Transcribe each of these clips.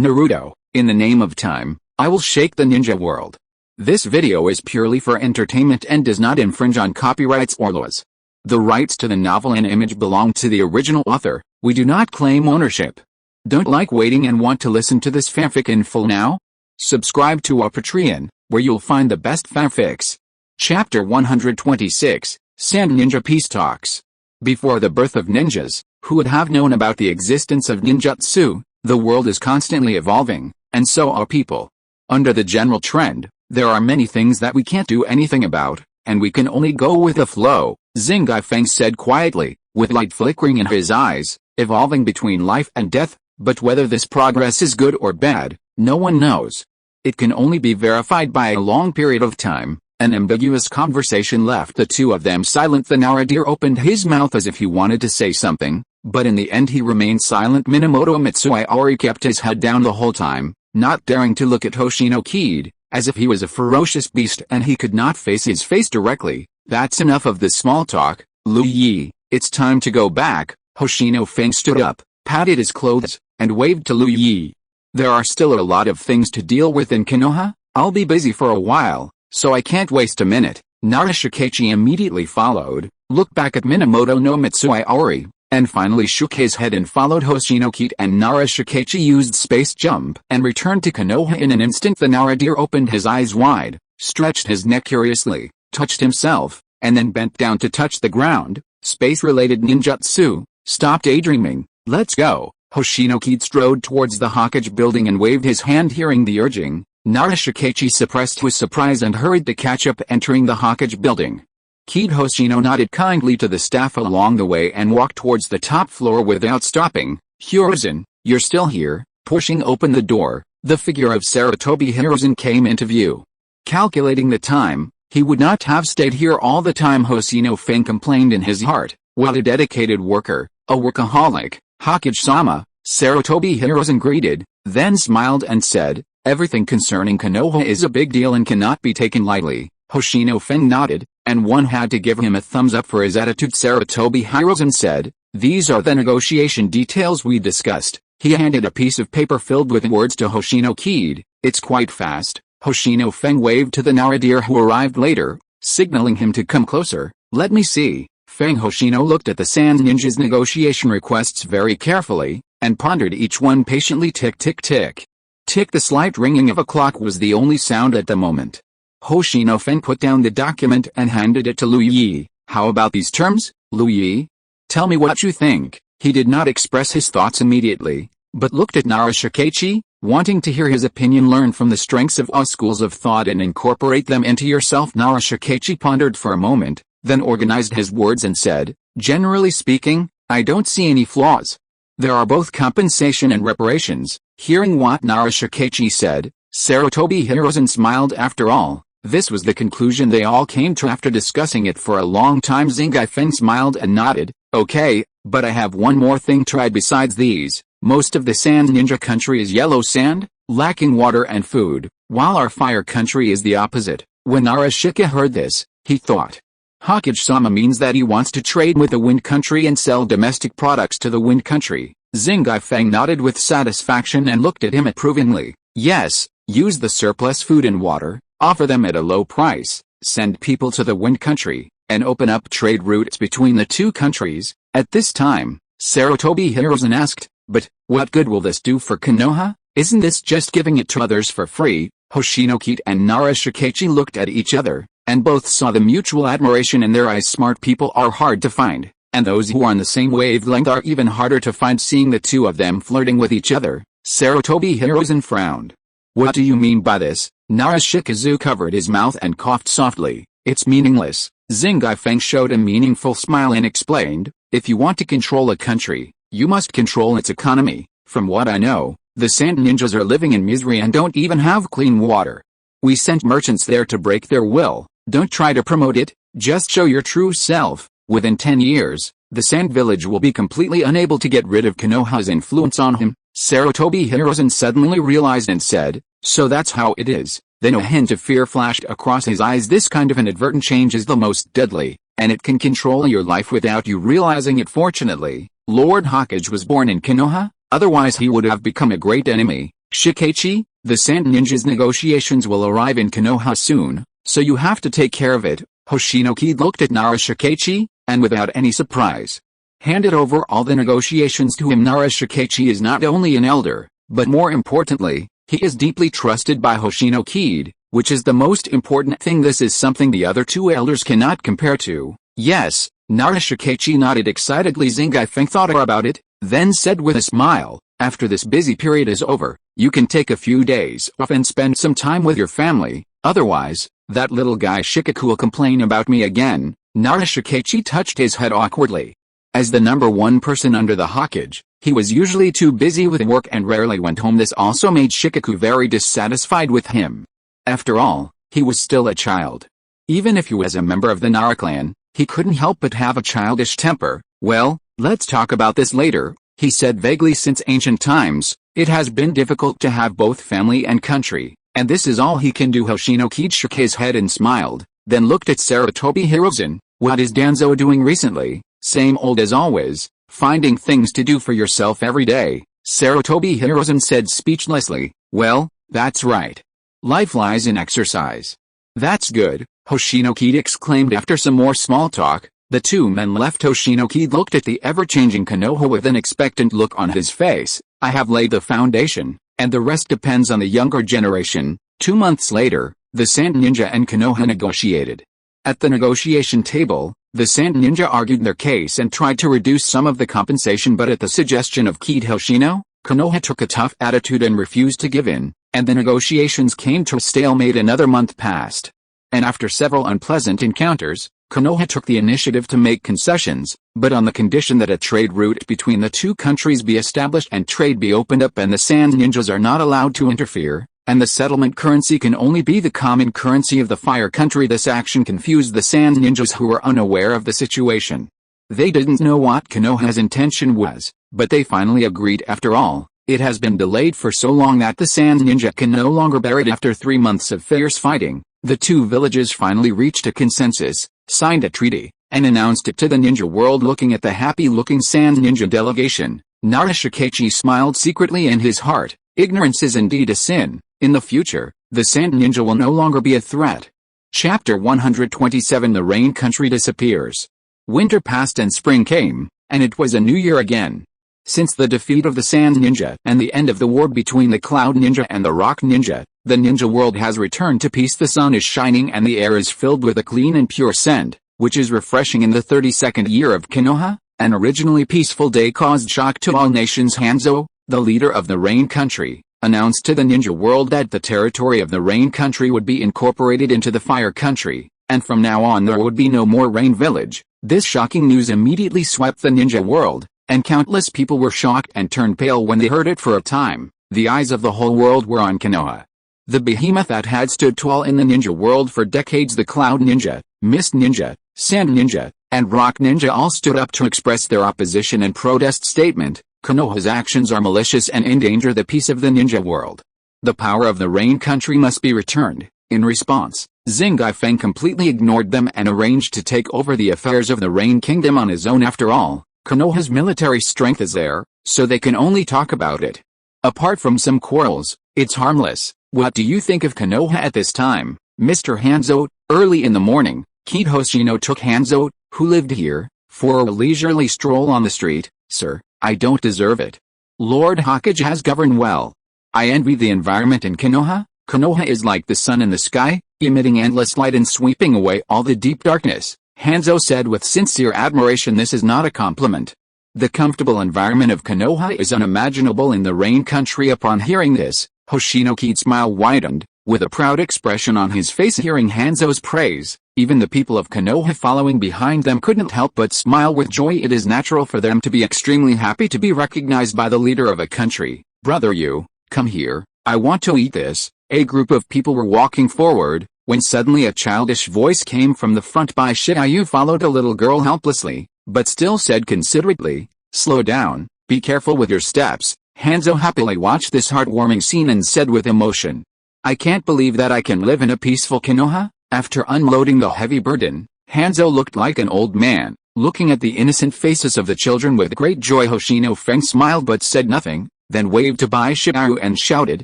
Naruto, in the name of time, I will shake the ninja world. This video is purely for entertainment and does not infringe on copyrights or laws. The rights to the novel and image belong to the original author. We do not claim ownership. Don't like waiting and want to listen to this fanfic in full now? Subscribe to our Patreon, where you'll find the best fanfics. Chapter 126, Sand Ninja Peace Talks. Before the birth of ninjas, who would have known about the existence of ninjutsu? The world is constantly evolving, and so are people. Under the general trend, there are many things that we can't do anything about, and we can only go with the flow, Zingai Feng said quietly, with light flickering in his eyes, evolving between life and death, but whether this progress is good or bad, no one knows. It can only be verified by a long period of time. An ambiguous conversation left the two of them silent. The Naruto opened his mouth as if he wanted to say something, but in the end he remained silent. Minamoto Mitsuiori kept his head down the whole time, not daring to look at Hoshino Kaede, as if he was a ferocious beast and he could not face his face directly. That's enough of this small talk, Lu Yi, it's time to go back. Hoshino Feng stood up, patted his clothes, and waved to Lu Yi. There are still a lot of things to deal with in Konoha. I'll be busy for a while, so I can't waste a minute. Narashikachi immediately followed, looked back at Minamoto no Mitsuiori, and finally shook his head and followed Hoshino Kaede. And Narashikachi used space jump and returned to Konoha in an instant. The Naruto opened his eyes wide, stretched his neck curiously, touched himself, and then bent down to touch the ground. Space-related ninjutsu, stop daydreaming, let's go. Hoshino Kaede strode towards the Hokage building and waved his hand. Hearing the urging, Narashikachi suppressed his surprise and hurried to catch up. Entering the Hokage building, Kaede Hoshino nodded kindly to the staff along the way and walked towards the top floor without stopping. Hiruzen, you're still here? Pushing open the door, the figure of Sarutobi Hiruzen came into view. Calculating the time, he would not have stayed here all the time, Hoshino Feng complained in his heart. While a dedicated worker, a workaholic, Hokage-sama, Sarutobi Hiruzen greeted, then smiled and said, everything concerning Konoha is a big deal and cannot be taken lightly. Hoshino Feng nodded, and one had to give him a thumbs up for his attitude. Sarutobi Hiruzen said, these are the negotiation details we discussed. He handed a piece of paper filled with words to Hoshino Kaede. It's quite fast. Hoshino Feng waved to the Naruto who arrived later, signaling him to come closer. Let me see. Feng Hoshino looked at the Sand Ninja's negotiation requests very carefully, and pondered each one patiently. Tick tick tick. Tick. The slight ringing of a clock was the only sound at the moment. Hoshino Feng put down the document and handed it to Lu Yi. How about these terms, Lu Yi? Tell me what you think. He did not express his thoughts immediately, but looked at Narashikachi, wanting to hear his opinion. Learn from the strengths of all schools of thought and incorporate them into yourself. Narashikachi pondered for a moment, then organized his words and said, generally speaking, I don't see any flaws. There are both compensation and reparations. Hearing what Narashikachi said, Sarutobi Hiruzen smiled. After all, this was the conclusion they all came to after discussing it for a long time. Zingai Feng smiled and nodded, okay, but I have one more thing tried besides these. Most of the Sand Ninja country is yellow sand, lacking water and food, while our fire country is the opposite. When Narashika heard this, he thought, Hokage-sama means that he wants to trade with the wind country and sell domestic products to the wind country. Zingai Feng nodded with satisfaction and looked at him approvingly. Yes, use the surplus food and water, offer them at a low price, send people to the wind country, and open up trade routes between the two countries. At this time, Sarutobi Hiruzen asked, but what good will this do for Konoha? Isn't this just giving it to others for free? Hoshino Kaede and Narashikachi looked at each other, and both saw the mutual admiration in their eyes. Smart people are hard to find, and those who are on the same wavelength are even harder to find. Seeing the two of them flirting with each other, Sarutobi Hiruzen frowned. What do you mean by this? Narashikazu covered his mouth and coughed softly. It's meaningless. Zingai Feng showed a meaningful smile and explained, if you want to control a country, you must control its economy. From what I know, the Sand Ninjas are living in misery and don't even have clean water. We sent merchants there to break their will. Don't try to promote it, just show your true self. Within 10 years, the Sand Village will be completely unable to get rid of Konoha's influence on him. Sarutobi Hiruzen suddenly realized and said, so that's how it is. Then a hint of fear flashed across his eyes. This kind of inadvertent change is the most deadly, and it can control your life without you realizing it. Fortunately, Lord Hokage was born in Konoha, otherwise he would have become a great enemy. "Shikaichi, the Sand Ninja's negotiations will arrive in Konoha soon, so you have to take care of it." Hoshino Kaede looked at Nara Shikaichi, and without any surprise, handed over all the negotiations to him. Nara Shikaichi is not only an elder, but more importantly, he is deeply trusted by Hoshino Kaede, which is the most important thing. This is something the other two elders cannot compare to. "Yes," Nara Shikaichi nodded excitedly. Zingai Feng thought about it, then said with a smile, "After this busy period is over, you can take a few days off and spend some time with your family, otherwise, that little guy Shikaku will complain about me again." Nara Shikaichi touched his head awkwardly. As the number one person under the Hokage, he was usually too busy with work and rarely went home. This also made Shikaku very dissatisfied with him. After all, he was still a child. Even if he was a member of the Nara clan, he couldn't help but have a childish temper. "Well, let's talk about this later," he said vaguely. "Since ancient times, it has been difficult to have both family and country, and this is all he can do." Hoshino Kaede shook his head and smiled, then looked at Sarutobi Hirozen. "What is Danzo doing recently?" "Same old as always, finding things to do for yourself every day," Sarutobi Hirozen said speechlessly. "Well, that's right. Life lies in exercise." "That's good," Hoshino Kaede exclaimed after some more small talk. The two men left. Hoshino Kaede looked at the ever-changing Konoha with an expectant look on his face. "I have laid the foundation, and the rest depends on the younger generation." 2 months later, the Sand Ninja and Konoha negotiated. At the negotiation table, the Sand Ninja argued their case and tried to reduce some of the compensation, but at the suggestion of Kaede Hoshino, Konoha took a tough attitude and refused to give in, and the negotiations came to a stalemate. Another month passed, and after several unpleasant encounters, Konoha took the initiative to make concessions, but on the condition that a trade route between the two countries be established and trade be opened up, and the Sand Ninjas are not allowed to interfere, and the settlement currency can only be the common currency of the Fire Country. This action confused the Sand Ninjas, who were unaware of the situation. They didn't know what Konoha's intention was, but they finally agreed. After all, it has been delayed for so long that the Sand Ninja can no longer bear it. After 3 months of fierce fighting, the two villages finally reached a consensus, signed a treaty, and announced it to the ninja world. Looking at the happy-looking Sand Ninja delegation, Nara Shikaichi smiled secretly in his heart. Ignorance is indeed a sin. In the future, the Sand Ninja will no longer be a threat. Chapter 127. The Rain Country disappears. Winter passed and spring came, and it was a new year again. Since the defeat of the Sand Ninja and the end of the war between the Cloud Ninja and the Rock Ninja, the ninja world has returned to peace. The sun is shining and the air is filled with a clean and pure scent, which is refreshing. In the 32nd year of Konoha, an originally peaceful day caused shock to all nations. Hanzo, the leader of the Rain Country, announced to the ninja world that the territory of the Rain Country would be incorporated into the Fire Country, and from now on there would be no more Rain Village. This shocking news immediately swept the ninja world, and countless people were shocked and turned pale when they heard it. For a time, the eyes of the whole world were on Konoha, the behemoth that had stood tall in the ninja world for decades. The Cloud Ninja, Mist Ninja, Sand Ninja, and Rock Ninja all stood up to express their opposition and protest statement. Konoha's actions are malicious and endanger the peace of the ninja world. The power of the Rain Country must be returned. In response, Zingai Feng completely ignored them and arranged to take over the affairs of the Rain Kingdom on his own. After all, Konoha's military strength is there, so they can only talk about it. Apart from some quarrels, it's harmless. What do you think of Konoha at this time, Mr. Hanzo? Early in the morning, Kaede Hoshino took Hanzo, who lived here, for a leisurely stroll on the street. "Sir, I don't deserve it. Lord Hokage has governed well. I envy the environment in Konoha. Konoha is like the sun in the sky, emitting endless light and sweeping away all the deep darkness," Hanzo said with sincere admiration. "This is not a compliment. The comfortable environment of Konoha is unimaginable in the Rain Country." Upon hearing this, Hoshino Kaede's smile widened, with a proud expression on his face. Hearing Hanzo's praise, even the people of Konoha following behind them couldn't help but smile with joy. It is natural for them to be extremely happy to be recognized by the leader of a country. "Brother, you, come here, I want to eat this." A group of people were walking forward, when suddenly a childish voice came from the front. By Shirayu followed a little girl helplessly, but still said considerately, "Slow down, be careful with your steps." Hanzo happily watched this heartwarming scene and said with emotion, "I can't believe that I can live in a peaceful Konoha." After unloading the heavy burden, Hanzo looked like an old man, looking at the innocent faces of the children with great joy. Hoshino Feng smiled but said nothing. then waved to Bai Shiayu and shouted,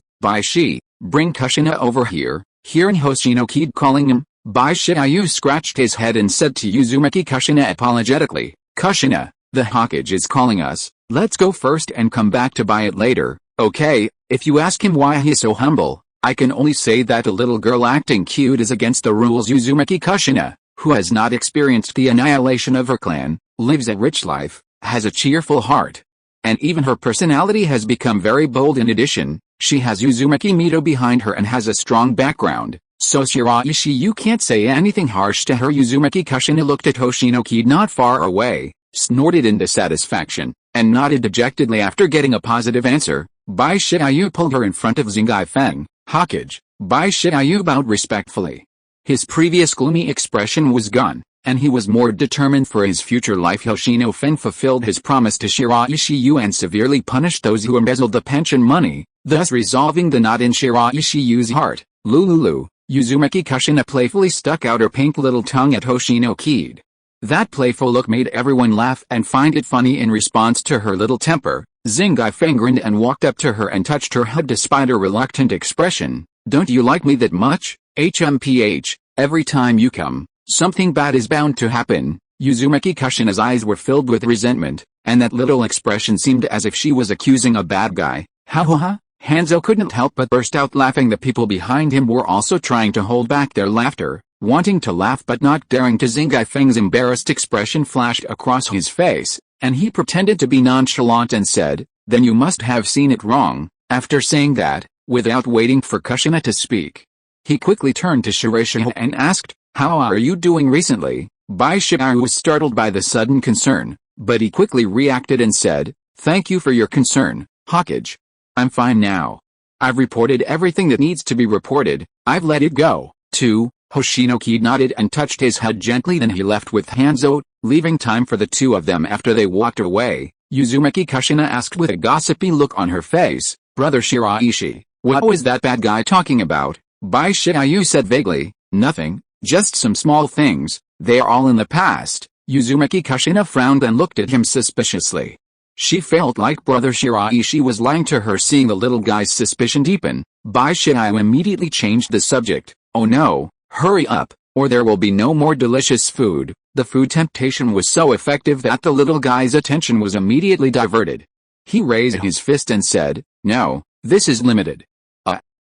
"Bai Shi, bring Kushina over here." Hearing Hoshino Kaede calling him, Bai Shiayu scratched his head and said to Uzumaki Kushina apologetically, "Kushina, the Hokage is calling us, let's go first and come back to buy it later." "Okay, if you ask him why he's so humble, I can only say that a little girl acting cute is against the rules." Uzumaki Kushina, who has not experienced the annihilation of her clan, lives a rich life, has a cheerful heart, and even her personality has become very bold. In addition, she has Uzumaki Mito behind her and has a strong background, so Shiraishi, you can't say anything harsh to her. Uzumaki Kushina looked at Hoshino Kaede not far away, snorted in dissatisfaction, and nodded dejectedly after getting a positive answer. Bai Shiayu pulled her in front of Zingai Feng. "Hokage." Bai Shiayu bowed respectfully. His previous gloomy expression was gone, and he was more determined for his future life. Hoshino Feng fulfilled his promise to Shiraishi and severely punished those who embezzled the pension money, thus resolving the knot in Shiraishi's heart. "Lululu." Uzumaki Kushina playfully stuck out her pink little tongue at Hoshino Kaede. That playful look made everyone laugh and find it funny. In response to her little temper, Zingai Feng grinned and walked up to her and touched her head despite her reluctant expression. "Don't you like me that much? HMPH, every time you come, something bad is bound to happen." Uzumaki Kushina's eyes were filled with resentment, and that little expression seemed as if she was accusing a bad guy. "Ha ha ha!" Hanzo couldn't help but burst out laughing. The people behind him were also trying to hold back their laughter, wanting to laugh but not daring to. Zingai Feng's embarrassed expression flashed across his face, and he pretended to be nonchalant and said, "Then you must have seen it wrong." After saying that, without waiting for Kushina to speak, he quickly turned to Shiraishi and asked, "How are you doing recently?" Bai Shiayu was startled by the sudden concern, but he quickly reacted and said, "Thank you for your concern, Hokage. I'm fine now. I've reported everything that needs to be reported. I've let it go, too." Hoshino Kaede nodded and touched his head gently. Then he left with Hanzo, leaving time for the two of them. After they walked away, Uzumaki Kushina asked with a gossipy look on her face, "Brother Shiraishi, what was that bad guy talking about?" Bai Shiayu said vaguely, "Nothing, just some small things, they are all in the past." Uzumaki Kushina frowned and looked at him suspiciously. She felt like Brother Shiraishi was lying to her. Seeing the little guy's suspicion deepen, Bai Shiayu immediately changed the subject. "Oh no, hurry up, or there will be no more delicious food." The food temptation was so effective that the little guy's attention was immediately diverted. He raised his fist and said, "No, this is limited.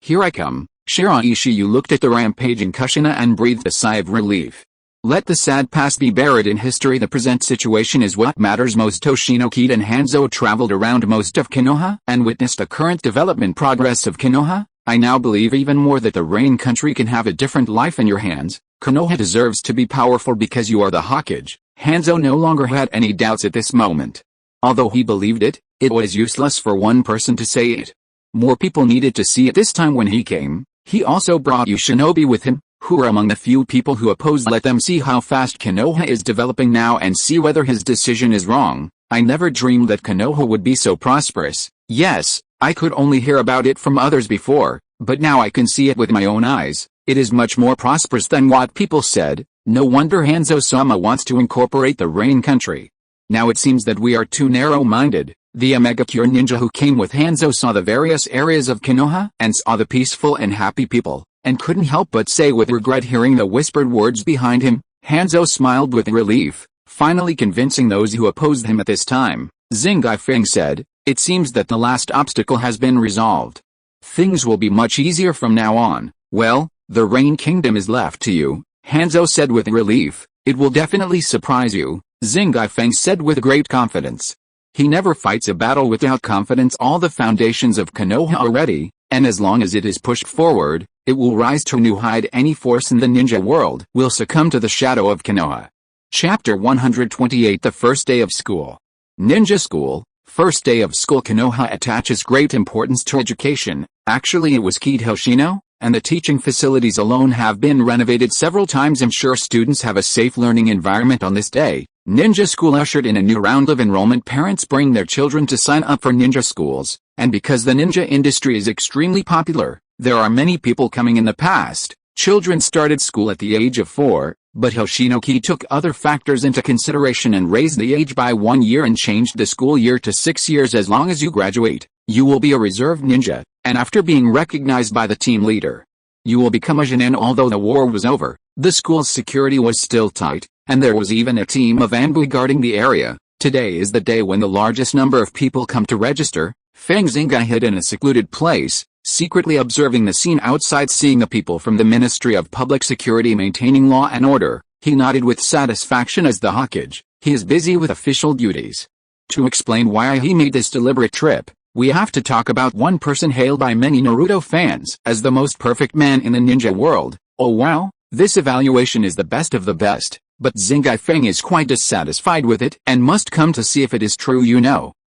Here I come." Shiraishi looked at the rampaging Kushina and breathed a sigh of relief. Let the sad past be buried in history. The present situation is what matters most. Hoshino Kaede and Hanzo traveled around most of Konoha and witnessed the current development progress of Konoha. "I now believe even more that the Rain Country can have a different life in your hands. Konoha deserves to be powerful because you are the Hokage." Hanzo no longer had any doubts at this moment. Although he believed it, it was useless for one person to say it. More people needed to see it. This time when he came, he also brought shinobi with him, who were among the few people who opposed. Let them see how fast Konoha is developing now and see whether his decision is wrong. "I never dreamed that Konoha would be so prosperous. Yes, I could only hear about it from others before, but now I can see it with my own eyes. It is much more prosperous than what people said." No wonder Hanzo-sama wants to incorporate the Rain Country. Now it seems that we are too narrow-minded. The Omega Cure ninja who came with Hanzo saw the various areas of Konoha and saw the peaceful and happy people, and couldn't help but say with regret hearing the whispered words behind him. Hanzo smiled with relief, finally convincing those who opposed him at this time. Zingai Feng said, "It seems that the last obstacle has been resolved. Things will be much easier from now on." "Well, the Rain Kingdom is left to you," Hanzo said with relief. "It will definitely surprise you," Zingai Feng said with great confidence. He never fights a battle without confidence. All the foundations of Konoha are ready, and as long as it is pushed forward, it will rise to a new height. Any force in the ninja world will succumb to the shadow of Konoha. Chapter 128. The First Day of School. Ninja School. First day of school. Konoha attaches great importance to education. Actually, it was key to Hoshino, and the teaching facilities alone have been renovated several times. Ensure students have a safe learning environment. On this day, Ninja School ushered in a new round of enrollment. Parents bring their children to sign up for ninja schools, and because the ninja industry is extremely popular, there are many people coming. In the past, children started school at the age of 4, But Hoshino took other factors into consideration and raised the age by 1 year and changed the school year to 6 years. As long as you graduate, you will be a reserve ninja, and after being recognized by the team leader, you will become a Jonin. Although the war was over, the school's security was still tight, and there was even a team of Anbu guarding the area. Today is the day when the largest number of people come to register. Feng Xingai hid in a secluded place, secretly observing the scene outside. Seeing the people from the Ministry of Public Security maintaining law and order, he nodded with satisfaction. As the Hokage, he is busy with official duties. To explain why he made this deliberate trip, we have to talk about one person hailed by many Naruto fans as the most perfect man in the ninja world. Oh wow, this evaluation is the best of the best, but Xingai Feng is quite dissatisfied with it and must come to see if it is true.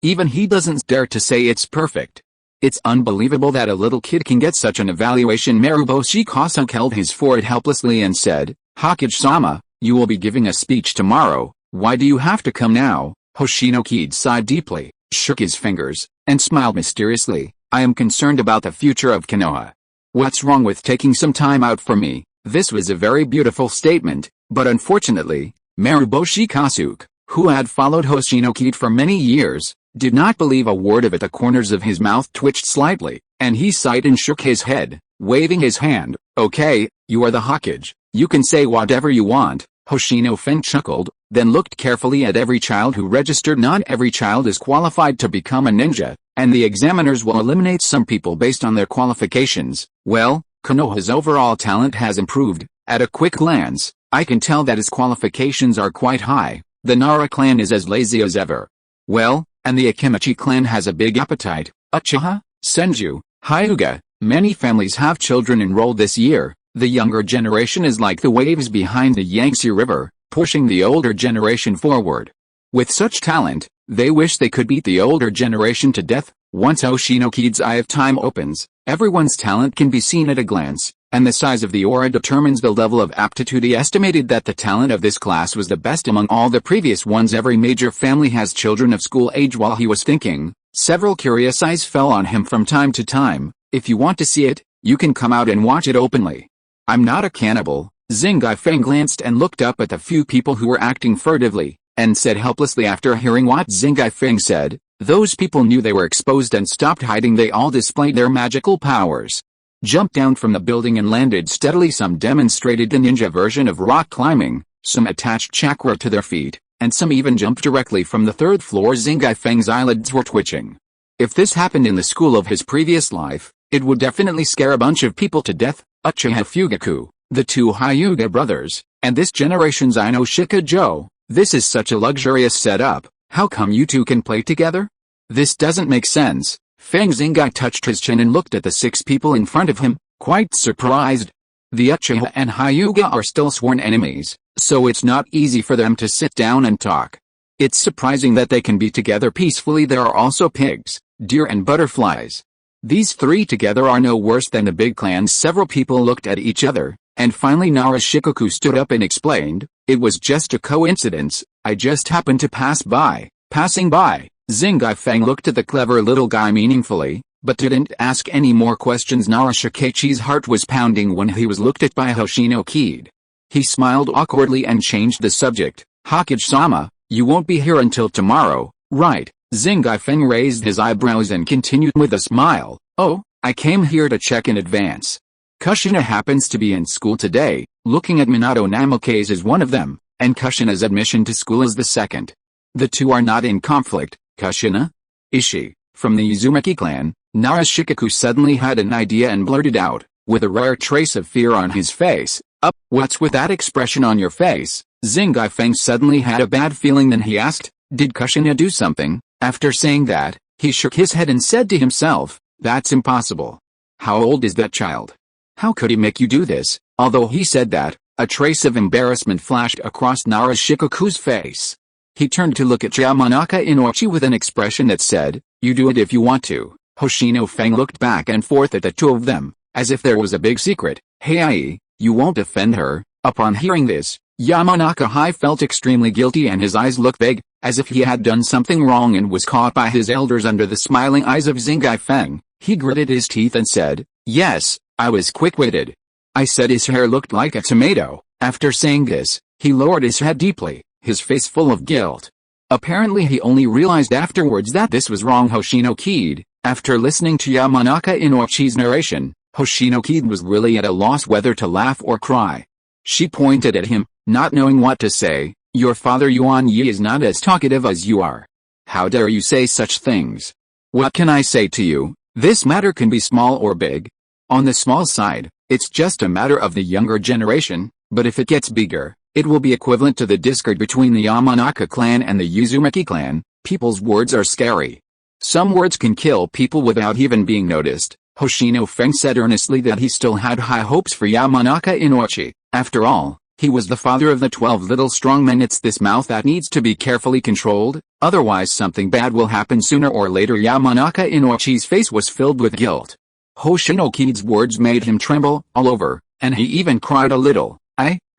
Even he doesn't dare to say it's perfect. It's unbelievable that a little kid can get such an evaluation. Maruboshi Kasuke held his forehead helplessly and said, Hokage-sama, you will be giving a speech tomorrow, why do you have to come now? Hoshino Kaede sighed deeply, shook his fingers, and smiled mysteriously. I am concerned about the future of Konoha. What's wrong with taking some time out for me? This was a very beautiful statement, but unfortunately, Maruboshi Kasuke, who had followed Hoshino Kaede for many years, did not believe a word of it. The corners of his mouth twitched slightly, and he sighed and shook his head, waving his hand. Okay, you are the Hokage, you can say whatever you want. Hoshino Feng chuckled, then looked carefully at every child who registered. Not every child is qualified to become a ninja, and the examiners will eliminate some people based on their qualifications. Well, Konoha's overall talent has improved. At a quick glance, I can tell that his qualifications are quite high. The Nara clan is as lazy as ever. Well, and the Akimichi clan has a big appetite. Uchiha, Senju, Hyuga, many families have children enrolled this year. The younger generation is like the waves behind the Yangtze River, pushing the older generation forward. With such talent, they wish they could beat the older generation to death. Once Hoshino Kaede's eye of time opens, everyone's talent can be seen at a glance, and the size of the aura determines the level of aptitude. He estimated that the talent of this class was the best among all the previous ones. Every major family has children of school age. While he was thinking, several curious eyes fell on him from time to time. If you want to see it, you can come out and watch it openly. I'm not a cannibal. Xingai Feng glanced and looked up at the few people who were acting furtively, and said helplessly after hearing what Xingai Feng said, those people knew they were exposed and stopped hiding. They all displayed their magical powers. Jumped down from the building and landed steadily. Some demonstrated the ninja version of rock climbing, some attached chakra to their feet, and some even jumped directly from the third floor. Xingai Feng's eyelids were twitching. If this happened in the school of his previous life, it would definitely scare a bunch of people to death. Uchiha Fugaku, the two Hyuga brothers, and this generation's Ino Shikajo. This is such a luxurious setup. How come you two can play together? This doesn't make sense. Feng Xingai touched his chin and looked at the 6 people in front of him, quite surprised. The Uchiha and Hyuga are still sworn enemies, so it's not easy for them to sit down and talk. It's surprising that they can be together peacefully. There are also pigs, deer and butterflies. These 3 together are no worse than the big clans. Several people looked at each other, and finally Nara Shikoku stood up and explained, it was just a coincidence, I just happened to pass by. Passing by, Xingai Feng looked at the clever little guy meaningfully, but didn't ask any more questions. Nara Shikachi's heart was pounding when he was looked at by Hoshino Kaede. He smiled awkwardly and changed the subject. Hokage-sama, you won't be here until tomorrow, right? Xingai Feng raised his eyebrows and continued with a smile. Oh, I came here to check in advance. Kushina happens to be in school today. Looking at Minato Namikaze is one of them, and Kushina's admission to school is the second. The two are not in conflict. Kushina? Is she from the Uzumaki clan? Nara Shikaku suddenly had an idea and blurted out, with a rare trace of fear on his face. Up, what's with that expression on your face? Xingai Feng suddenly had a bad feeling. Then he asked, did Kushina do something? After saying that, he shook his head and said to himself, that's impossible. How old is that child? How could he make you do this? Although he said that, a trace of embarrassment flashed across Nara Shikaku's face. He turned to look at Yamanaka Inochi with an expression that said, you do it if you want to. Hoshino Feng looked back and forth at the two of them, as if there was a big secret. Hey, you won't offend her? Upon hearing this, Yamanaka felt extremely guilty and his eyes looked big, as if he had done something wrong and was caught by his elders. Under the smiling eyes of Xingai Feng, he gritted his teeth and said, yes, I was quick-witted. I said his hair looked like a tomato, After saying this, he lowered his head deeply, his face full of guilt. Apparently he only realized afterwards that this was wrong. Hoshino Kaede, after listening to Yamanaka Inochi's narration, Hoshino Kaede was really at a loss whether to laugh or cry. She pointed at him, not knowing what to say. Your father Yuan Yi is not as talkative as you are. How dare you say such things? What can I say to you? This matter can be small or big. On the small side, it's just a matter of the younger generation, but if it gets bigger, it will be equivalent to the discord between the Yamanaka clan and the Uzumaki clan. People's words are scary. Some words can kill people without even being noticed. Hoshino Feng said earnestly that he still had high hopes for Yamanaka Inochi. After all, he was the father of the 12 little strong men. It's this mouth that needs to be carefully controlled, otherwise something bad will happen sooner or later. Yamanaka Inochi's face was filled with guilt. Hoshino Kaede's words made him tremble all over, and he even cried a little.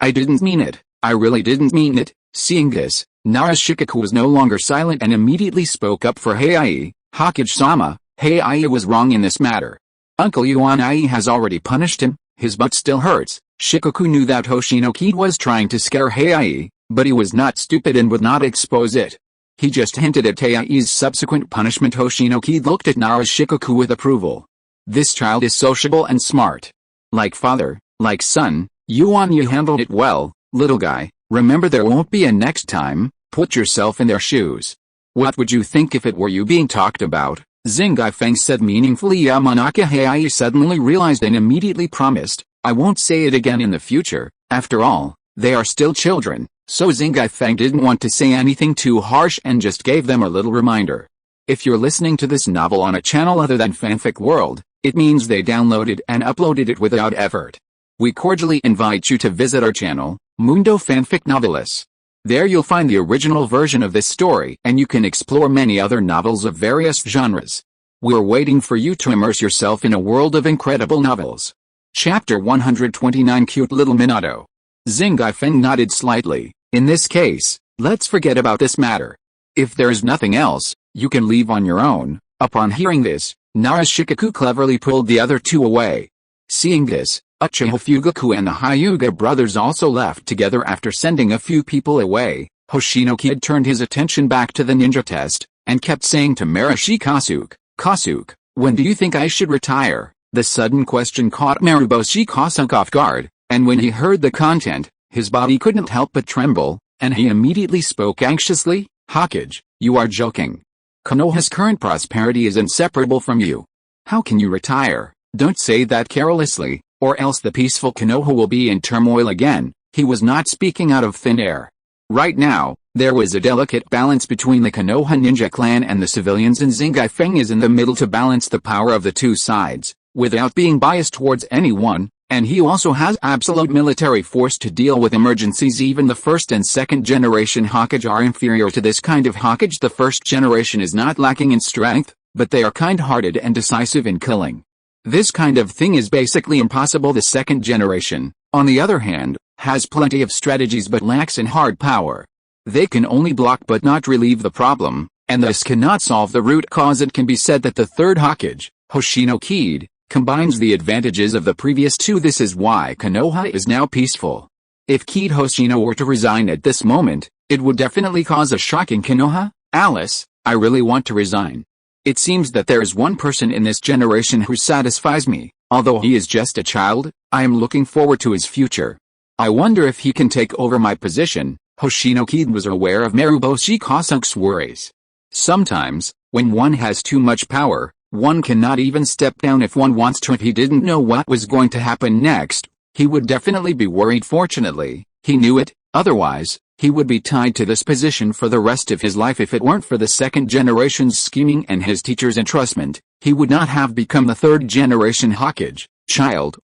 I didn't mean it. I really didn't mean it. Seeing this, Narashikaku was no longer silent and immediately spoke up for Heiai. Hokage-sama, Heiai was wrong in this matter. Uncle Yuan-ai has already punished him, his butt still hurts. Shikaku knew that Hoshino Kaede was trying to scare Heiai, but he was not stupid and would not expose it. He just hinted at Heiai's subsequent punishment. Hoshino Kaede looked at Narashikaku with approval. This child is sociable and smart. Like father, like son, Yuan Yi handled it well. Little guy, remember there won't be a next time. Put yourself in their shoes. What would you think if it were you being talked about? Zingai Feng said meaningfully. Yamanaka Heiai suddenly realized and immediately promised, I won't say it again in the future. After all, they are still children. So Zingai Feng didn't want to say anything too harsh and just gave them a little reminder. If you're listening to this novel on a channel other than Fanfic World, it means they downloaded and uploaded it without effort. We cordially invite you to visit our channel, Mundo Fanfic Novelis. There you'll find the original version of this story and you can explore many other novels of various genres. We're waiting for you to immerse yourself in a world of incredible novels. Chapter 129 Cute Little Minato. Zingai Feng nodded slightly. In this case, let's forget about this matter. If there's nothing else, you can leave on your own. Upon hearing this, Narashikaku cleverly pulled the other two away. Seeing this, Uchiha Fugaku and the Hyuga brothers also left together after sending a few people away. Hoshino Kaede turned his attention back to the ninja test, and kept saying to Marushi Kasuke, when do you think I should retire? The sudden question caught Maruboshi Kasuke off guard, and when he heard the content, his body couldn't help but tremble, and he immediately spoke anxiously, Hokage, you are joking. Konoha's current prosperity is inseparable from you. How can you retire? Don't say that carelessly, or else the peaceful Konoha will be in turmoil again. He was not speaking out of thin air. Right now, there was a delicate balance between the Konoha ninja clan and the civilians, and Zingai Feng is in the middle to balance the power of the two sides, without being biased towards anyone, and he also has absolute military force to deal with emergencies. Even the first and second generation Hokage are inferior to this kind of Hokage. The first generation is not lacking in strength, but they are kind-hearted and decisive in killing. This kind of thing is basically impossible. The second generation, on the other hand, has plenty of strategies but lacks in hard power. They can only block but not relieve the problem, and thus cannot solve the root cause. It can be said that the third Hokage, Hoshino Kaede, combines the advantages of the previous two. This is why Konoha is now peaceful. If Kaede Hoshino were to resign at this moment, it would definitely cause a shock in Konoha. Alice, I really want to resign. It seems that there is one person in this generation who satisfies me. Although he is just a child, I am looking forward to his future. I wonder if he can take over my position. Hoshino Kaede was aware of Maruboshi Kasuke's worries. Sometimes, when one has too much power, one cannot even step down if one wants to. If he didn't know what was going to happen next, he would definitely be worried. Fortunately, he knew it, otherwise, he would be tied to this position for the rest of his life. If it weren't for the second generation's scheming and his teacher's entrustment, he would not have become the third generation Hokage. Child.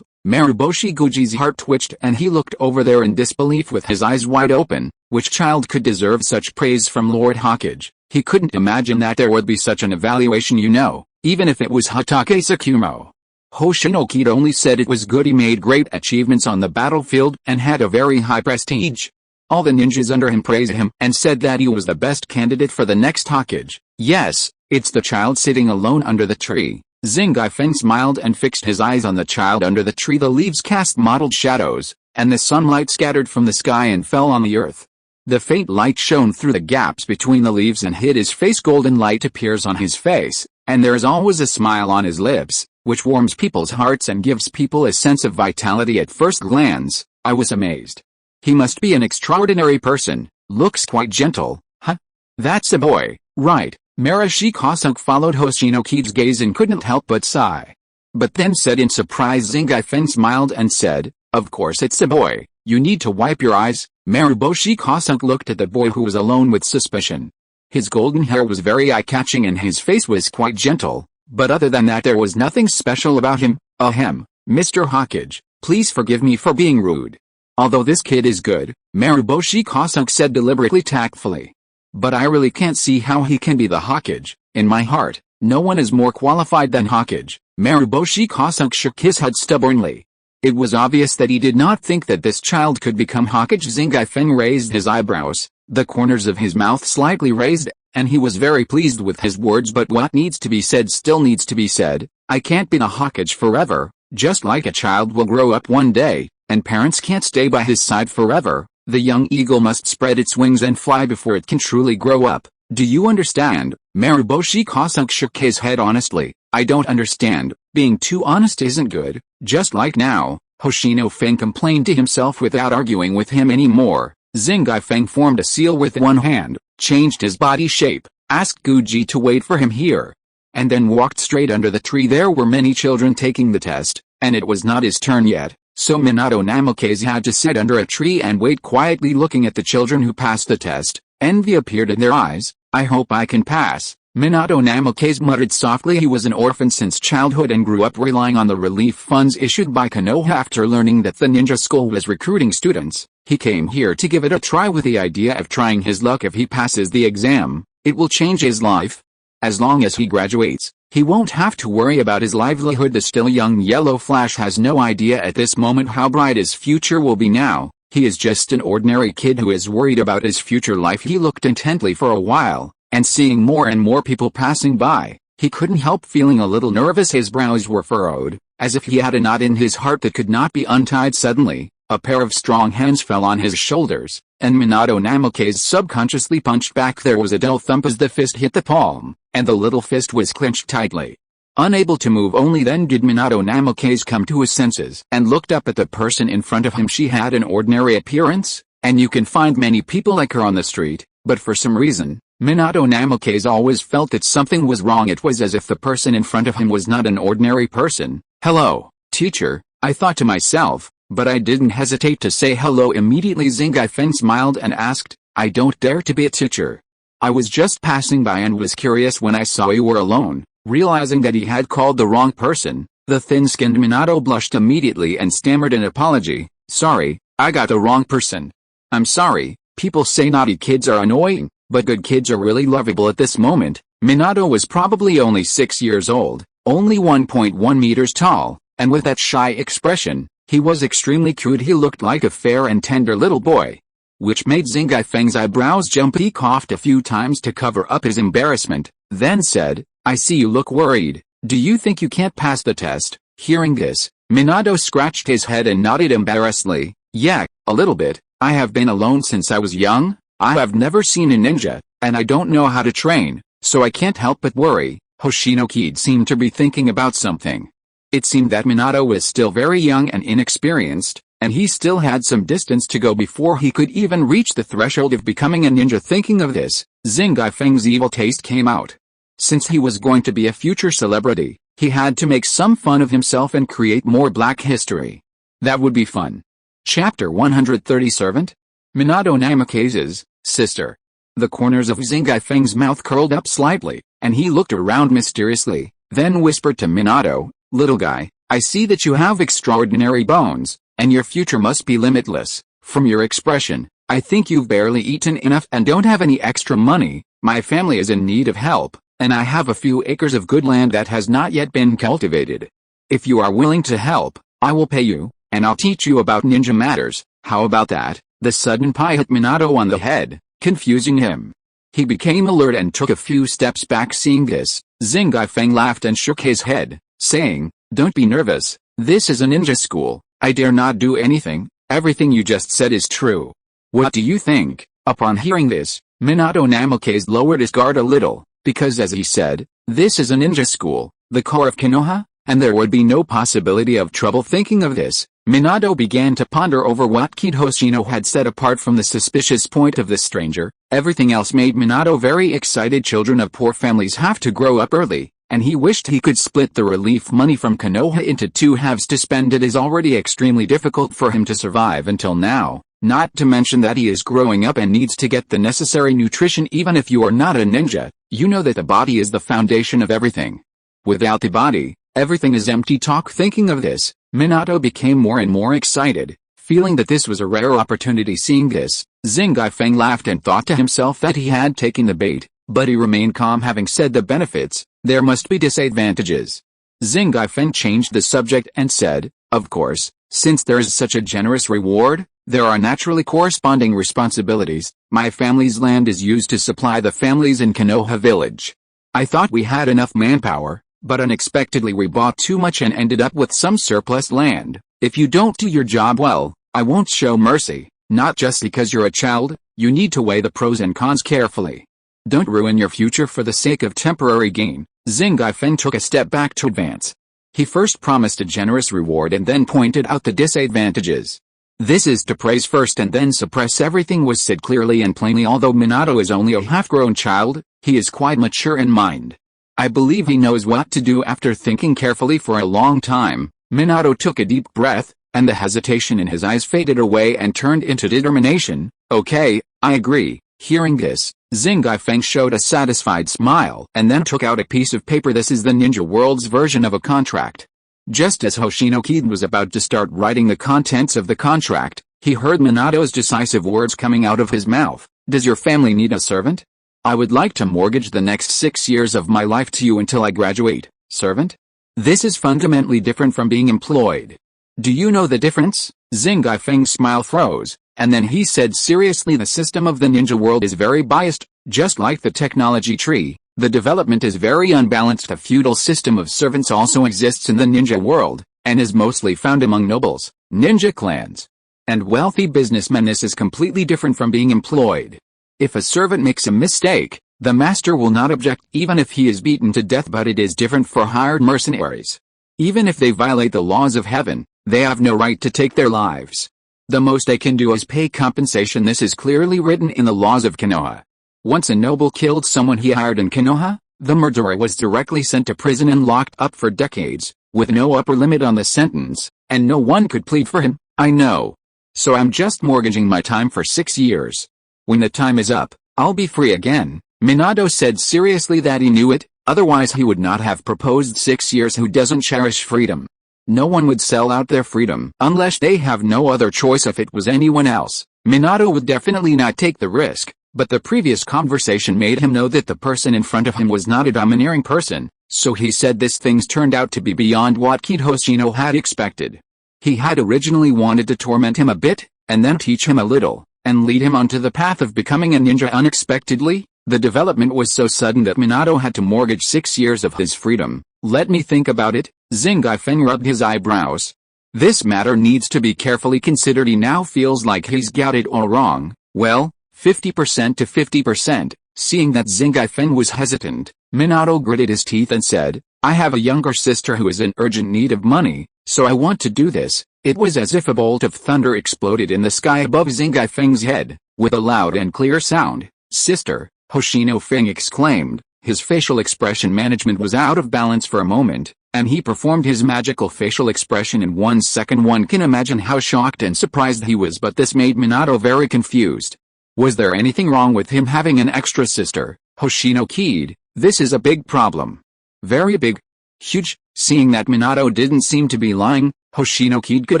Maruboshi Goji's heart twitched and he looked over there in disbelief with his eyes wide open. Which child could deserve such praise from Lord Hokage? He couldn't imagine that there would be such an evaluation, even if it was Hatake Tsukumo. Hoshino Kaede only said it was good. He made great achievements on the battlefield and had a very high prestige. All the ninjas under him praised him and said that he was the best candidate for the next Hokage. Yes, it's the child sitting alone under the tree. Zingai Feng smiled and fixed his eyes on the child under the tree. The leaves cast mottled shadows, and the sunlight scattered from the sky and fell on the earth. The faint light shone through the gaps between the leaves and hid his face. Golden light appears on his face, and there is always a smile on his lips, which warms people's hearts and gives people a sense of vitality. At first glance, I was amazed. He must be an extraordinary person, looks quite gentle. Huh? That's a boy, right? Marashi Kosuk followed Hoshino Kaede's gaze and couldn't help but sigh. But then said in surprise. Zingai Feng smiled and said, "Of course it's a boy, you need to wipe your eyes." Maruboshi Kosuk looked at the boy who was alone with suspicion. His golden hair was very eye-catching and his face was quite gentle, but other than that there was nothing special about him. Ahem, Mr. Hokage, please forgive me for being rude. Although this kid is good, Maruboshi Kosuk said deliberately tactfully. But I really can't see how he can be the Hokage. In my heart, no one is more qualified than Hokage. Maruboshi Kosuk shook his head stubbornly. It was obvious that he did not think that this child could become Hokage. Zingai Feng raised his eyebrows, the corners of his mouth slightly raised, and he was very pleased with his words. But what needs to be said still needs to be said. I can't be the Hokage forever, just like a child will grow up one day, and parents can't stay by his side forever. The young eagle must spread its wings and fly before it can truly grow up. Do you understand? Maruboshi Kosuk shook his head honestly. I don't understand. Being too honest isn't good. Just like now, Hoshino Feng complained to himself without arguing with him anymore. Zingai Feng formed a seal with one hand, changed his body shape, asked Guji to wait for him here, and then walked straight under the tree. There were many children taking the test, and it was not his turn yet, so Minato Namikaze had to sit under a tree and wait quietly looking at the children who passed the test. Envy appeared in their eyes. I hope I can pass. Minato Namikaze muttered softly. He was an orphan since childhood and grew up relying on the relief funds issued by Konoha. After learning that the ninja school was recruiting students, he came here to give it a try with the idea of trying his luck. If he passes the exam, it will change his life. As long as he graduates, he won't have to worry about his livelihood. The still young Yellow Flash has no idea at this moment how bright his future will be now. He is just an ordinary kid who is worried about his future life. He looked intently for a while, and seeing more and more people passing by, he couldn't help feeling a little nervous. His brows were furrowed, as if he had a knot in his heart that could not be untied. Suddenly, a pair of strong hands fell on his shoulders, and Minato Namikaze subconsciously punched back. There was a dull thump as the fist hit the palm, and the little fist was clenched tightly. Unable to move, only then did Minato Namikaze come to his senses and looked up at the person in front of him. She had an ordinary appearance, and you can find many people like her on the street, but for some reason, Minato Namikaze always felt that something was wrong. It was as if the person in front of him was not an ordinary person. "Hello, teacher," I thought to myself, but I didn't hesitate to say hello immediately. Zingai Feng smiled and asked, "I don't dare to be a teacher. I was just passing by and was curious when I saw you were alone." Realizing that he had called the wrong person, the thin-skinned Minato blushed immediately and stammered an apology. "Sorry, I got the wrong person. I'm sorry." People say naughty kids are annoying, but good kids are really lovable. At this moment, Minato was probably only 6 years old, only 1.1 meters tall, and with that shy expression, he was extremely cute. He looked like a fair and tender little boy, which made Zingai Feng's eyebrows jump. He coughed a few times to cover up his embarrassment, then said, "I see you look worried. Do you think you can't pass the test?" Hearing this, Minato scratched his head and nodded embarrassedly. "Yeah, a little bit. I have been alone since I was young. I have never seen a ninja, and I don't know how to train, so I can't help but worry." Hoshino Kaede seemed to be thinking about something. It seemed that Minato was still very young and inexperienced, and he still had some distance to go before he could even reach the threshold of becoming a ninja. Thinking of this, Zingai Feng's evil taste came out. Since he was going to be a future celebrity, he had to make some fun of himself and create more black history. That would be fun. Chapter 130 Servant? Minato Namikaze's sister. The corners of Zingai Feng's mouth curled up slightly, and he looked around mysteriously, then whispered to Minato, "Little guy, I see that you have extraordinary bones, and your future must be limitless. From your expression, I think you've barely eaten enough and don't have any extra money. My family is in need of help, and I have a few acres of good land that has not yet been cultivated. If you are willing to help, I will pay you, and I'll teach you about ninja matters. How about that?" The sudden pie hit Minato on the head, confusing him. He became alert and took a few steps back. Seeing this, Zingai Feng laughed and shook his head, saying, "Don't be nervous. This is a ninja school. I dare not do anything, Everything you just said is true. What do you think? Upon hearing this, Minato Namikaze lowered his guard a little, because as he said, this is a ninja school, the core of Konoha, and there would be no possibility of trouble. Thinking of this, Minato began to ponder over what Kid Hoshino had said. Apart from the suspicious point of the stranger, everything else made Minato very excited. Children of poor families have to grow up early, and he wished he could split the relief money from Konoha into two halves to spend. It is already extremely difficult for him to survive until now, not to mention that he is growing up and needs to get the necessary nutrition. Even if you are not a ninja, you know that the body is the foundation of everything. Without the body, everything is empty. Thinking of this, Minato became more and more excited, feeling that this was a rare opportunity. Seeing this, Zingifeng laughed and thought to himself that he had taken the bait, but he remained calm. Having said the benefits, there must be disadvantages. Zingifeng changed the subject and said, of course, since there is such a generous reward, there are naturally corresponding responsibilities. My family's land is used to supply the families in Konoha village. I thought we had enough manpower, but unexpectedly we bought too much and ended up with some surplus land. If you don't do your job well, I won't show mercy. Not just because you're a child, you need to weigh the pros and cons carefully. Don't ruin your future for the sake of temporary gain. Zingifeng took a step back to advance. He first promised a generous reward and then pointed out the disadvantages. This is to praise first and then suppress. Everything was said clearly and plainly. Although Minato is only a half-grown child, he is quite mature in mind. I believe he knows what to do. After thinking carefully for a long time, Minato took a deep breath, and the hesitation in his eyes faded away and turned into determination. Okay, I agree. Hearing this, Zingifeng showed a satisfied smile and then took out a piece of paper. This is the ninja world's version of a contract. Just as Hoshino Kaede was about to start writing the contents of the contract, he heard Minato's decisive words coming out of his mouth. Does your family need a servant? I would like to mortgage the next 6 years of my life to you until I graduate. Servant? This is fundamentally different from being employed. Do you know the difference? Zingifeng's smile froze, and then he said seriously, the system of the ninja world is very biased, just like the technology tree. The development is very unbalanced. A feudal system of servants also exists in the ninja world, and is mostly found among nobles, ninja clans, and wealthy businessmen. This is completely different from being employed. If a servant makes a mistake, the master will not object even if he is beaten to death, but it is different for hired mercenaries. Even if they violate the laws of heaven, they have no right to take their lives. The most they can do is pay compensation. This is clearly written in the laws of Konoha. Once a noble killed someone he hired in Konoha, the murderer was directly sent to prison and locked up for decades, with no upper limit on the sentence, and no one could plead for him. I know. So I'm just mortgaging my time for 6 years. When the time is up, I'll be free again. Minato said seriously that he knew it, otherwise he would not have proposed 6 years. Who doesn't cherish freedom? No one would sell out their freedom unless they have no other choice. If it was anyone else, Minato would definitely not take the risk, but the previous conversation made him know that the person in front of him was not a domineering person, so he said this. Things turned out to be beyond what Kid Hoshino had expected. He had originally wanted to torment him a bit, and then teach him a little, and lead him onto the path of becoming a ninja. Unexpectedly, the development was so sudden that Minato had to mortgage 6 years of his freedom. Let me think about it. Zingifeng rubbed his eyebrows. This matter needs to be carefully considered. He now feels like he's got it all wrong. Well, 50% to 50%. Seeing that Zingifeng was hesitant, Minato gritted his teeth and said, I have a younger sister who is in urgent need of money, so I want to do this. It was as if a bolt of thunder exploded in the sky above Zingifeng's head, with a loud and clear sound. Sister, Hoshino Feng exclaimed. His facial expression management was out of balance for a moment, and he performed his magical facial expression in 1 second. One can imagine how shocked and surprised he was, but this made Minato very confused. Was there anything wrong with him having an extra sister? Hoshino Kaede, this is a big problem. Very big. Huge. Seeing that Minato didn't seem to be lying, Hoshino Kaede could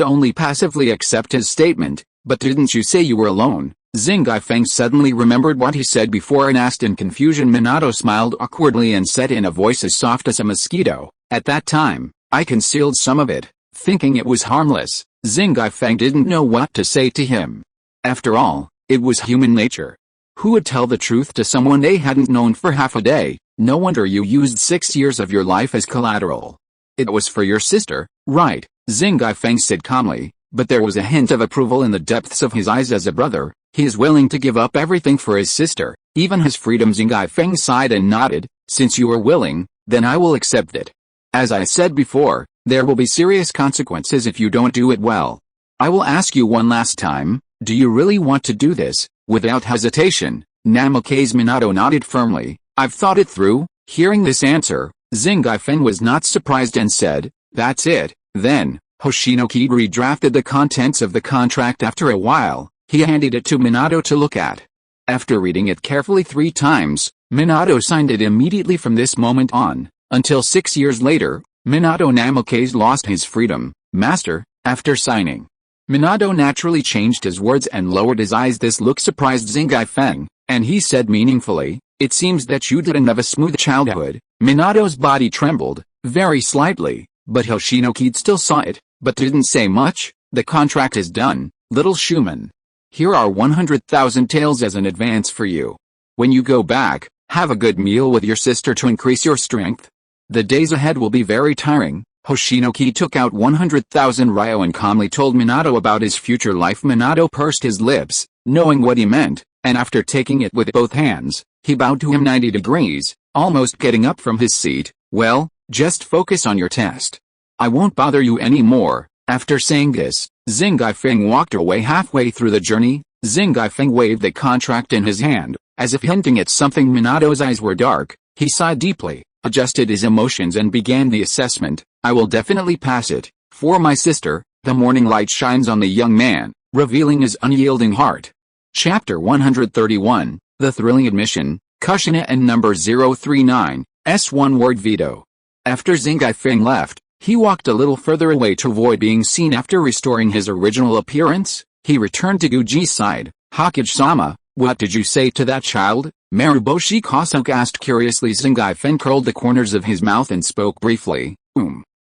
only passively accept his statement. But didn't you say you were alone? Zingifeng suddenly remembered what he said before and asked in confusion. Minato smiled awkwardly and said in a voice as soft as a mosquito, at that time, I concealed some of it, thinking it was harmless. Zingifeng didn't know what to say to him. After all, it was human nature. Who would tell the truth to someone they hadn't known for half a day? No wonder you used 6 years of your life as collateral. It was for your sister, right? Zingifeng said calmly. but there was a hint of approval in the depths of his eyes. As a brother, he is willing to give up everything for his sister, even his freedom. Zingai Feng sighed and nodded. Since you are willing, then I will accept it. As I said before, there will be serious consequences if you don't do it well. I will ask you one last time, do you really want to do this? Without hesitation, Namikaze Minato nodded firmly. I've thought it through. Hearing this answer, Zingai Feng was not surprised and said, that's it. Then, Hoshino Kaede redrafted the contents of the contract. After a while, he handed it to Minato to look at. After reading it carefully 3 times, Minato signed it immediately. From this moment on, until 6 years later, Minato Namikaze lost his freedom. Master, after signing, Minato naturally changed his words and lowered his eyes. This look surprised Zingai Feng, and he said meaningfully, it seems that you didn't have a smooth childhood. Minato's body trembled, very slightly, but Hoshino Kaede still saw it, but didn't say much. The contract is done, little Shuman. Here are 100,000 taels as an advance for you. When you go back, have a good meal with your sister to increase your strength. The days ahead will be very tiring. Hoshino Kaede took out 100,000 ryo and calmly told Minato about his future life. Minato pursed his lips, knowing what he meant, and after taking it with both hands, he bowed to him 90 degrees, almost getting up from his seat. Well, just focus on your test. I won't bother you anymore. After saying this, Zingai Feng walked away. Halfway through the journey, Zingai Feng waved the contract in his hand, as if hinting at something. Minato's eyes were dark. He sighed deeply, adjusted his emotions and began the assessment. I will definitely pass it. For my sister. The morning light shines on the young man, revealing his unyielding heart. Chapter 131, The Thrilling Admission, Kushina and number 039, S1 word veto. After Zingai Feng left, he walked a little further away to avoid being seen. After restoring his original appearance, he returned to Guji's side. Hokage-sama, what did you say to that child? Maruboshi Kasuke asked curiously. Zingai Feng curled the corners of his mouth and spoke briefly.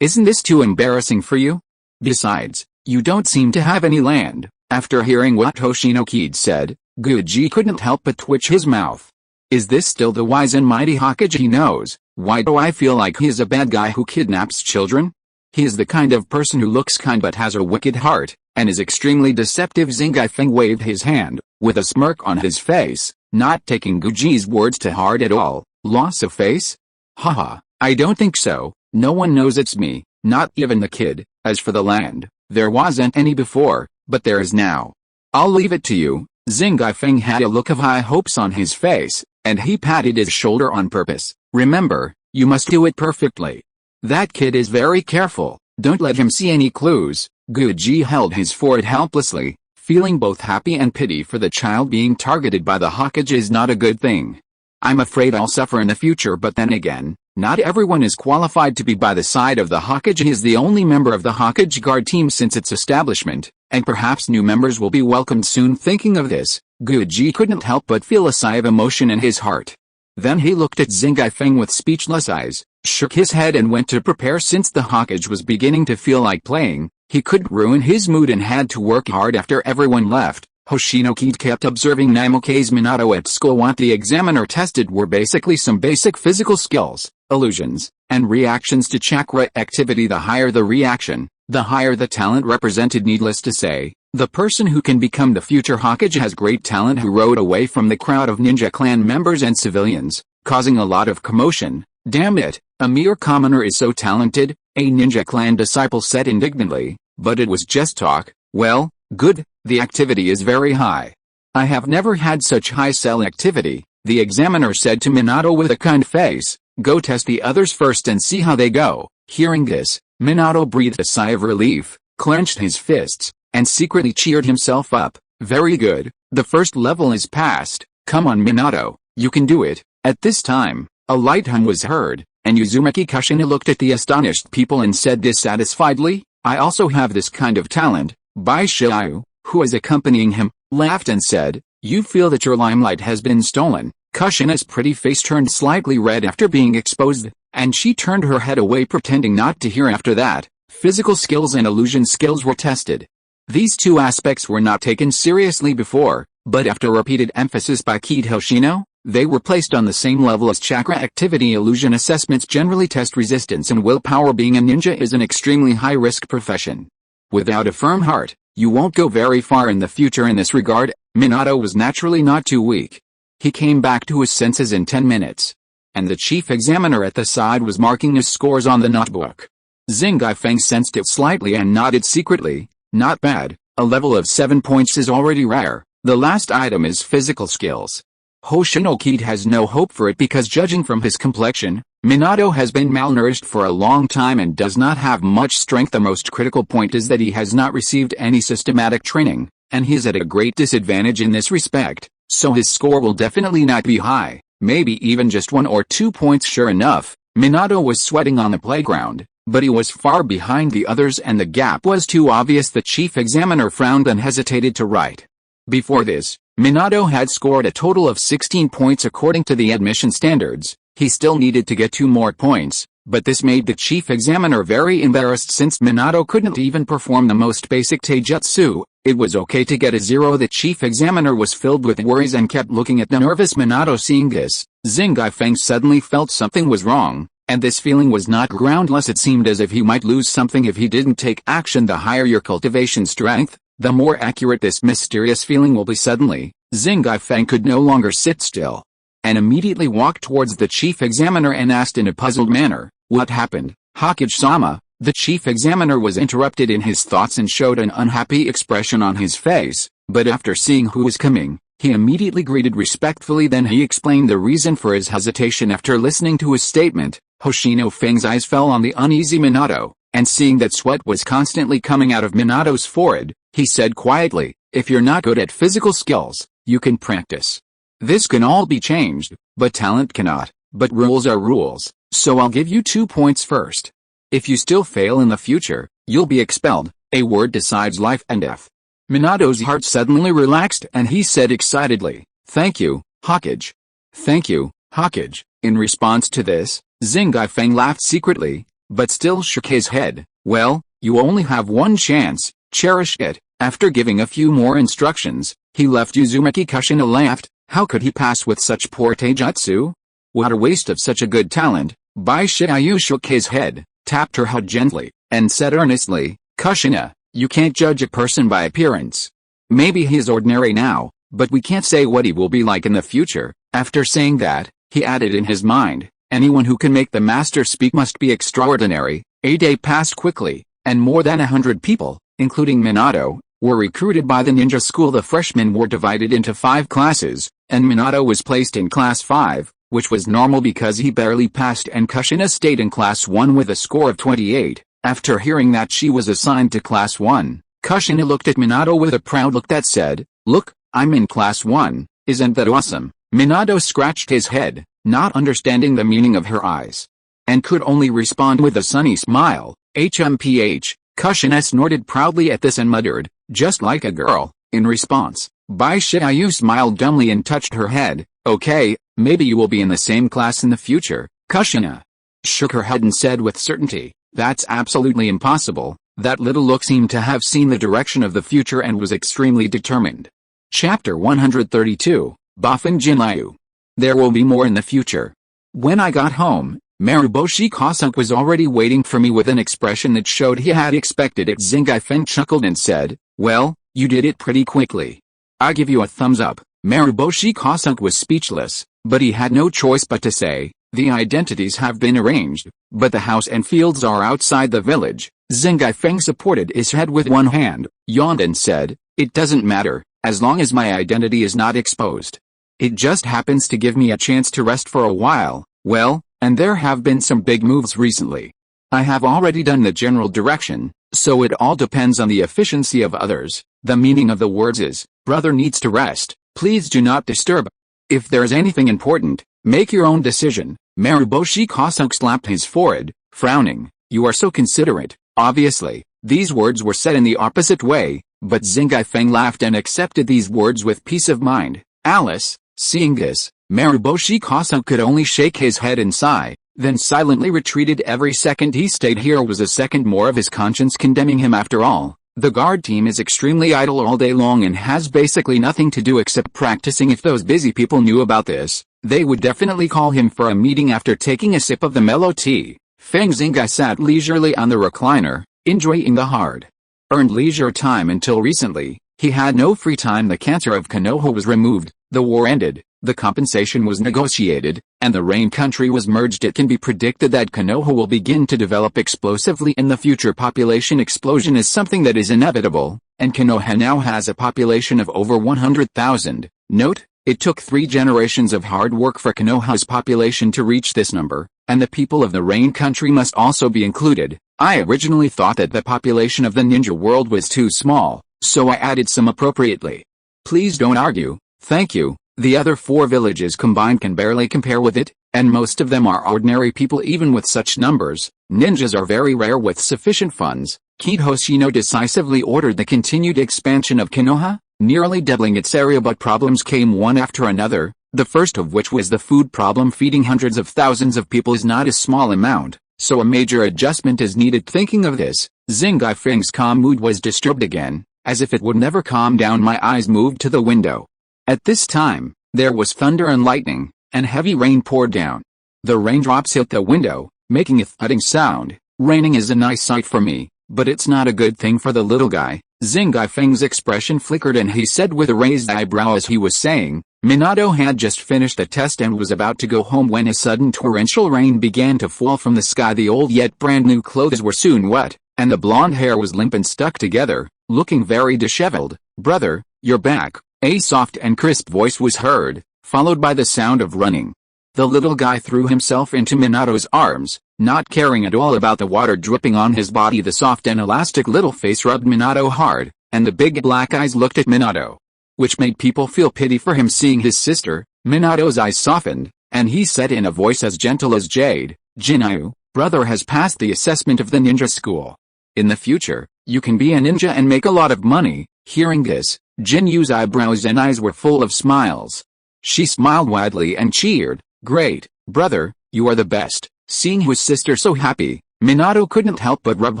Isn't this too embarrassing for you? Besides, you don't seem to have any land. After hearing what Hoshino Kaede said, Guji couldn't help but twitch his mouth. Is this still the wise and mighty Hokage he knows? Why do I feel like he is a bad guy who kidnaps children? He is the kind of person who looks kind but has a wicked heart, and is extremely deceptive. Zingai Feng waved his hand, with a smirk on his face, not taking Guji's words to heart at all. Loss of face? Haha, I don't think so. No one knows it's me, not even the kid. As for the land, there wasn't any before, but there is now. I'll leave it to you. Zingai Feng had a look of high hopes on his face, and he patted his shoulder on purpose. Remember, you must do it perfectly. That kid is very careful, don't let him see any clues. Guji held his forehead helplessly, feeling both happy and pity for the child. Being targeted by the Hokage is not a good thing. I'm afraid I'll suffer in the future, but then again, not everyone is qualified to be by the side of the Hokage. He is the only member of the Hokage Guard team since its establishment, and perhaps new members will be welcomed soon. Thinking of this, Guji couldn't help but feel a sigh of emotion in his heart. Then he looked at Zingai Feng with speechless eyes, shook his head and went to prepare. Since the Hokage was beginning to feel like playing, he couldn't ruin his mood and had to work hard. After everyone left, Hoshino Kaede kept observing Namikaze Minato at school. What the examiner tested were basically some basic physical skills, illusions, and reactions to chakra activity. The higher the reaction, the higher the talent represented. Needless to say, the person who can become the future Hokage has great talent. Who rode away from the crowd of ninja clan members and civilians, causing a lot of commotion. Damn it, a mere commoner is so talented, a ninja clan disciple said indignantly, but it was just talk. Well, good, the activity is very high. I have never had such high cell activity, the examiner said to Minato with a kind face. Go test the others first and see how they go. Hearing this, Minato breathed a sigh of relief, clenched his fists, and secretly cheered himself up. Very good, the first level is passed. Come on Minato, you can do it. At this time, a light hum was heard, and Uzumaki Kushina looked at the astonished people and said dissatisfiedly, I also have this kind of talent. Bai Shiyu, who is accompanying him, laughed and said, you feel that your limelight has been stolen. Kushina's pretty face turned slightly red after being exposed, and she turned her head away pretending not to hear. After that, physical skills and illusion skills were tested. These two aspects were not taken seriously before, but after repeated emphasis by Kaede Hoshino, they were placed on the same level as chakra activity. Illusion assessments generally test resistance and willpower. Being a ninja is an extremely high-risk profession. Without a firm heart, you won't go very far in the future in this regard. Minato was naturally not too weak. He came back to his senses in 10 minutes. And the chief examiner at the side was marking his scores on the notebook. Xing Gaifeng sensed it slightly and nodded secretly. Not bad, a level of 7 points is already rare. The last item is physical skills. Hoshino Kaede has no hope for it because judging from his complexion, Minato has been malnourished for a long time and does not have much strength. The most critical point is that he has not received any systematic training, and he is at a great disadvantage in this respect, so his score will definitely not be high, maybe even just 1 or 2 points. Sure enough, Minato was sweating on the playground, but he was far behind the others and the gap was too obvious. The chief examiner frowned and hesitated to write. Before this, Minato had scored a total of 16 points according to the admission standards. He still needed to get 2 more points, but this made the chief examiner very embarrassed since Minato couldn't even perform the most basic taijutsu. It was okay to get a 0. The chief examiner was filled with worries and kept looking at the nervous Minato. Seeing this, Xing Gaifeng suddenly felt something was wrong, and this feeling was not groundless. It seemed as if he might lose something if he didn't take action. The higher your cultivation strength, the more accurate this mysterious feeling will be. Suddenly, Xing Gaifeng could no longer sit still, and immediately walked towards the chief examiner and asked in a puzzled manner, "What happened, Hokage-sama?" The chief examiner was interrupted in his thoughts and showed an unhappy expression on his face, but after seeing who was coming, he immediately greeted respectfully. Then he explained the reason for his hesitation. After listening to his statement, Hoshino Feng's eyes fell on the uneasy Minato, and seeing that sweat was constantly coming out of Minato's forehead, he said quietly, "If you're not good at physical skills, you can practice. This can all be changed, but talent cannot. But rules are rules, so I'll give you 2 points first. If you still fail in the future, you'll be expelled. A word decides life and death." Minato's heart suddenly relaxed and he said excitedly, "Thank you, Hokage." "Thank you, Hokage." In response to this, Xing Gaifeng laughed secretly, but still shook his head. "Well, you only have 1 chance, cherish it." After giving a few more instructions, he left. Uzumaki Kushina laughed. How could he pass with such poor taijutsu? What a waste of such a good talent. Bai Shiayu shook his head, tapped her head gently, and said earnestly, "Kushina, you can't judge a person by appearance. Maybe he is ordinary now, but we can't say what he will be like in the future." After saying that, he added in his mind, "Anyone who can make the master speak must be extraordinary." A day passed quickly, and more than 100 people, including Minato, were recruited by the ninja school. The freshmen were divided into 5 classes, and Minato was placed in class 5, which was normal because he barely passed, and Kushina stayed in class 1 with a score of 28. After hearing that she was assigned to class 1, Kushina looked at Minato with a proud look that said, "Look, I'm in class 1, isn't that awesome?" Minato scratched his head, not understanding the meaning of her eyes, and could only respond with a sunny smile. HMPH, Kushina snorted proudly at this and muttered, "Just like a girl." In response, Bai Shiayu smiled dumbly and touched her head. "Okay, maybe you will be in the same class in the future." Kushina shook her head and said with certainty, "That's absolutely impossible." That little look seemed to have seen the direction of the future and was extremely determined. Chapter 132, Boffin Jinryu. There will be more in the future. When I got home, Maruboshi Kasuke was already waiting for me with an expression that showed he had expected it. Xing Gaifeng chuckled and said, "Well, you did it pretty quickly. I give you a thumbs up." Maruboshi Kasuke was speechless, but he had no choice but to say, "The identities have been arranged, but the house and fields are outside the village." Xing Gaifeng supported his head with one hand, yawned and said, "It doesn't matter, as long as my identity is not exposed. It just happens to give me a chance to rest for a while." Well, and there have been some big moves recently. I have already done the general direction, so it all depends on the efficiency of others. The meaning of the words is, brother needs to rest, please do not disturb. If there is anything important, make your own decision. Maruboshi Kasuke slapped his forehead, frowning. You are so considerate. Obviously, these words were said in the opposite way, but Xing Gaifeng laughed and accepted these words with peace of mind. Alice, seeing this, Maruboshi Kasuke could only shake his head and sigh, then silently retreated. Every second he stayed here was a second more of his conscience condemning him. After all, the guard team is extremely idle all day long and has basically nothing to do except practicing. If those busy people knew about this, they would definitely call him for a meeting. After taking a sip of the mellow tea, Feng Xingai sat leisurely on the recliner, enjoying the hard earned leisure time until recently. He had no free time. The cancer of Konoha was removed, the war ended, the compensation was negotiated, and the rain country was merged. It can be predicted that Konoha will begin to develop explosively in the future. Population explosion is something that is inevitable, and Konoha now has a population of over 100,000. Note, it took 3 generations of hard work for Konoha's population to reach this number, and the people of the rain country must also be included. I originally thought that the population of the ninja world was too small, so I added some appropriately. Please don't argue, thank you. The other 4 villages combined can barely compare with it, and most of them are ordinary people. Even with such numbers, ninjas are very rare with sufficient funds. King Hoshino decisively ordered the continued expansion of Konoha, nearly doubling its area, but problems came one after another, the first of which was the food problem. Feeding hundreds of thousands of people is not a small amount, so a major adjustment is needed. Thinking of this, Xingai Feng's calm mood was disturbed again, as if it would never calm down. My eyes moved to the window. At this time, there was thunder and lightning, and heavy rain poured down. The raindrops hit the window, making a thudding sound. Raining is a nice sight for me, but it's not a good thing for the little guy. Xingai Feng's expression flickered and he said with a raised eyebrow as he was saying, Minato had just finished a test and was about to go home when a sudden torrential rain began to fall from the sky. The old yet brand new clothes were soon wet, and the blonde hair was limp and stuck together, looking very disheveled. Brother, you're back. A soft and crisp voice was heard, followed by the sound of running. The little guy threw himself into Minato's arms, not caring at all about the water dripping on his body. The soft and elastic little face rubbed Minato hard, and the big black eyes looked at Minato, which made people feel pity for him. Seeing his sister, Minato's eyes softened, and he said in a voice as gentle as jade, Jinyu, brother has passed the assessment of the ninja school. In the future, you can be a ninja and make a lot of money. Hearing this, Jinyu's eyebrows and eyes were full of smiles. She smiled widely and cheered, great, brother, you are the best. Seeing his sister so happy, Minato couldn't help but rub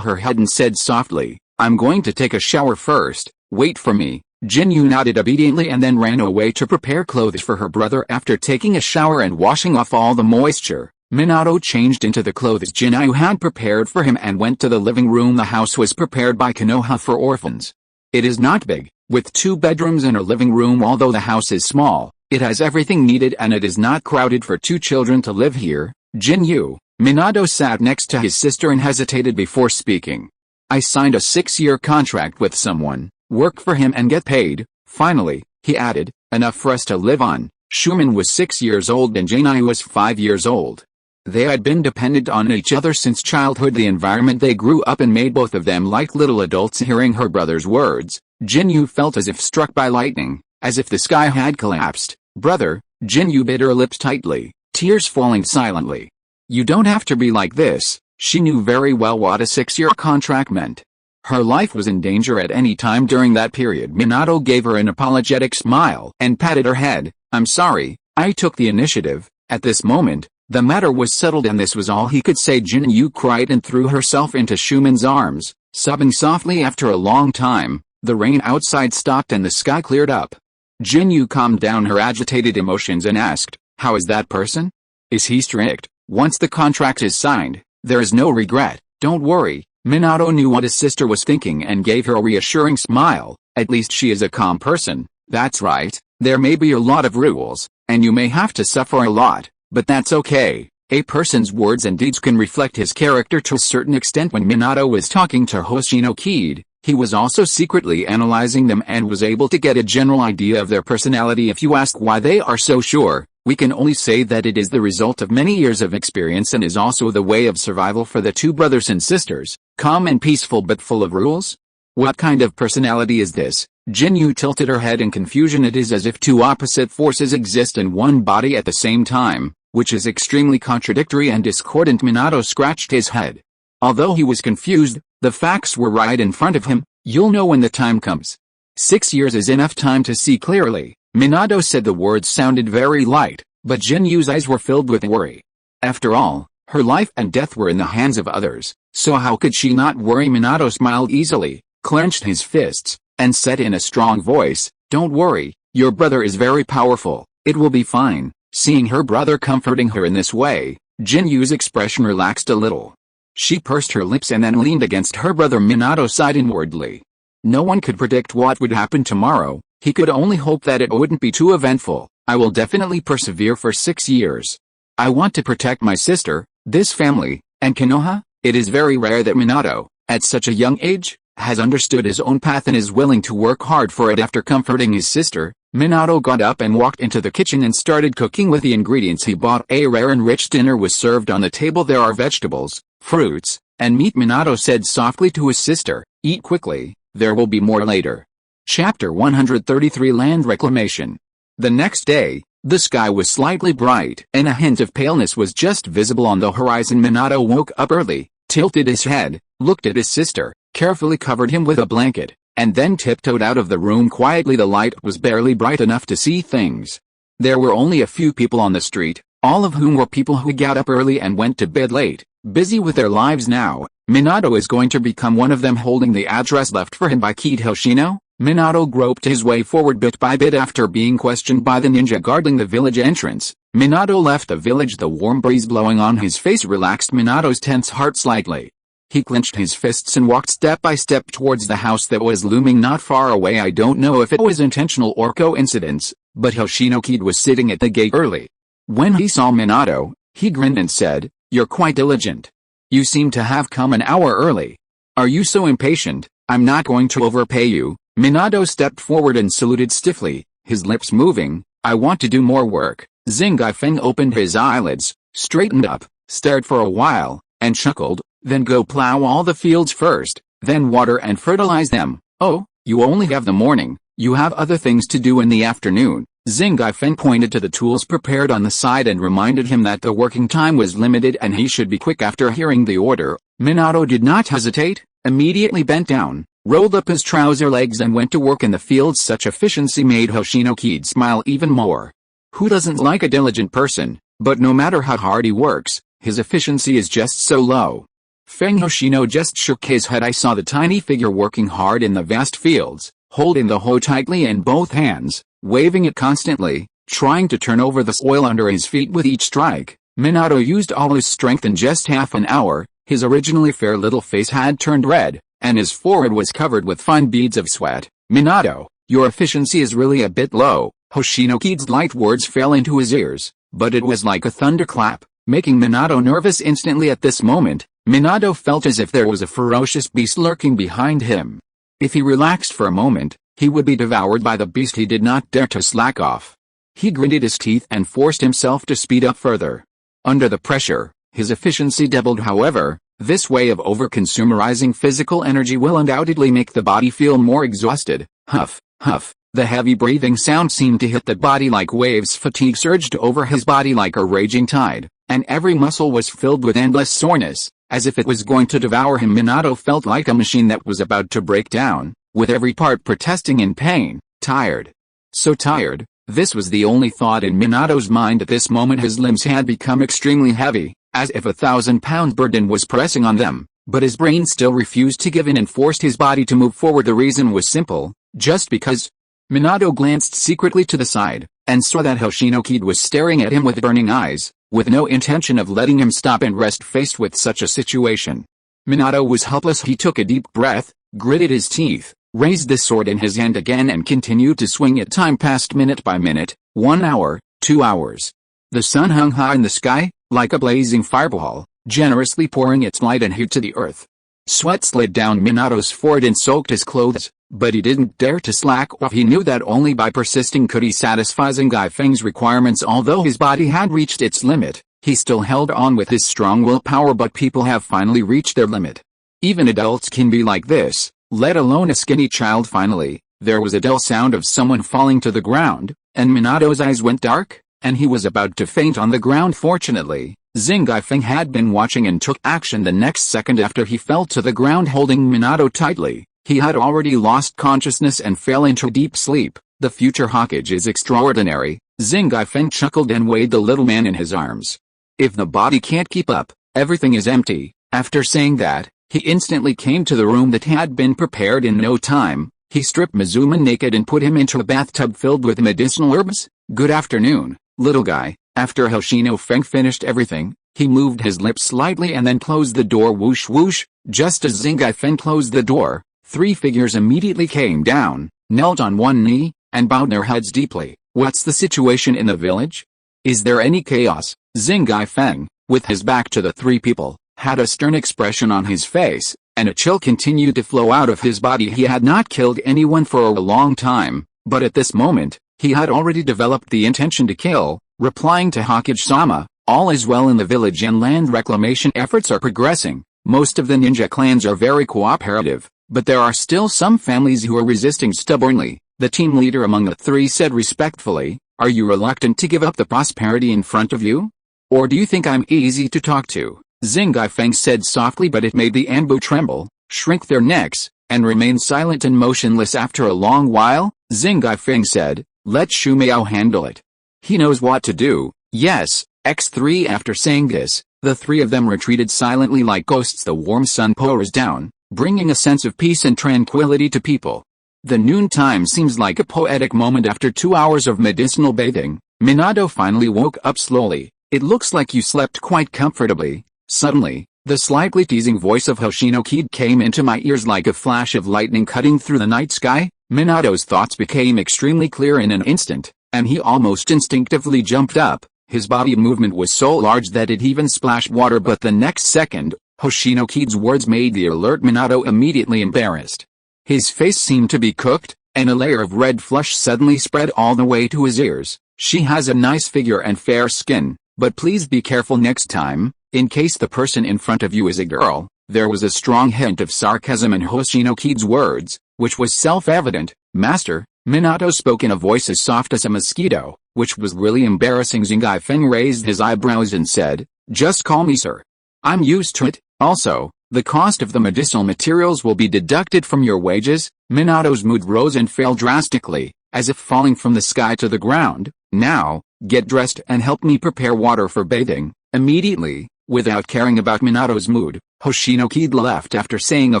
her head and said softly, I'm going to take a shower first, wait for me. Jinyu nodded obediently and then ran away to prepare clothes for her brother. After taking a shower and washing off all the moisture, Minato changed into the clothes Jinyu had prepared for him and went to the living room. The house was prepared by Konoha for orphans. It is not big, with 2 bedrooms and a living room. Although the house is small, it has everything needed and it is not crowded for 2 children to live here. Jinyu, Minato sat next to his sister and hesitated before speaking. I signed a 6-year contract with someone, work for him and get paid. Finally, he added, enough for us to live on. Shuman was 6 years old and Jinyu was 5 years old. They had been dependent on each other since childhood. The environment they grew up in made both of them like little adults. Hearing her brother's words, Jinyu felt as if struck by lightning, as if the sky had collapsed. Brother, Jinyu bit her lips tightly, tears falling silently. You don't have to be like this. She knew very well what a 6-year contract meant. Her life was in danger at any time during that period. Minato gave her an apologetic smile and patted her head. I'm sorry, I took the initiative. At this moment, the matter was settled and this was all he could say. Jinyu cried and threw herself into Shuman's arms, sobbing softly. After a long time, the rain outside stopped and the sky cleared up. Jinyu calmed down her agitated emotions and asked, how is that person? Is he strict? Once the contract is signed, there is no regret. Don't worry. Minato knew what his sister was thinking and gave her a reassuring smile. At least she is a calm person. That's right, there may be a lot of rules, and you may have to suffer a lot, but that's okay. A person's words and deeds can reflect his character to a certain extent. When Minato was talking to Hoshino Kaede, he was also secretly analyzing them and was able to get a general idea of their personality. If you ask why they are so sure, we can only say that it is the result of many years of experience and is also the way of survival for the 2 brothers and sisters, calm and peaceful but full of rules. What kind of personality is this? Jinyu tilted her head in confusion. It is as if 2 opposite forces exist in one body at the same time, which is extremely contradictory and discordant. Minato scratched his head. Although he was confused, the facts were right in front of him. You'll know when the time comes. 6 years is enough time to see clearly. Minato said. The words sounded very light, but Jinyu's eyes were filled with worry. After all, her life and death were in the hands of others, so how could she not worry? Minato smiled easily, clenched his fists, and said in a strong voice, don't worry, your brother is very powerful, it will be fine. Seeing her brother comforting her in this way, Jinyu's expression relaxed a little. She pursed her lips and then leaned against her brother. Minato sighed inwardly. No one could predict what would happen tomorrow. He could only hope that it wouldn't be too eventful. I will definitely persevere for 6 years. I want to protect my sister, this family, and Konoha. It is very rare that Minato, at such a young age, has understood his own path and is willing to work hard for it. After comforting his sister, Minato got up and walked into the kitchen and started cooking with the ingredients he bought. A rare and rich dinner was served on the table. There are vegetables, fruits, and meat. Minato said softly to his sister, "Eat quickly, there will be more later." Chapter 133 Land Reclamation. The next day, the sky was slightly bright and a hint of paleness was just visible on the horizon. Minato woke up early, tilted his head, looked at his sister, carefully covered him with a blanket, and then tiptoed out of the room quietly. The light was barely bright enough to see things. There were only a few people on the street, all of whom were people who got up early and went to bed late, busy with their lives now. Minato is going to become one of them. Holding the address left for him by Kid Hoshino, Minato groped his way forward bit by bit. After being questioned by the ninja guarding the village entrance, Minato left the village. The warm breeze blowing on his face relaxed Minato's tense heart slightly. He clenched his fists and walked step by step towards the house that was looming not far away. I don't know if it was intentional or coincidence, but Hoshino Kaede was sitting at the gate early. When he saw Minato, he grinned and said, "You're quite diligent. You seem to have come an hour early. Are you so impatient? I'm not going to overpay you." Minato stepped forward and saluted stiffly, his lips moving. "I want to do more work." Zingai Feng opened his eyelids, straightened up, stared for a while, and chuckled. "Then go plow all the fields first, then water and fertilize them." "Oh, you only have the morning, you have other things to do in the afternoon." Zingai Feng pointed to the tools prepared on the side and reminded him that the working time was limited and he should be quick. After hearing the order, Minato did not hesitate, immediately bent down, rolled up his trouser legs and went to work in the fields. Such efficiency made Hoshino Kaede smile even more. Who doesn't like a diligent person? But no matter how hard he works, his efficiency is just so low. Feng Hoshino just shook his head. I saw the tiny figure working hard in the vast fields, holding the hoe tightly in both hands, waving it constantly, trying to turn over the soil under his feet with each strike. Minato used all his strength in just half an hour. His originally fair little face had turned red, and his forehead was covered with fine beads of sweat. "Minato, your efficiency is really a bit low." Hoshino Kaede's light words fell into his ears, but it was like a thunderclap, making Minato nervous instantly. At this moment, Minato felt as if there was a ferocious beast lurking behind him. If he relaxed for a moment, he would be devoured by the beast. He did not dare to slack off. He gritted his teeth and forced himself to speed up further. Under the pressure, his efficiency doubled. However, this way of over-consumerizing physical energy will undoubtedly make the body feel more exhausted. Huff, huff. The heavy breathing sound seemed to hit the body like waves. Fatigue surged over his body like a raging tide, and every muscle was filled with endless soreness, as if it was going to devour him. Minato felt like a machine that was about to break down, with every part protesting in pain. Tired. So tired. This was the only thought in Minato's mind at this moment. His limbs had become extremely heavy, as if a 1,000-pound burden was pressing on them, but his brain still refused to give in and forced his body to move forward. The reason was simple, just because. Minato glanced secretly to the side, and saw that Hoshino Kaede was staring at him with burning eyes, with no intention of letting him stop and rest. Faced with such a situation, Minato was helpless. He took a deep breath, gritted his teeth, raised the sword in his hand again and continued to swing it. Time passed minute by minute, 1 hour, 2 hours. The sun hung high in the sky, like a blazing fireball, generously pouring its light and heat to the earth. Sweat slid down Minato's forehead and soaked his clothes, but he didn't dare to slack off. He knew that only by persisting could he satisfy Zingai Feng's requirements. Although his body had reached its limit, he still held on with his strong willpower. But people have finally reached their limit. Even adults can be like this, let alone a skinny child. Finally, there was a dull sound of someone falling to the ground, and Minato's eyes went dark, and he was about to faint on the ground. Fortunately, Zingai Feng had been watching and took action the next second after he fell to the ground holding Minato tightly. He had already lost consciousness and fell into deep sleep. The future Hokage is extraordinary. Zingai Feng chuckled and weighed the little man in his arms. If the body can't keep up, everything is empty. After saying that, he instantly came to the room that had been prepared in no time. He stripped Mizuma naked and put him into a bathtub filled with medicinal herbs. "Good afternoon, little guy." After Hoshino Feng finished everything, He moved his lips slightly and then closed the door. Whoosh whoosh. Just as Xing Feng closed the door, 3 figures immediately came down, knelt on one knee, and bowed their heads deeply. What's the situation in the village? Is there any chaos? Xing Feng, with his back to the 3 people, had a stern expression on his face, and a chill continued to flow out of his body. He had not killed anyone for a long time, but at this moment, he had already developed the intention to kill. Replying to Hokage-sama, all is well in the village and land reclamation efforts are progressing. Most of the ninja clans are very cooperative, but there are still some families who are resisting stubbornly. The team leader among the 3 said respectfully, "Are you reluctant to give up the prosperity in front of you? Or do you think I'm easy to talk to?" Xing Feng said softly, but it made the Anbu tremble, shrink their necks, and remain silent and motionless. After a long while, Xing Feng said, "Let Shu Miao handle it. He knows what to do." Yes, X3. After saying this, the 3 of them retreated silently like ghosts. The warm sun pours down, bringing a sense of peace and tranquility to people. The noontime seems like a poetic moment. After 2 hours of medicinal bathing, Minato finally woke up slowly. "It looks like you slept quite comfortably." Suddenly, the slightly teasing voice of Hoshino Kaede came into my ears like a flash of lightning cutting through the night sky. Minato's thoughts became extremely clear in an instant, and he almost instinctively jumped up. His body movement was so large that it even splashed water, but the next second, Hoshino Kaede's words made the alert Minato immediately embarrassed. His face seemed to be cooked, and a layer of red flush suddenly spread all the way to his ears. "She has a nice figure and fair skin, but please be careful next time, in case the person in front of you is a girl." There was a strong hint of sarcasm in Hoshino Kaede's words, which was self-evident. "Master," Minato spoke in a voice as soft as a mosquito, which was really embarrassing. Xing Feng raised his eyebrows and said, "Just call me sir. I'm used to it. Also, the cost of the medicinal materials will be deducted from your wages." Minato's mood rose and fell drastically, as if falling from the sky to the ground. "Now, get dressed and help me prepare water for bathing." Immediately, without caring about Minato's mood, Hoshino Kaede left after saying a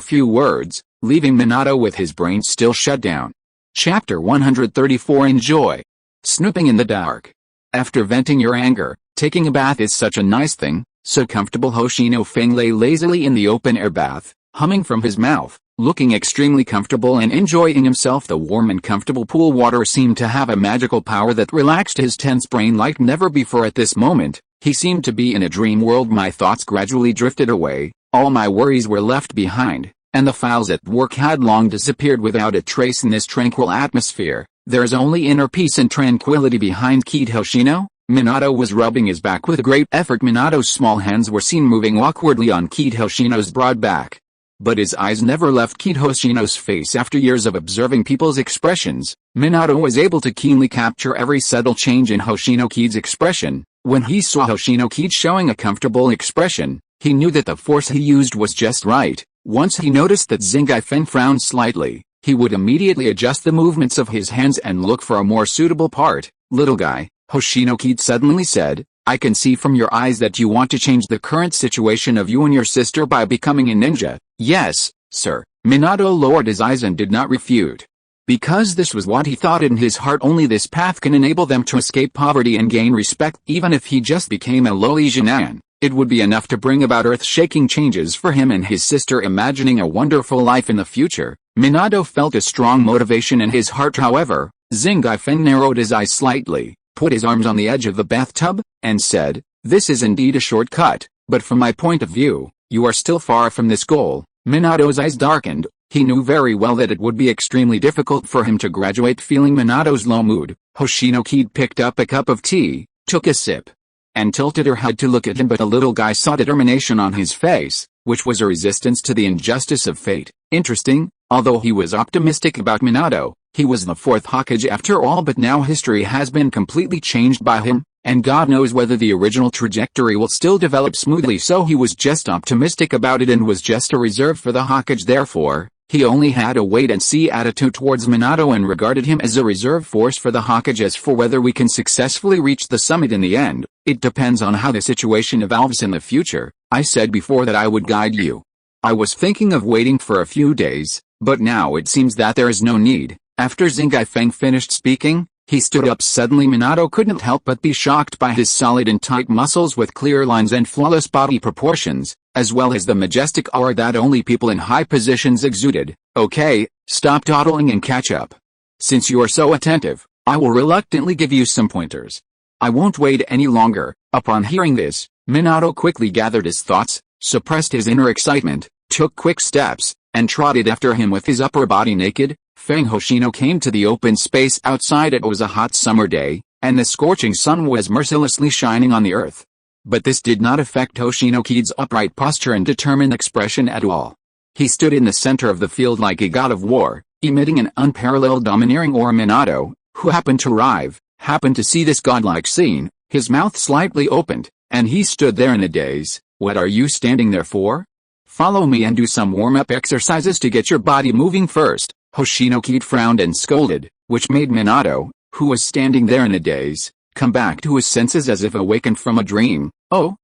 few words, leaving Minato with his brain still shut down. Chapter 134. Enjoy. Snooping in the dark. After venting your anger, taking a bath is such a nice thing. So comfortable. Hoshino Feng lay lazily in the open-air bath, humming from his mouth, looking extremely comfortable and enjoying himself. The warm and comfortable pool water seemed to have a magical power that relaxed his tense brain like never before. At this moment, he seemed to be in a dream world. My thoughts gradually drifted away, all my worries were left behind, and the files at work had long disappeared without a trace. In this tranquil atmosphere, there is only inner peace and tranquility behind Kaede. Hoshino? Minato was rubbing his back with great effort. Minato's small hands were seen moving awkwardly on Kaede Hoshino's broad back. But his eyes never left Kaede Hoshino's face. After years of observing people's expressions, Minato was able to keenly capture every subtle change in Hoshino Kaede's expression. When he saw Hoshino Kaede showing a comfortable expression, he knew that the force he used was just right. Once he noticed that Xing Feng frowned slightly, he would immediately adjust the movements of his hands and look for a more suitable part. "Little guy," Hoshino Kaede suddenly said, "I can see from your eyes that you want to change the current situation of you and your sister by becoming a ninja." "Yes, sir." Minato lowered his eyes and did not refute. Because this was what he thought in his heart. Only this path can enable them to escape poverty and gain respect. Even if he just became a lowly Jinan, it would be enough to bring about earth-shaking changes for him and his sister. Imagining a wonderful life in the future, Minato felt a strong motivation in his heart. However, Xing Feng narrowed his eyes slightly, put his arms on the edge of the bathtub, and said, "This is indeed a shortcut, but from my point of view, you are still far from this goal." Minato's eyes darkened. He knew very well that it would be extremely difficult for him to graduate. Feeling Minato's low mood, Hoshino Kaede picked up a cup of tea, took a sip, and tilted her head to look at him. But the little guy saw determination on his face, which was a resistance to the injustice of fate. Interesting. Although he was optimistic about Minato, he was the 4th Hokage after all. But now history has been completely changed by him, and God knows whether the original trajectory will still develop smoothly. So he was just optimistic about it and was just a reserve for the Hokage. Therefore, he only had a wait-and-see attitude towards Minato and regarded him as a reserve force for the Hokage. As for whether we can successfully reach the summit in the end, it depends on how the situation evolves in the future. I said before that I would guide you. I was thinking of waiting for a few days, but now it seems that there is no need. After Xing Feng finished speaking, He stood up suddenly. Minato couldn't help but be shocked by his solid and tight muscles with clear lines and flawless body proportions, as well as the majestic aura that only people in high positions exuded. Okay, stop dawdling and catch up. Since you are so attentive, I will reluctantly give you some pointers. I won't wait any longer. Upon hearing this, Minato quickly gathered his thoughts, suppressed his inner excitement, took quick steps, and trotted after him with his upper body naked. Fang Hoshino came to the open space outside. It was a hot summer day, and the scorching sun was mercilessly shining on the earth. But this did not affect Hoshino Kaede's upright posture and determined expression at all. He stood in the center of the field like a god of war, emitting an unparalleled domineering aura. Minato, who happened to arrive, happened to see this godlike scene. His mouth slightly opened, and he stood there in a daze. What are you standing there for? Follow me and do some warm-up exercises to get your body moving first. Hoshino Kaede frowned and scolded, which made Minato, who was standing there in a daze, come back to his senses as if awakened from a dream. Oh,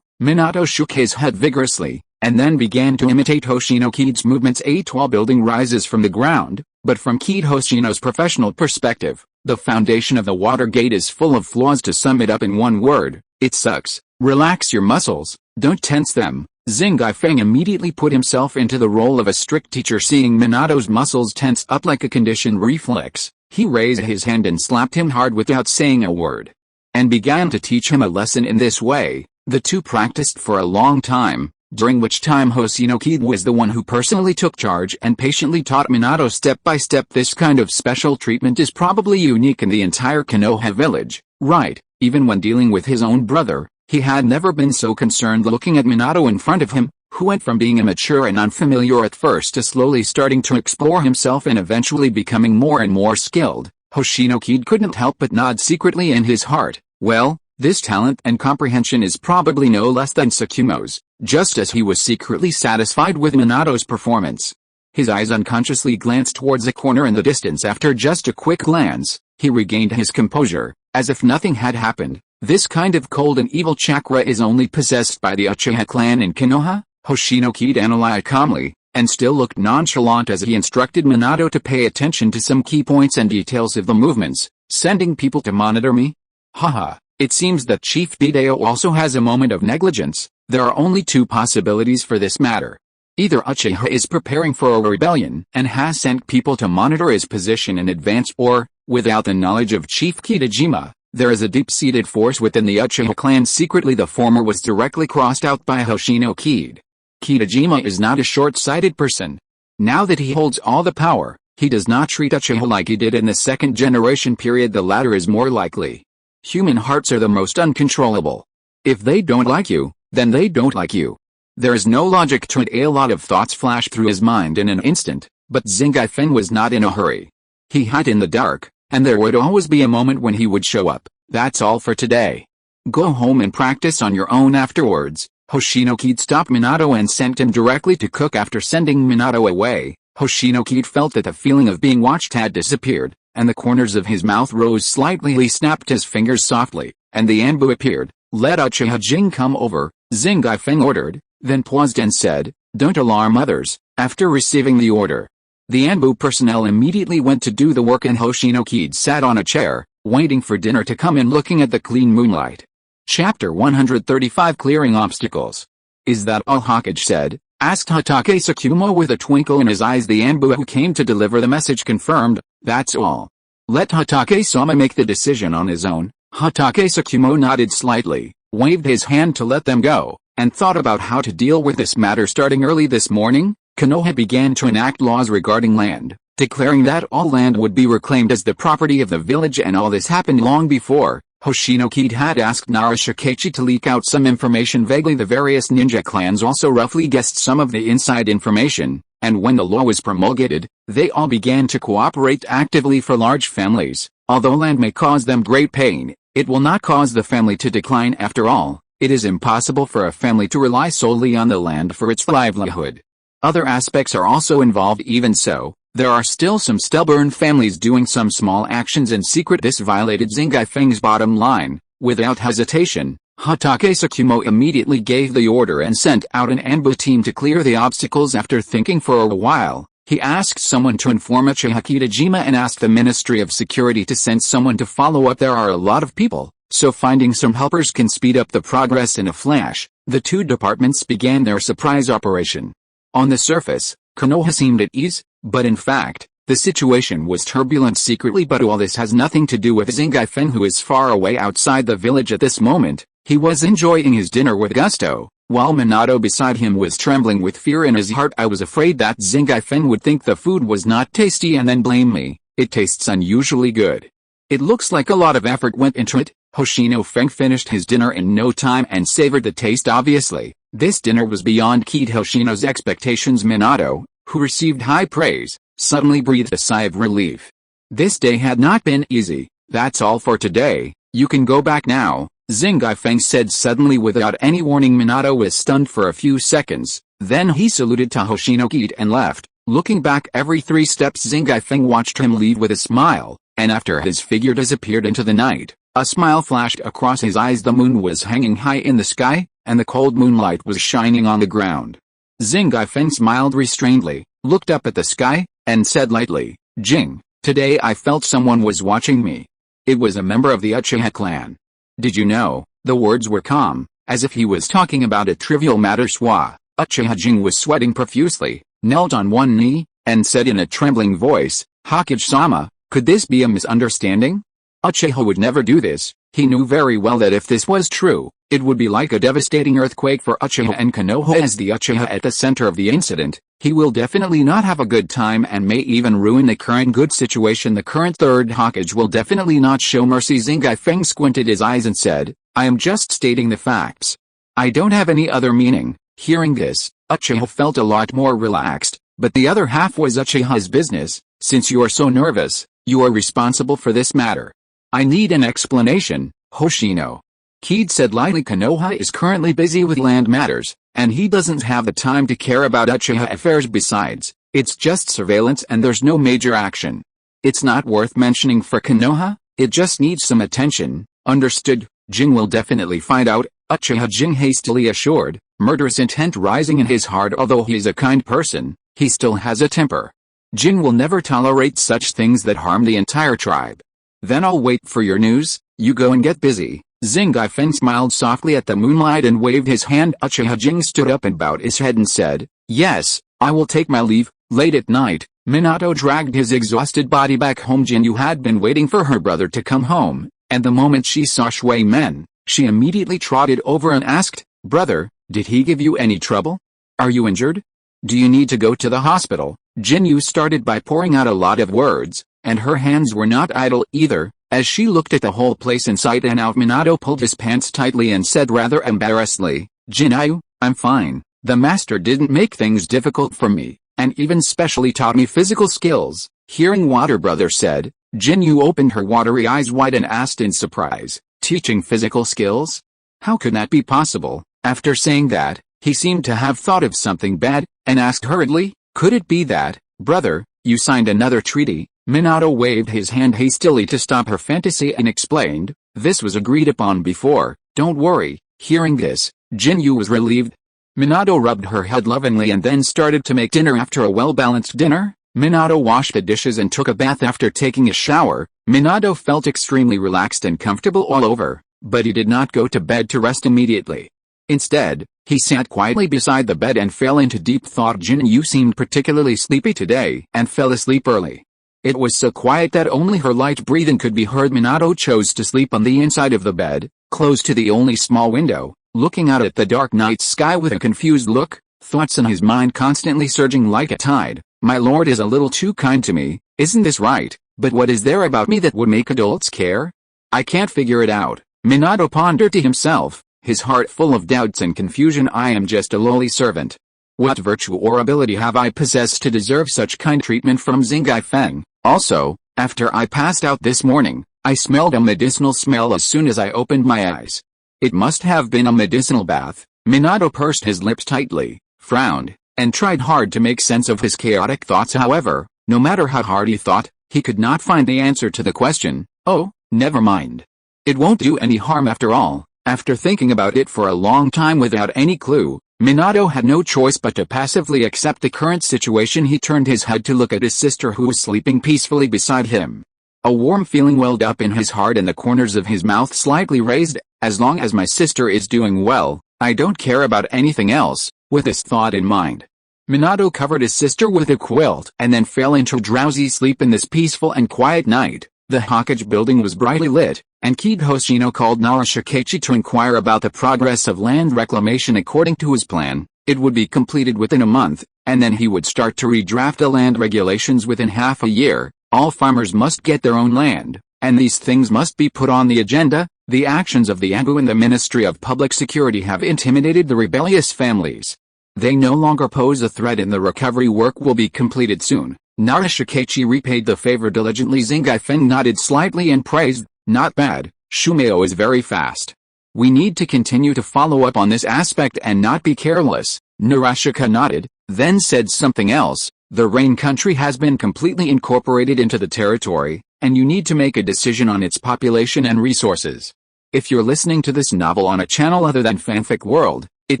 Minato shook his head vigorously, and then began to imitate Hoshino Kaede's movements. A tall building rises from the ground, but from Kaede Hoshino's professional perspective, the foundation of the water gate is full of flaws. To sum it up in one word, it sucks. Relax your muscles, don't tense them. Zingai Feng immediately put himself into the role of a strict teacher. Seeing Minato's muscles tense up like a conditioned reflex, he raised his hand and slapped him hard without saying a word, and began to teach him a lesson in this way. The two practiced for a long time, during which time Hoshino Kaede was the one who personally took charge and patiently taught Minato step by step. This kind of special treatment is probably unique in the entire Konoha village, right? Even when dealing with his own brother, he had never been so concerned looking at Minato in front of him, who went from being immature and unfamiliar at first to slowly starting to explore himself and eventually becoming more and more skilled. Hoshino Kaede couldn't help but nod secretly in his heart. Well, this talent and comprehension is probably no less than Tsukumo's, just as he was secretly satisfied with Minato's performance. His eyes unconsciously glanced towards a corner in the distance. After just a quick glance, he regained his composure, as if nothing had happened. This kind of cold and evil chakra is only possessed by the Uchiha clan in Konoha. Hoshino Kaede analyzed calmly, and still looked nonchalant as he instructed Minato to pay attention to some key points and details of the movements. Sending people to monitor me? Haha, it seems that Chief Bideo also has a moment of negligence. There are only two possibilities for this matter. Either Uchiha is preparing for a rebellion and has sent people to monitor his position in advance, or, without the knowledge of Chief Kitajima, there is a deep-seated force within the Uchiha clan. Secretly, the former was directly crossed out by Hoshino Kaede. Kitajima is not a short-sighted person. Now that he holds all the power, he does not treat Uchiha like he did in the second generation period. The latter is more likely. Human hearts are the most uncontrollable. If they don't like you, then they don't like you. There is no logic to it. A lot of thoughts flashed through his mind in an instant, but Zingai Feng was not in a hurry. He hid in the dark, and there would always be a moment when he would show up. That's all for today. Go home and practice on your own afterwards. Hoshino Kaede stopped Minato and sent him directly to cook. After sending Minato away, Hoshino Kaede felt that the feeling of being watched had disappeared, and the corners of his mouth rose slightly. He snapped his fingers softly, and the Anbu appeared. Let Uchiha Jin come over, Zingai Feng ordered, then paused and said, don't alarm others. After receiving the order, the Anbu personnel immediately went to do the work, and Hoshino Kaede sat on a chair, waiting for dinner to come in, looking at the clean moonlight. Chapter 135, Clearing Obstacles. Is that all? Hokage said, asked Hatake Tsukumo with a twinkle in his eyes. The Anbu who came to deliver the message confirmed, that's all. Let Hatake-sama make the decision on his own. Hatake Tsukumo nodded slightly, waved his hand to let them go, and thought about how to deal with this matter. Starting early this morning, Konoha began to enact laws regarding land, declaring that all land would be reclaimed as the property of the village, and all this happened long before Hoshino Kaede had asked Narashikechi to leak out some information vaguely. The various ninja clans also roughly guessed some of the inside information, and when the law was promulgated, they all began to cooperate actively. For large families, although land may cause them great pain, it will not cause the family to decline. After all, it is impossible for a family to rely solely on the land for its livelihood. Other aspects are also involved. Even so, there are still some stubborn families doing some small actions in secret. This violated Zingai Feng's bottom line. Without hesitation, Hatake Tsukumo immediately gave the order and sent out an Anbu team to clear the obstacles. After thinking for a while, He asked someone to inform Uchiha Kitajima and asked the Ministry of Security to send someone to follow up. There are a lot of people, so finding some helpers can speed up the progress in a flash. The two departments began their surprise operation. On the surface, Konoha seemed at ease, but in fact, the situation was turbulent secretly. But all this has nothing to do with Zingai Feng, who is far away outside the village at this moment. He was enjoying his dinner with gusto, while Minato beside him was trembling with fear in his heart. I was afraid that Zingai Feng would think the food was not tasty and then blame me. It tastes unusually good. It looks like a lot of effort went into it. Hoshino Feng finished his dinner in no time and savored the taste. Obviously, this dinner was beyond Kid Hoshino's expectations. Minato, who received high praise, suddenly breathed a sigh of relief. This day had not been easy. That's all for today. You can go back now, Zingai Feng said suddenly without any warning. Minato was stunned for a few seconds, then he saluted to Hoshino Kaede and left. Looking back every 3 steps, Zingai Feng watched him leave with a smile, and after his figure disappeared into the night, a smile flashed across his eyes. The moon was hanging high in the sky, and the cold moonlight was shining on the ground. Zingai Feng smiled restrainedly, looked up at the sky, and said lightly, "Jing, today I felt someone was watching me. It was a member of the Uchiha clan." "Did you know?" The words were calm, as if he was talking about a trivial matter. Uchiha Jing was sweating profusely, knelt on one knee, and said in a trembling voice, "Hokage-sama, could this be a misunderstanding? Uchiha would never do this." He knew very well that if this was true, it would be like a devastating earthquake for Uchiha and Konoha. As the Uchiha at the center of the incident, he will definitely not have a good time and may even ruin the current good situation. The current third Hokage will definitely not show mercy. Zingai Feng squinted his eyes and said, "I am just stating the facts. I don't have any other meaning." Hearing this, Uchiha felt a lot more relaxed, but the other half was Uchiha's business. "Since you are so nervous, you are responsible for this matter. I need an explanation, Hoshino." Kaede said lightly. "Konoha is currently busy with land matters, and he doesn't have the time to care about Uchiha affairs. Besides, it's just surveillance and there's no major action. It's not worth mentioning for Konoha, it just needs some attention." "Understood, Jing will definitely find out," Uchiha Jing hastily assured, murderous intent rising in his heart. Although he is a kind person, he still has a temper. Jing will never tolerate such things that harm the entire tribe. "Then I'll wait for your news. You go and get busy." Zingai Feng smiled softly at the moonlight and waved his hand. Uchiha Jing stood up and bowed his head and said, "Yes, I will take my leave." Late at night, Minato dragged his exhausted body back home. Jinyu had been waiting for her brother to come home, and the moment she saw Shui Men, she immediately trotted over and asked, "Brother, did he give you any trouble? Are you injured? Do you need to go to the hospital?" Jinyu started by pouring out a lot of words, and her hands were not idle either. As she looked at the whole place inside and out, Minato pulled his pants tightly and said rather embarrassedly, "Jinyu, I'm fine. The master didn't make things difficult for me, and even specially taught me physical skills." Hearing what her brother said, Jinyu opened her watery eyes wide and asked in surprise, "Teaching physical skills? How could that be possible?" After saying that, he seemed to have thought of something bad, and asked hurriedly, "Could it be that, brother, you signed another treaty?" Minato waved his hand hastily to stop her fantasy and explained, "This was agreed upon before, don't worry." Hearing this, Jinyu was relieved. Minato rubbed her head lovingly and then started to make dinner. After a well-balanced dinner, Minato washed the dishes and took a bath. After taking a shower, Minato felt extremely relaxed and comfortable all over, but he did not go to bed to rest immediately. Instead, he sat quietly beside the bed and fell into deep thought. Jinyu seemed particularly sleepy today and fell asleep early. It was so quiet that only her light breathing could be heard. Minato chose to sleep on the inside of the bed, close to the only small window, looking out at the dark night sky with a confused look, thoughts in his mind constantly surging like a tide. "My lord is a little too kind to me, isn't this right? But what is there about me that would make adults care? I can't figure it out." Minato pondered to himself, his heart full of doubts and confusion. "I am just a lowly servant. What virtue or ability have I possessed to deserve such kind treatment from Zingai Feng? Also, after I passed out this morning, I smelled a medicinal smell as soon as I opened my eyes. It must have been a medicinal bath." Minato pursed his lips tightly, frowned, and tried hard to make sense of his chaotic thoughts. However, no matter how hard he thought, he could not find the answer to the question. "Oh, never mind. It won't do any harm after all." After thinking about it for a long time without any clue, Minato had no choice but to passively accept the current situation. He turned his head to look at his sister who was sleeping peacefully beside him. A warm feeling welled up in his heart and the corners of his mouth slightly raised. As long as my sister is doing well, I don't care about anything else. With this thought in mind, Minato covered his sister with a quilt and then fell into drowsy sleep. In this peaceful and quiet night, the Hokage building was brightly lit, and Kid Hoshino called Naruto to inquire about the progress of land reclamation. According to his plan, it would be completed within a month, and then he would start to redraft the land regulations within half a year. All farmers must get their own land, and these things must be put on the agenda. The actions of the Abu and the Ministry of Public Security have intimidated the rebellious families. They no longer pose a threat and the recovery work will be completed soon. Naruto repaid the favor diligently. Zangief nodded slightly and praised, "Not bad, Shumeo is very fast. We need to continue to follow up on this aspect and not be careless." Naruto nodded, then said something else. "The Rain Country has been completely incorporated into the territory, and you need to make a decision on its population and resources. If you're listening to this novel on a channel other than Fanfic World, it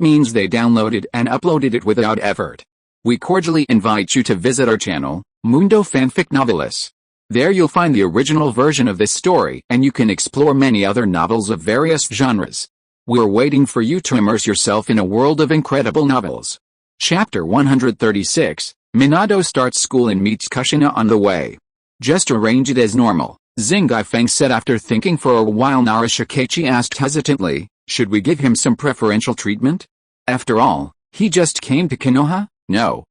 means they downloaded and uploaded it without effort. We cordially invite you to visit our channel, Mundo Fanfic Novelis. There you'll find the original version of this story and you can explore many other novels of various genres. We're waiting for you to immerse yourself in a world of incredible novels." Chapter 136, Minato starts school and meets Kushina on the way. "Just arrange it as normal," Zangief said after thinking for a while. Naruto asked hesitantly, "Should we give him some preferential treatment? After all, he just came to Konoha?" No.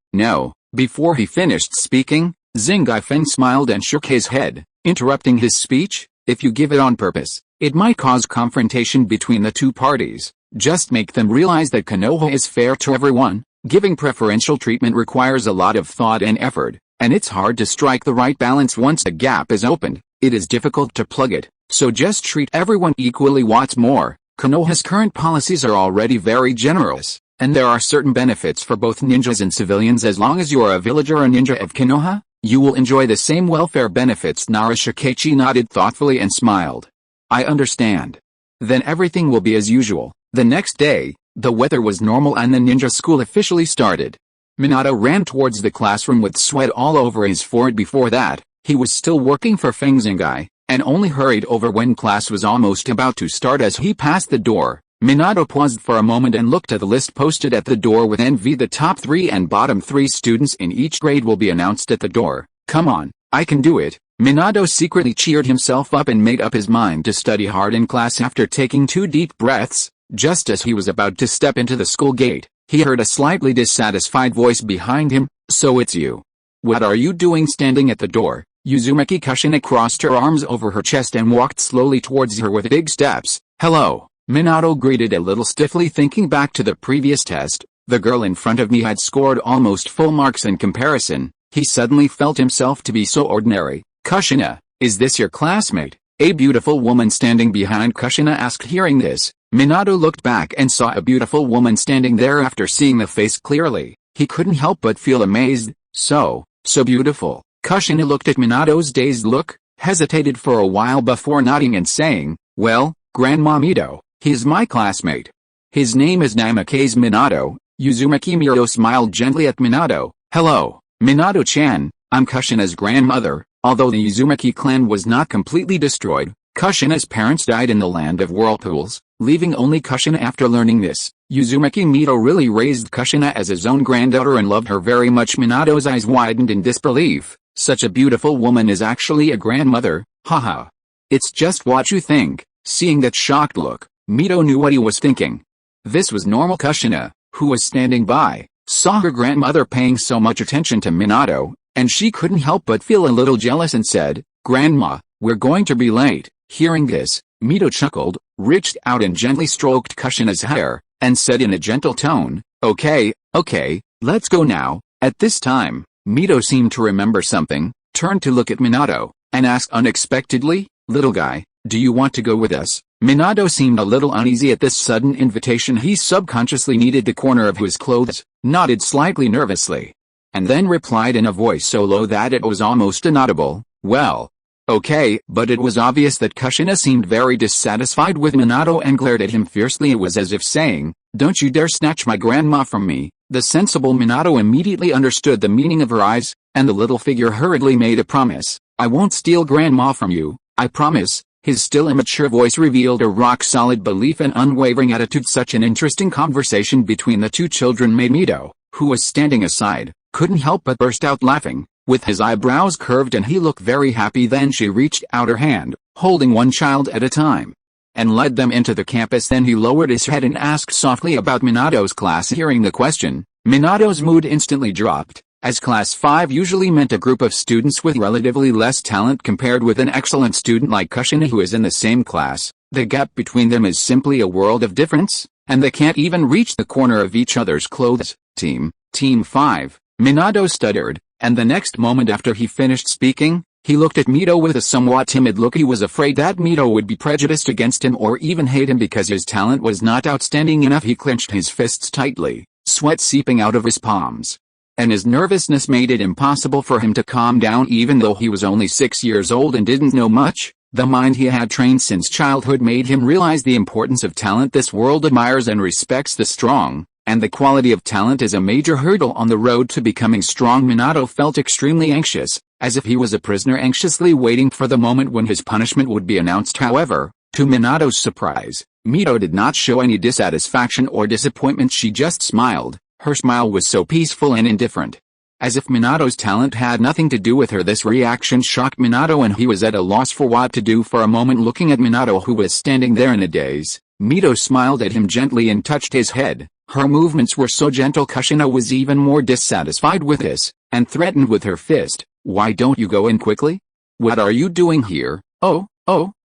Before he finished speaking, Zangief smiled and shook his head, interrupting his speech. "If you give it on purpose, it might cause confrontation between the two parties. Just make them realize that Konoha is fair to everyone. Giving preferential treatment requires a lot of thought and effort, and it's hard to strike the right balance once a gap is opened. It is difficult to plug it, so just treat everyone equally. What's more, Konoha's current policies are already very generous, and there are certain benefits for both ninjas and civilians. As long as you are a villager or ninja of Konoha, you will enjoy the same welfare benefits." Naruto nodded thoughtfully and smiled. "I understand. Then everything will be as usual." The next day, the weather was normal and the ninja school officially started. Minato ran towards the classroom with sweat all over his forehead. Before that, he was still working for Feng Zhengai, and only hurried over when class was almost about to start. As he passed the door, Minato paused for a moment and looked at the list posted at the door with envy. The top 3 and bottom 3 students in each grade will be announced at the door. "Come on, I can do it." Minato secretly cheered himself up and made up his mind to study hard in class. After taking 2 deep breaths, just as he was about to step into the school gate, he heard a slightly dissatisfied voice behind him. "So it's you. What are you doing standing at the door?" Uzumaki Kushina crossed her arms over her chest and walked slowly towards her with big steps. "Hello," Minato greeted a little stiffly. Thinking back to the previous test, the girl in front of me had scored almost full marks in comparison. He suddenly felt himself to be so ordinary. "Kushina, is this your classmate?" A beautiful woman standing behind Kushina asked. Hearing this, Minato looked back and saw a beautiful woman standing there. After seeing the face clearly, he couldn't help but feel amazed. So beautiful." Kushina looked at Minato's dazed look, hesitated for a while before nodding and saying, "Well, Grandma Mito, he's my classmate. His name is Namikaze Minato." Uzumaki Mito smiled gently at Minato. "Hello, Minato-chan, I'm Kushina's grandmother." Although the Uzumaki clan was not completely destroyed, Kushina's parents died in the land of whirlpools, leaving only Kushina. After learning this, Uzumaki Mito really raised Kushina as his own granddaughter and loved her very much. Minato's eyes widened in disbelief. Such a beautiful woman is actually a grandmother, haha. It's just what you think. Seeing that shocked look, Mito knew what he was thinking. This was normal. Kushina, who was standing by, saw her grandmother paying so much attention to Minato, and she couldn't help but feel a little jealous and said, "Grandma, we're going to be late." Hearing this, Mito chuckled, reached out and gently stroked Kushina's hair, and said in a gentle tone, Okay, let's go now." At this time, Mito seemed to remember something, turned to look at Minato, and asked unexpectedly, "Little guy, do you want to go with us?" Minato seemed a little uneasy at this sudden invitation. He subconsciously kneaded the corner of his clothes, nodded slightly nervously, and then replied in a voice so low that it was almost inaudible, "Well, okay." But it was obvious that Kushina seemed very dissatisfied with Minato and glared at him fiercely. It was as if saying, "Don't you dare snatch my grandma from me." The sensible Minato immediately understood the meaning of her eyes, and the little figure hurriedly made a promise. "I won't steal grandma from you, I promise." His still immature voice revealed a rock-solid belief and unwavering attitude. Such an interesting conversation between the two children made Mito, who was standing aside, couldn't help but burst out laughing, with his eyebrows curved, and he looked very happy. Then she reached out her hand, holding one child at a time, and led them into the campus. Then he lowered his head and asked softly about Minato's class. Hearing the question, Minato's mood instantly dropped, as Class 5 usually meant a group of students with relatively less talent compared with an excellent student like Kushina who is in the same class. The gap between them is simply a world of difference, and they can't even reach the corner of each other's clothes. Team 5, Minato stuttered, and the next moment after he finished speaking, he looked at Mito with a somewhat timid look. He was afraid that Mito would be prejudiced against him or even hate him because his talent was not outstanding enough. He clenched his fists tightly, sweat seeping out of his palms, and his nervousness made it impossible for him to calm down. Even though he was only 6 years old and didn't know much, the mind he had trained since childhood made him realize the importance of talent. This world admires and respects the strong, and the quality of talent is a major hurdle on the road to becoming strong. Minato felt extremely anxious, as if he was a prisoner anxiously waiting for the moment when his punishment would be announced. However, to Minato's surprise, Mito did not show any dissatisfaction or disappointment. She just smiled. Her smile was so peaceful and indifferent, as if Minato's talent had nothing to do with her. This reaction shocked Minato, and he was at a loss for what to do. For a moment, looking at Minato, who was standing there in a daze, Mito smiled at him gently and touched his head. Her movements were so gentle. Kushina was even more dissatisfied with this, and threatened with her fist. "Why don't you go in quickly? What are you doing here?" Oh,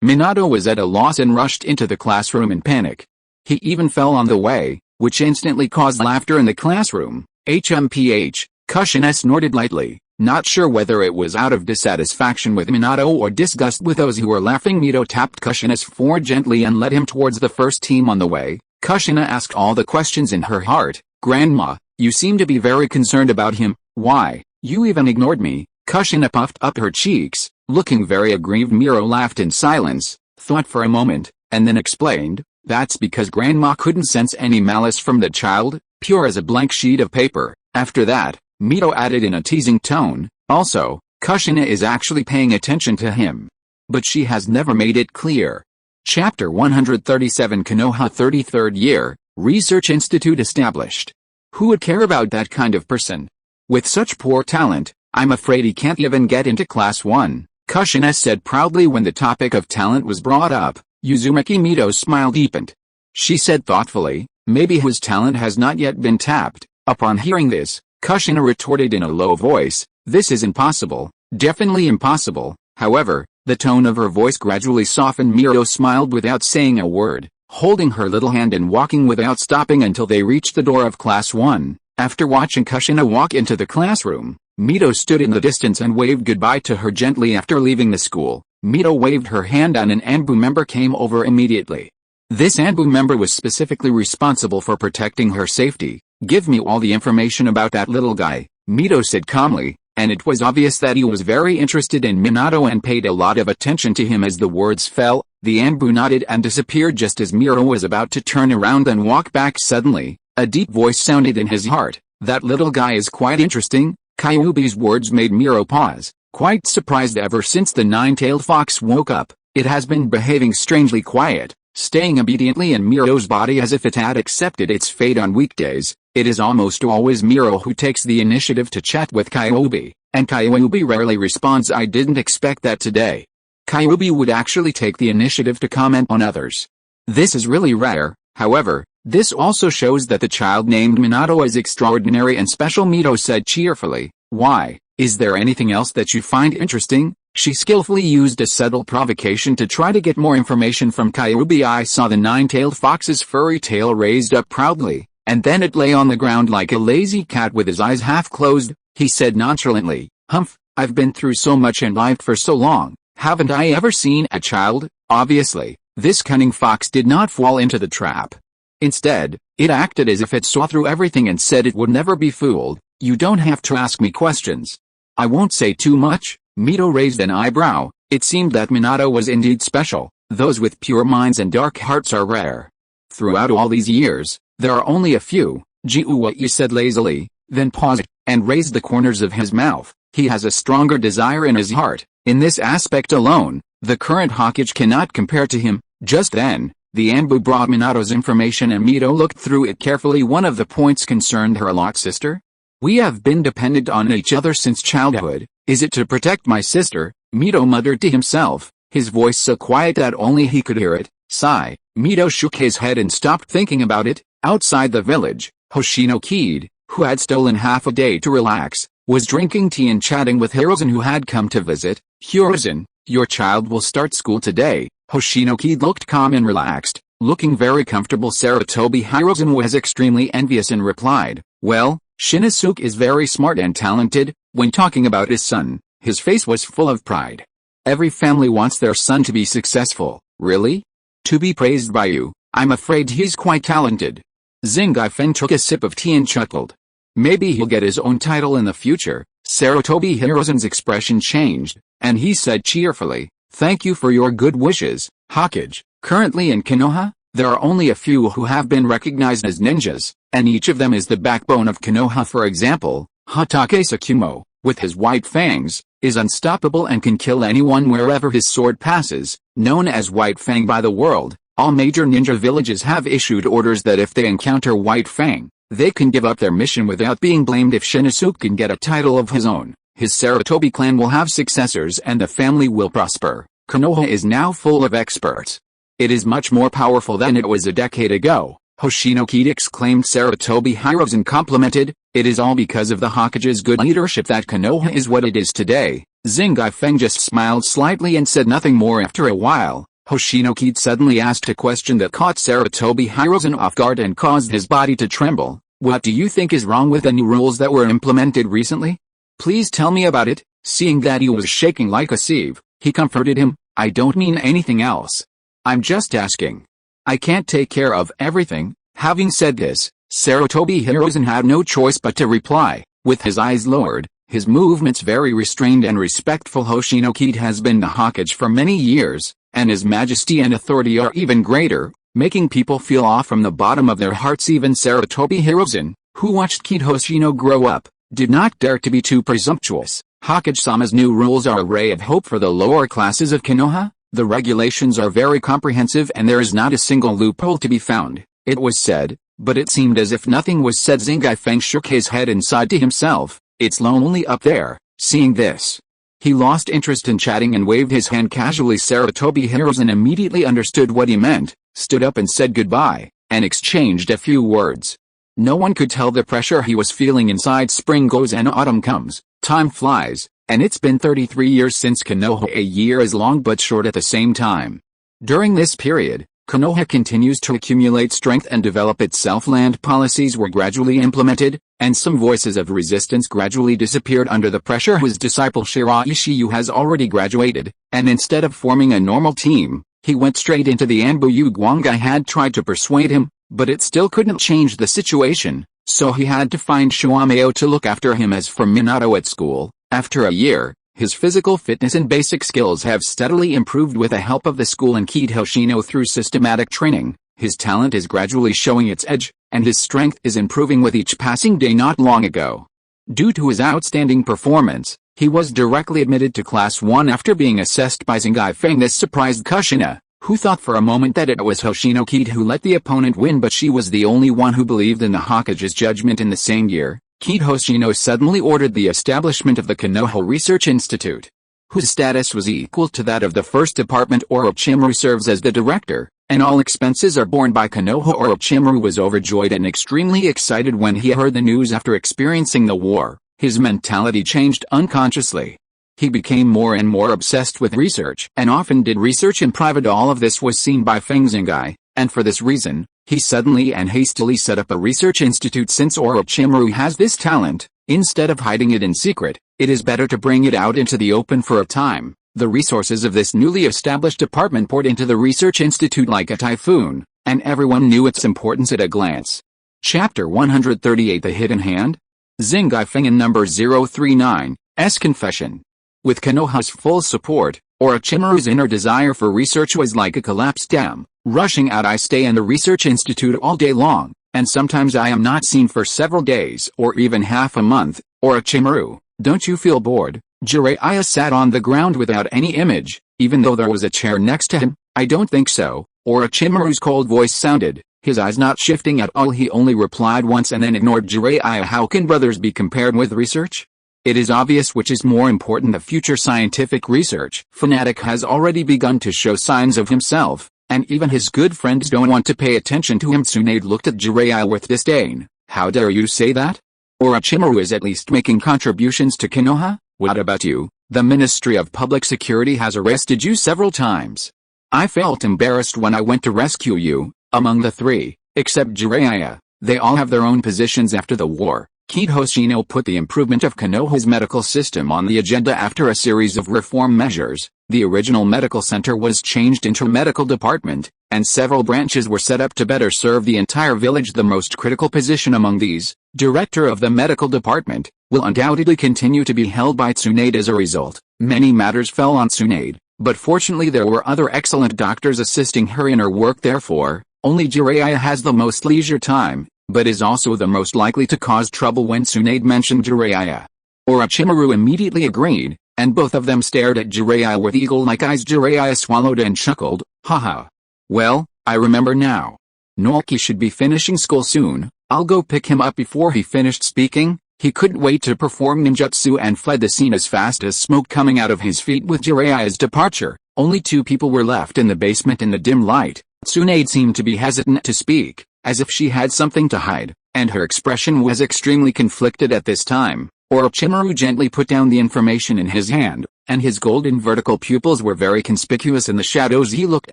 Minato was at a loss and rushed into the classroom in panic. He even fell on the way, which instantly caused laughter in the classroom. HMPH, Kushina snorted lightly, not sure whether it was out of dissatisfaction with Minato or disgust with those who were laughing. Mito tapped Kushina's forehead gently and led him towards the first team. On the way, Kushina asked all the questions in her heart. "Grandma, you seem to be very concerned about him. Why, you even ignored me." Kushina puffed up her cheeks, looking very aggrieved. Miro laughed in silence, thought for a moment, and then explained, "That's because Grandma couldn't sense any malice from the child, pure as a blank sheet of paper." After that, Mito added in a teasing tone, "Also, Kushina is actually paying attention to him, but she has never made it clear." Chapter 137, Konoha 33rd Year, Research Institute established. Who would care about that kind of person? With such poor talent, I'm afraid he can't even get into Class 1, Kushina said proudly when the topic of talent was brought up. Uzumaki Mito's smile deepened. She said thoughtfully, "Maybe his talent has not yet been tapped." Upon hearing this, Kushina retorted in a low voice, "This is impossible, definitely impossible." However, the tone of her voice gradually softened. Mito smiled without saying a word, holding her little hand and walking without stopping until they reached the door of Class 1. After watching Kushina walk into the classroom, Mito stood in the distance and waved goodbye to her gently. After leaving the school, Mito waved her hand and an Anbu member came over immediately. This Anbu member was specifically responsible for protecting her safety. "Give me all the information about that little guy," Mito said calmly, and it was obvious that he was very interested in Minato and paid a lot of attention to him. As the words fell, the Anbu nodded and disappeared just as Miro was about to turn around and walk back. Suddenly, a deep voice sounded in his heart, "That little guy is quite interesting." Kyuubi's words made Miro pause, quite surprised. Ever since the nine-tailed fox woke up, it has been behaving strangely quiet, staying obediently in Miro's body as if it had accepted its fate. On weekdays, it is almost always Miro who takes the initiative to chat with Kyuubi, and Kyuubi rarely responds. "I didn't expect that today." Kyuubi would actually take the initiative to comment on others. This is really rare. However, this also shows that the child named Minato is extraordinary and special. Mito said cheerfully, "Why, is there anything else that you find interesting?" She skillfully used a subtle provocation to try to get more information from Kyuubi. "I saw the nine-tailed fox's furry tail raised up proudly, and then it lay on the ground like a lazy cat with his eyes half closed," he said nonchalantly. "Humph, I've been through so much and lived for so long, haven't I ever seen a child?" Obviously, this cunning fox did not fall into the trap. Instead, it acted as if it saw through everything and said it would never be fooled. "You don't have to ask me questions. I won't say too much." Mito raised an eyebrow. It seemed that Minato was indeed special. Those with pure minds and dark hearts are rare. Throughout all these years, there are only a few, Jiuwei said lazily, then paused, and raised the corners of his mouth. He has a stronger desire in his heart. In this aspect alone, the current Hokage cannot compare to him. Just then, the Anbu brought Minato's information and Mito looked through it carefully. One of the points concerned her lot sister. We have been dependent on each other since childhood. Is it to protect my sister? Mito muttered to himself, his voice so quiet that only he could hear it. Sigh. Mito shook his head and stopped thinking about it. Outside the village, Hoshino Kaede, who had stolen half a day to relax, was drinking tea and chatting with Hiruzen, who had come to visit. Hiruzen, your child will start school today. Hoshino Kaede looked calm and relaxed, looking very comfortable. Sarutobi Hiruzen was extremely envious and replied, well, Shinosuke is very smart and talented. When talking about his son, his face was full of pride. Every family wants their son to be successful. Really? To be praised by you, I'm afraid he's quite talented. Zingai Feng took a sip of tea and chuckled. Maybe he'll get his own title in the future. Sarutobi Hiruzen's expression changed, and he said cheerfully, thank you for your good wishes, Hokage. Currently in Konoha, there are only a few who have been recognized as ninjas, and each of them is the backbone of Konoha. For example, Hatake Tsukumo, with his white fangs, is unstoppable and can kill anyone wherever his sword passes. Known as White Fang by the world, all major ninja villages have issued orders that if they encounter White Fang, they can give up their mission without being blamed. If Shinosuke can get a title of his own, his Sarutobi clan will have successors and the family will prosper. Konoha is now full of experts. It is much more powerful than it was a decade ago, Hoshino Kaede exclaimed. Sarutobi Hiruzen complimented, it is all because of the Hokage's good leadership that Konoha is what it is today. Zingai Feng just smiled slightly and said nothing more. After a while, Hoshino Kaede suddenly asked a question that caught Sarutobi Hiruzen off guard and caused his body to tremble. What do you think is wrong with the new rules that were implemented recently? Please tell me about it. Seeing that he was shaking like a sieve, he comforted him. I don't mean anything else. I'm just asking. I can't take care of everything. Having said this, Sarutobi Hiruzen had no choice but to reply, with his eyes lowered, his movements very restrained and respectful. Hoshino Kaede has been the Hokage for many years, and his majesty and authority are even greater, making people feel awe from the bottom of their hearts. Even Sarutobi Hiruzen, who watched Kaede Hoshino grow up, did not dare to be too presumptuous. Hokage-sama's new rules are a ray of hope for the lower classes of Konoha. The regulations are very comprehensive and there is not a single loophole to be found, it was said, but it seemed as if nothing was said. Zingai Feng shook his head and sighed to himself, it's lonely up there. Seeing this, he lost interest in chatting and waved his hand casually. Sarutobi Hiruzen immediately understood what he meant, stood up and said goodbye, and exchanged a few words. No one could tell the pressure he was feeling inside. Spring goes and autumn comes, time flies, and it's been 33 years since Konoha. A year is long but short at the same time. During this period, Konoha continues to accumulate strength and develop itself. Land policies were gradually implemented, and some voices of resistance gradually disappeared under the pressure. His disciple Shiraishiyu has already graduated, and instead of forming a normal team, he went straight into the Anbu. Guangai had tried to persuade him, but it still couldn't change the situation, so he had to find Shuameo to look after him. As for Minato at school, after a year, his physical fitness and basic skills have steadily improved with the help of the school and Kaede Hoshino. Through systematic training, his talent is gradually showing its edge, and his strength is improving with each passing day. Not long ago, due to his outstanding performance, he was directly admitted to Class 1 after being assessed by Zingai Feng. This surprised Kushina, who thought for a moment that it was Hoshino Kaede who let the opponent win, but she was the only one who believed in the Hokage's judgment. In the same year, Kaede Hoshino suddenly ordered the establishment of the Konoha Research Institute, whose status was equal to that of the first department. Orochimaru serves as the director, and all expenses are borne by Konoha. Orochimaru was overjoyed and extremely excited when he heard the news. After experiencing the war, his mentality changed unconsciously. He became more and more obsessed with research, and often did research in private. All of this was seen by Feng Zingai, and for this reason, he suddenly and hastily set up a research institute. Since Orochimaru has this talent, instead of hiding it in secret, it is better to bring it out into the open for a time. The resources of this newly established department poured into the research institute like a typhoon, and everyone knew its importance at a glance. Chapter 138: The Hidden Hand? Zingai Feng in number 039, S Confession. With Konoha's full support, Orochimaru's inner desire for research was like a collapsed dam, rushing out. I stay in the research institute all day long, and sometimes I am not seen for several days or even half a month. Orochimaru, don't you feel bored? Jiraiya sat on the ground without any image, even though there was a chair next to him. I don't think so. Orochimaru's cold voice sounded, his eyes not shifting at all. He only replied once and then ignored Jiraiya. How can brothers be compared with research? It is obvious which is more important, the future scientific research. Fanatic has already begun to show signs of himself, and even his good friends don't want to pay attention to him. Tsunade looked at Jiraiya with disdain. How dare you say that? Orochimaru is at least making contributions to Konoha. What about you? The Ministry of Public Security has arrested you several times. I felt embarrassed when I went to rescue you. Among the three, except Jiraiya, they all have their own positions after the war. Kid Hoshino put the improvement of Konoha's medical system on the agenda after a series of reform measures. The original medical center was changed into a medical department, and several branches were set up to better serve the entire village. The most critical position among these, director of the medical department, will undoubtedly continue to be held by Tsunade. As a result, many matters fell on Tsunade, but fortunately there were other excellent doctors assisting her in her work. Therefore, only Jiraiya has the most leisure time, but is also the most likely to cause trouble. When Tsunade mentioned Jiraiya, Orochimaru immediately agreed, and both of them stared at Jiraiya with eagle-like eyes. Jiraiya swallowed and chuckled, haha. Well, I remember now. Naoki should be finishing school soon. I'll go pick him up. Before he finished speaking, he couldn't wait to perform ninjutsu and fled the scene as fast as smoke coming out of his feet. With Jiraiya's departure, only two people were left in the basement in the dim light. Tsunade seemed to be hesitant to speak, as if she had something to hide, and her expression was extremely conflicted at this time. Orochimaru gently put down the information in his hand, and his golden vertical pupils were very conspicuous in the shadows. He looked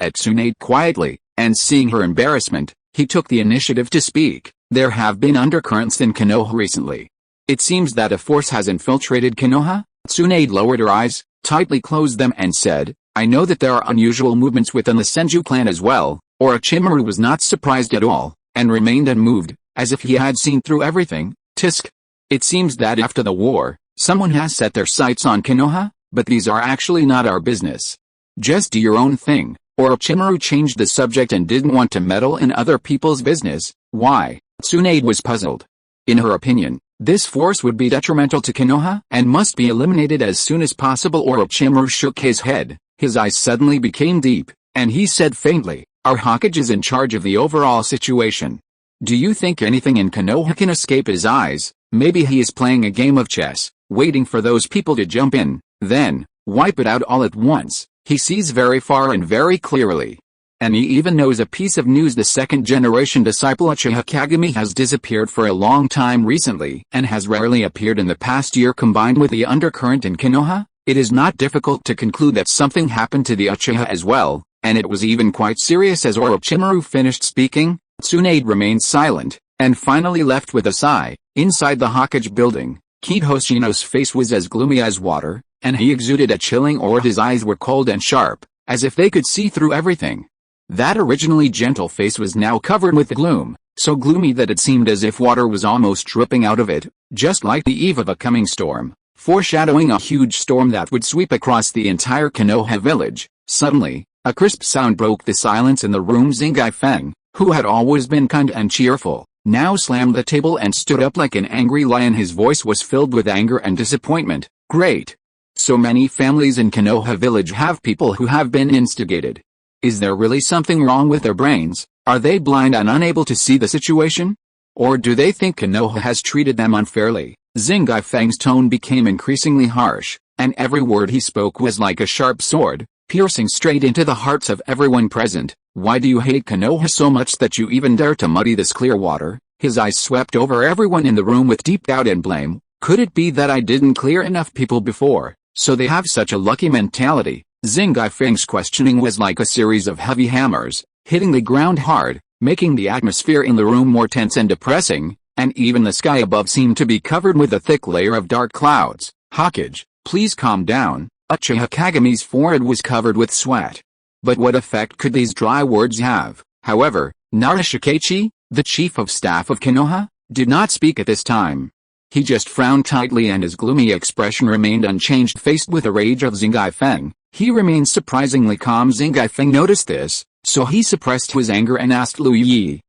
at Tsunade quietly, and seeing her embarrassment, he took the initiative to speak. There have been undercurrents in Konoha recently. It seems that a force has infiltrated Konoha. Tsunade lowered her eyes, tightly closed them, and said, I know that there are unusual movements within the Senju clan as well. Orochimaru was not surprised at all, and remained unmoved, as if he had seen through everything. Tisk. It seems that after the war, someone has set their sights on Konoha, but these are actually not our business. Just do your own thing. Orochimaru changed the subject and didn't want to meddle in other people's business. Why? Tsunade was puzzled. In her opinion, this force would be detrimental to Konoha and must be eliminated as soon as possible. Orochimaru shook his head. His eyes suddenly became deep, and he said faintly, our Hokage is in charge of the overall situation. Do you think anything in Konoha can escape his eyes? Maybe he is playing a game of chess, waiting for those people to jump in, then wipe it out all at once. He sees very far and very clearly. And he even knows a piece of news. The second-generation disciple Uchiha Kagami has disappeared for a long time recently and has rarely appeared in the past year. Combined with the undercurrent in Konoha, it is not difficult to conclude that something happened to the Uchiha as well, and it was even quite serious. As Orochimaru finished speaking, Tsunade remained silent, and finally left with a sigh. Inside the Hokage building, Kid Hoshino's face was as gloomy as water, and he exuded a chilling aura. His eyes were cold and sharp, as if they could see through everything. That originally gentle face was now covered with gloom, so gloomy that it seemed as if water was almost dripping out of it, just like the eve of a coming storm, foreshadowing a huge storm that would sweep across the entire Konoha village. Suddenly, a crisp sound broke the silence in the room. Zingai Feng, who had always been kind and cheerful, now slammed the table and stood up like an angry lion. His voice was filled with anger and disappointment. Great! So many families in Konoha village have people who have been instigated. Is there really something wrong with their brains? Are they blind and unable to see the situation? Or do they think Konoha has treated them unfairly? Zingai Feng's tone became increasingly harsh, and every word he spoke was like a sharp sword, piercing straight into the hearts of everyone present. Why do you hate Konoha so much that you even dare to muddy this clear water? His eyes swept over everyone in the room with deep doubt and blame. Could it be that I didn't clear enough people before, so they have such a lucky mentality? Zingai Feng's questioning was like a series of heavy hammers, hitting the ground hard, making the atmosphere in the room more tense and depressing, and even the sky above seemed to be covered with a thick layer of dark clouds. Hokage, please calm down. Uchiha Kagami's forehead was covered with sweat. But what effect could these dry words have? However, Narashikachi, the chief of staff of Konoha, did not speak at this time. He just frowned tightly and his gloomy expression remained unchanged. Faced with the rage of Zingai Feng, He remained surprisingly calm. Zingai Feng noticed this, so he suppressed his anger and asked Lu Yi,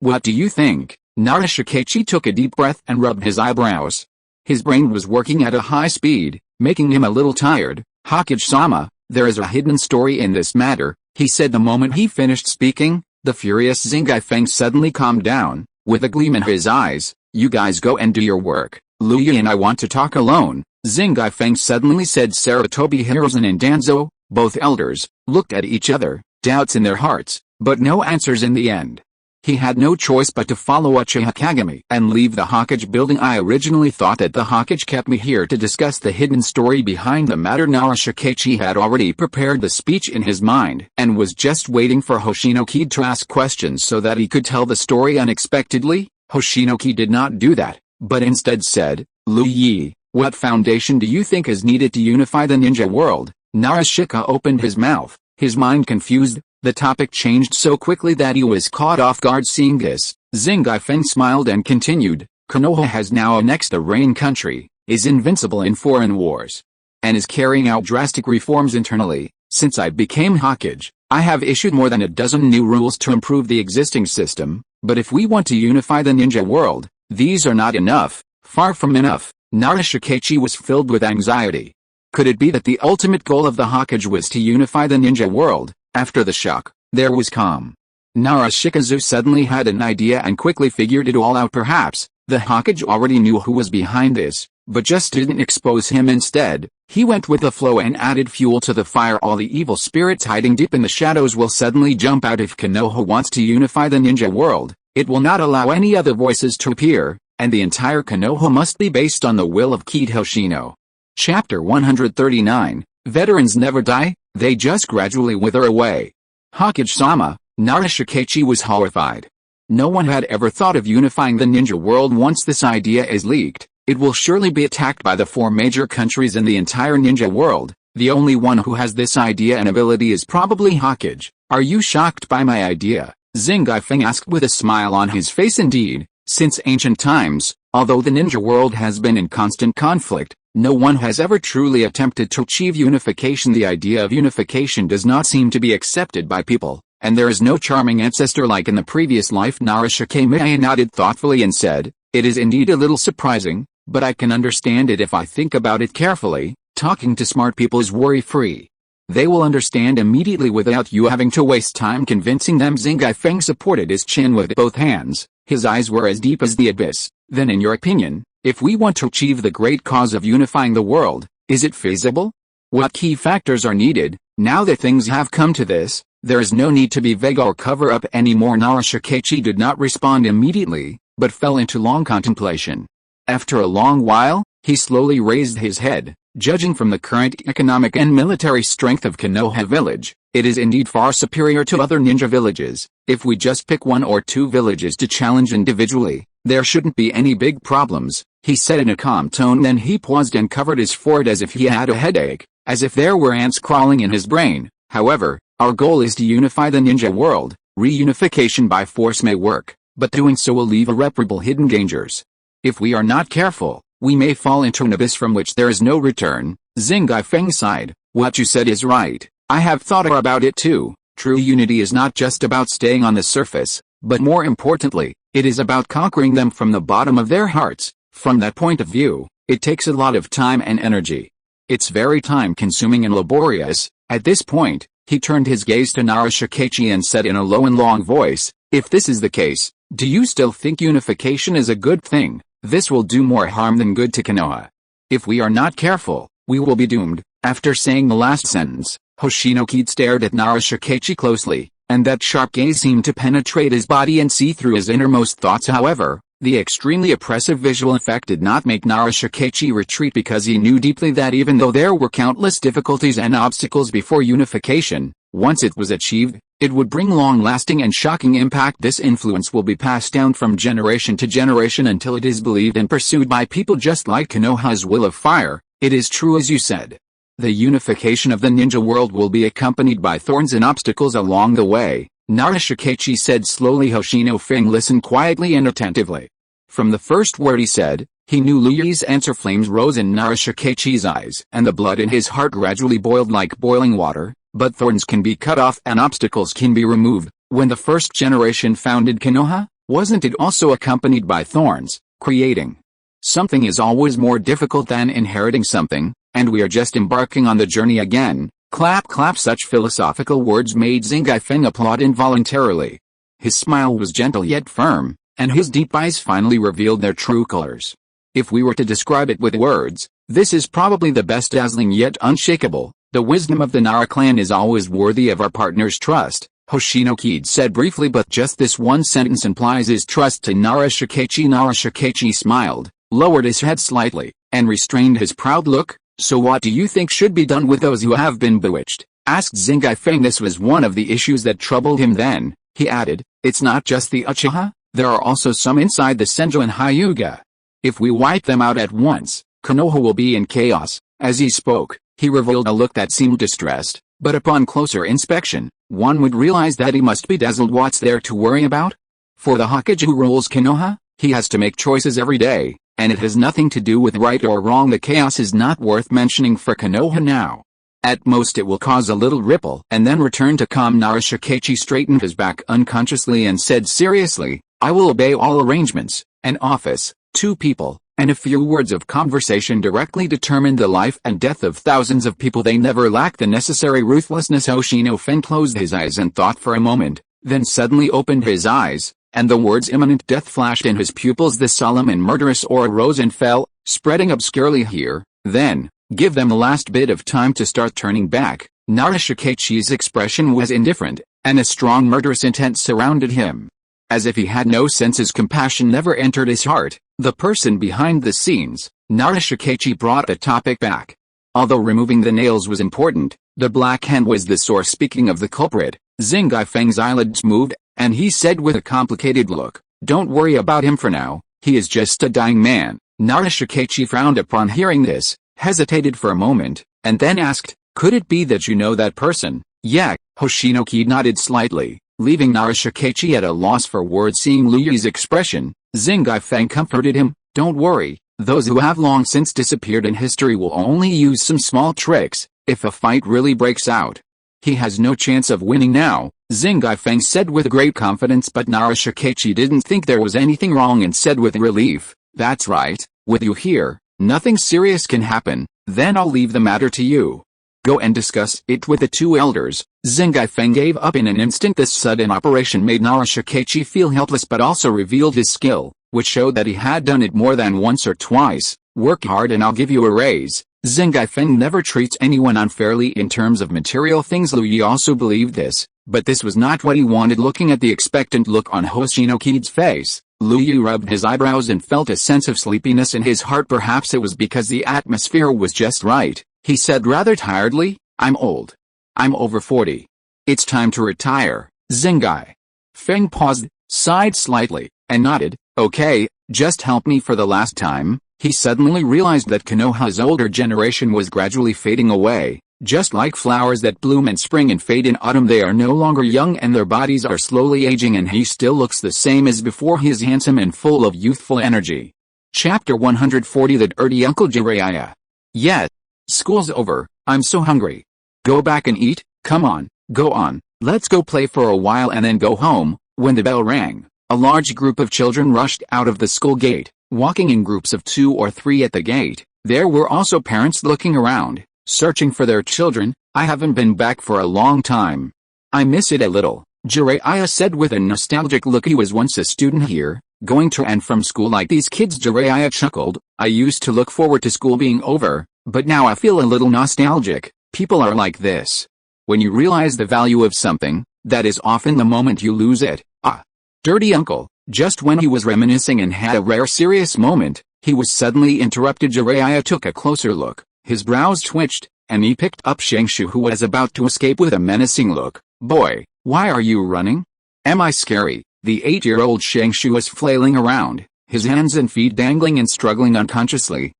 what do you think? Narashikachi took a deep breath and rubbed his eyebrows. His brain was working at a high speed, making him a little tired. Hokage-sama, there is a hidden story in this matter, he said the moment he finished speaking. The furious Zingai Feng suddenly calmed down, with a gleam in his eyes. You guys go and do your work. Lu Yi and I want to talk alone, Zingai Feng suddenly said. Sarutobi Hiruzen and Danzo, both elders, looked at each other, doubts in their hearts, but no answers in the end. He had no choice but to follow Uchiha Kagami and leave the Hokage building. I originally thought that the Hokage kept me here to discuss the hidden story behind the matter. Narashikachi had already prepared the speech in his mind and was just waiting for Hoshino Kaede to ask questions so that he could tell the story unexpectedly. Hoshino Kaede did not do that, but instead said, Lu Yi, what foundation do you think is needed to unify the ninja world? Narashika opened his mouth, his mind confused. The topic changed so quickly that he was caught off guard. Seeing this, Zingai Feng smiled and continued, Konoha has now annexed the Rain country, is invincible in foreign wars, and is carrying out drastic reforms internally. Since I became Hokage, I have issued more than a dozen new rules to improve the existing system, but if we want to unify the ninja world, these are not enough, far from enough. Narashikachi was filled with anxiety. Could it be that the ultimate goal of the Hokage was to unify the ninja world? After the shock, there was calm. Narashikazu suddenly had an idea and quickly figured it all out. Perhaps, the Hokage already knew who was behind this, but just didn't expose him. Instead, he went with the flow and added fuel to the fire. All the evil spirits hiding deep in the shadows will suddenly jump out. If Konoha wants to unify the ninja world, it will not allow any other voices to appear, and the entire Konoha must be based on the will of Kaede Hoshino. Chapter 139, Veterans never die, they just gradually wither away. Hokage-sama, Narashikachi was horrified. No one had ever thought of unifying the ninja world. Once this idea is leaked, it will surely be attacked by the 4 major countries in the entire ninja world. The only one who has this idea and ability is probably Hokage. Are you shocked by my idea? Zingai Feng asked with a smile on his face. Indeed, since ancient times, although the ninja world has been in constant conflict, no one has ever truly attempted to achieve unification. The idea of unification does not seem to be accepted by people, and there is no charming ancestor like in the previous life. Narashikachi nodded thoughtfully and said, it is indeed a little surprising, but I can understand it if I think about it carefully. Talking to smart people is worry-free. They will understand immediately without you having to waste time convincing them. Zingai Feng supported his chin with both hands. His eyes were as deep as the abyss. Then in your opinion, if we want to achieve the great cause of unifying the world, is it feasible? What key factors are needed? Now that things have come to this, there is no need to be vague or cover up anymore. Narashikachi did not respond immediately, but fell into long contemplation. After a long while, he slowly raised his head. Judging from the current economic and military strength of Konoha village, it is indeed far superior to other ninja villages. If we just pick 1 or 2 villages to challenge individually, there shouldn't be any big problems, he said in a calm tone. Then he paused and covered his forehead as if he had a headache, as if there were ants crawling in his brain. However, our goal is to unify the ninja world. Reunification by force may work, but doing so will leave irreparable hidden dangers. If we are not careful, we may fall into an abyss from which there is no return. Zingai Feng sighed. What you said is right. I have thought about it too. True unity is not just about staying on the surface, but more importantly, it is about conquering them from the bottom of their hearts. From that point of view, it takes a lot of time and energy. It's very time-consuming and laborious. At this point, he turned his gaze to Narashikachi and said in a low and long voice, if this is the case, do you still think unification is a good thing? This will do more harm than good to Konoha. If we are not careful, we will be doomed. After saying the last sentence, Hoshino Kaede stared at Narashikachi closely, and that sharp gaze seemed to penetrate his body and see through his innermost thoughts. However, the extremely oppressive visual effect did not make Narashikachi retreat, because he knew deeply that even though there were countless difficulties and obstacles before unification, once it was achieved, it would bring long-lasting and shocking impact. This influence will be passed down from generation to generation until it is believed and pursued by people just like Konoha's will of fire. It is true as you said. The unification of the ninja world will be accompanied by thorns and obstacles along the way, Narashikachi said slowly. Hoshino Feng listened quietly and attentively. From the first word he said, He knew Liu Yi's answer. Flames rose in Narashikechi's eyes, and the blood in his heart gradually boiled like boiling water. But thorns can be cut off and obstacles can be removed. When the first generation founded Konoha, wasn't it also accompanied by thorns? Creating something is always more difficult than inheriting something, and we are just embarking on the journey again. Clap clap. Such philosophical words made Zingai Feng applaud involuntarily. His smile was gentle yet firm, and his deep eyes finally revealed their true colors. If we were to describe it with words, this is probably the best. Dazzling yet unshakable. The wisdom of the Nara clan is always worthy of our partner's trust, Hoshino Kaede said briefly, but just this one sentence implies his trust to Narashikechi. Narashikechi smiled, lowered his head slightly, and restrained his proud look. So what do you think should be done with those who have been bewitched? Asked Zingai Feng. This was one of the issues that troubled him. Then, he added, it's not just the Uchiha, there are also some inside the Senju and Hyuga. If we wipe them out at once, Konoha will be in chaos. As he spoke, he revealed a look that seemed distressed, but upon closer inspection, one would realize that he must be dazzled. What's there to worry about? For the Hokage who rules Konoha, he has to make choices every day, and it has nothing to do with right or wrong. The chaos is not worth mentioning for Konoha now. At most it will cause a little ripple and then return to calm. Narashikechi straightened his back unconsciously and said seriously, I will obey all arrangements. An office, 2 people, and a few words of conversation directly determine the life and death of thousands of people. They never lack the necessary ruthlessness. Hoshino Fen closed his eyes and thought for a moment, then suddenly opened his eyes, and the words imminent death flashed in his pupils. The solemn and murderous aura rose and fell, spreading obscurely here, then, give them the last bit of time to start turning back. Narashikechi's expression was indifferent, and a strong murderous intent surrounded him. As if he had no senses, compassion never entered his heart. The person behind the scenes, Narashikechi brought the topic back. Although removing the nails was important, the black hand was the source. Speaking of the culprit, Zingai Feng's eyelids moved, and he said with a complicated look, don't worry about him for now, he is just a dying man. Narashikechi frowned upon hearing this, hesitated for a moment, and then asked, could it be that you know that person? Yeah, Hoshino Kaede nodded slightly, leaving Narashikechi at a loss for words. Seeing Liu Yi's expression, Zingai Feng comforted him, don't worry, those who have long since disappeared in history will only use some small tricks. If a fight really breaks out, he has no chance of winning now, Zingai Feng said with great confidence. But Narashikechi didn't think there was anything wrong and said with relief, that's right, with you here, nothing serious can happen. Then I'll leave the matter to you. Go and discuss it with the 2 elders. Zingai Feng gave up in an instant. This sudden operation made Narashikechi feel helpless but also revealed his skill, which showed that he had done it more than once or twice. Work hard and I'll give you a raise. Zingai Feng never treats anyone unfairly in terms of material things. Liu Yi also believed this, but this was not what he wanted. Looking at the expectant look on Hoshino Kaede's face, Liu Yi rubbed his eyebrows and felt a sense of sleepiness in his heart. Perhaps it was because the atmosphere was just right. He said rather tiredly, I'm old. I'm over 40. It's time to retire. Zingai Feng paused, sighed slightly, and nodded, okay, just help me for the last time. He suddenly realized that Konoha's older generation was gradually fading away. Just like flowers that bloom in spring and fade in autumn, they are no longer young and their bodies are slowly aging, and he still looks the same as before. He is handsome and full of youthful energy. Chapter 140. The Dirty Uncle Jiraiya. Yeah. School's over, I'm so hungry. Go back and eat, come on, go on, let's go play for a while and then go home. When the bell rang, a large group of children rushed out of the school gate, walking in groups of 2 or 3 at the gate. There were also parents looking around, searching for their children. I haven't been back for a long time. I miss it a little, Jiraiya said with a nostalgic look. He was once a student here, going to and from school like these kids. Jiraiya chuckled, I used to look forward to school being over, but now I feel a little nostalgic. People are like this. When you realize the value of something, that is often the moment you lose it. Ah. Dirty uncle. Just when he was reminiscing and had a rare serious moment, he was suddenly interrupted. Jiraiya took a closer look, his brows twitched, and he picked up Shengshu, who was about to escape with a menacing look. Boy, why are you running? Am I scary? The 8-year-old Shengshu was flailing around, his hands and feet dangling and struggling unconsciously.